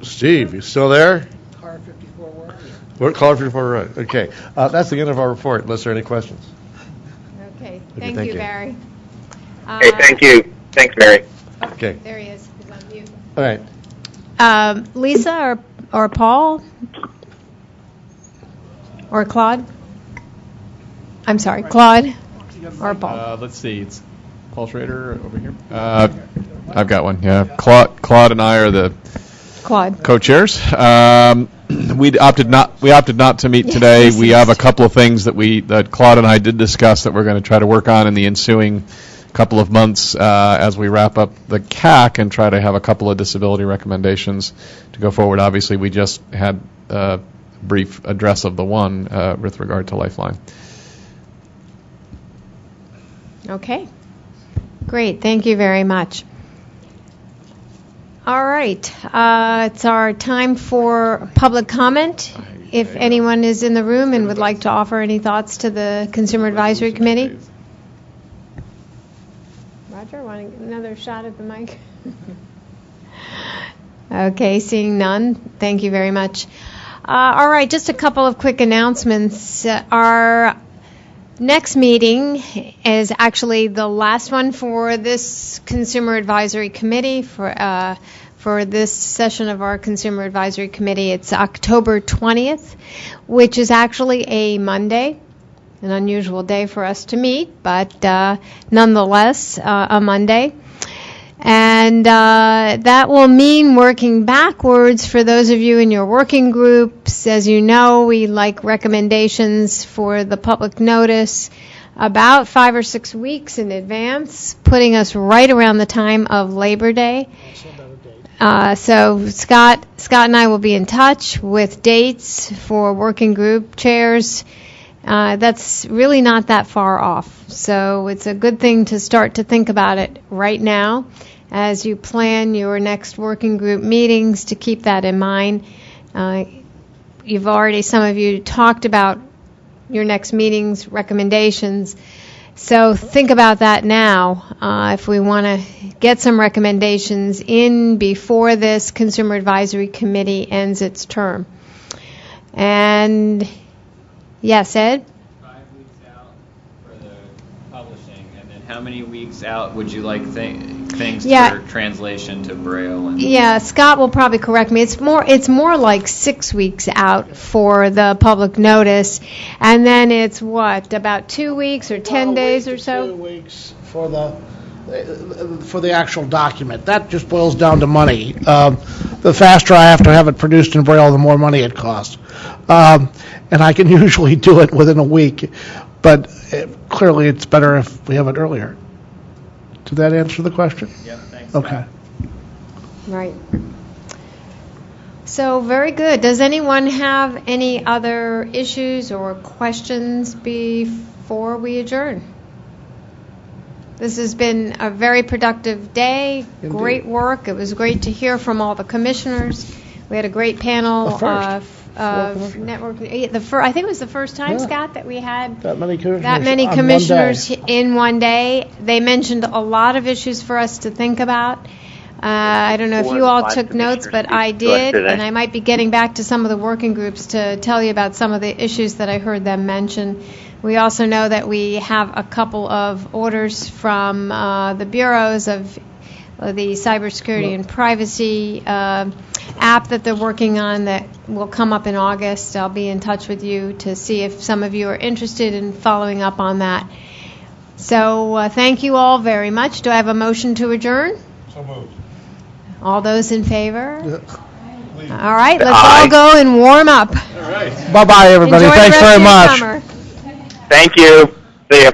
Steve, you still there? Car 54 where? We're Car 54, right. Okay. That's the end of our report, unless there are any questions. Okay, thank thank you. you, Barry. Hey, thank you. Thanks, Mary. Okay. There he is. He's on mute. All right. Lisa or Paul? Or Claude? I'm sorry, Claude or Paul? Let's see. It's Paul Schrader over here. I've got one. Yeah, Claude and I are the Claude. co-chairs. We opted not to meet today. We have a couple of things that Claude and I did discuss that we're going to try to work on in the ensuing couple of months as we wrap up the CAC and try to have a couple of disability recommendations to go forward. Obviously, we just had a brief address of the one with regard to Lifeline. Okay. Great. Thank you very much. All right. It's our time for public comment. If anyone is in the room and would like to offer any thoughts to the Consumer Advisory Committee. Roger, want to get another shot at the mic? Okay, seeing none. Thank you very much. All right, just a couple of quick announcements. Our next meeting is actually the last one for this Consumer Advisory Committee for this session of our Consumer Advisory Committee. It's October 20th, which is actually a Monday, an unusual day for us to meet, but nonetheless a Monday. And that will mean working backwards for those of you in your working groups. As you know, we like recommendations for the public notice about 5 or 6 weeks in advance, putting us right around the time of Labor Day. So Scott and I will be in touch with dates for working group chairs. That's really not that far off. So it's a good thing to start to think about it right now as you plan your next working group meetings, to keep that in mind. You've already, some of you, talked about your next meetings, recommendations. So think about that now if we want to get some recommendations in before this Consumer Advisory Committee ends its term. And yes, Ed? 5 weeks out for the publishing, and then how many weeks out would you like things for translation to Braille? Yeah, Scott will probably correct me. It's more like 6 weeks out for the public notice, and then it's what, about 2 weeks or 10 days or so? 2 weeks for the actual document. That just boils down to money. The faster I have to have it produced in Braille, the more money it costs. And I can usually do it within a week, but clearly it's better if we have it earlier. Did that answer the question? Yeah, thanks. Okay. Right. So very good. Does anyone have any other issues or questions before we adjourn? This has been a very productive day. Indeed. Great work. It was great to hear from all the commissioners. We had a great panel of network. I think it was the first time, Scott, that we had that many commissioners, on commissioners one day. in one day. They mentioned a lot of issues for us to think about. I don't know if you all took notes, but I did, and I might be getting back to some of the working groups to tell you about some of the issues that I heard them mention. We also know that we have a couple of orders from the bureaus of the cybersecurity and privacy app that they're working on that will come up in August. I'll be in touch with you to see if some of you are interested in following up on that. So thank you all very much. Do I have a motion to adjourn? So moved. All those in favor? All right, let's all go and warm up. All right. Bye-bye, everybody. Enjoy Thanks the rest very of your much. summer. Thank you. See you.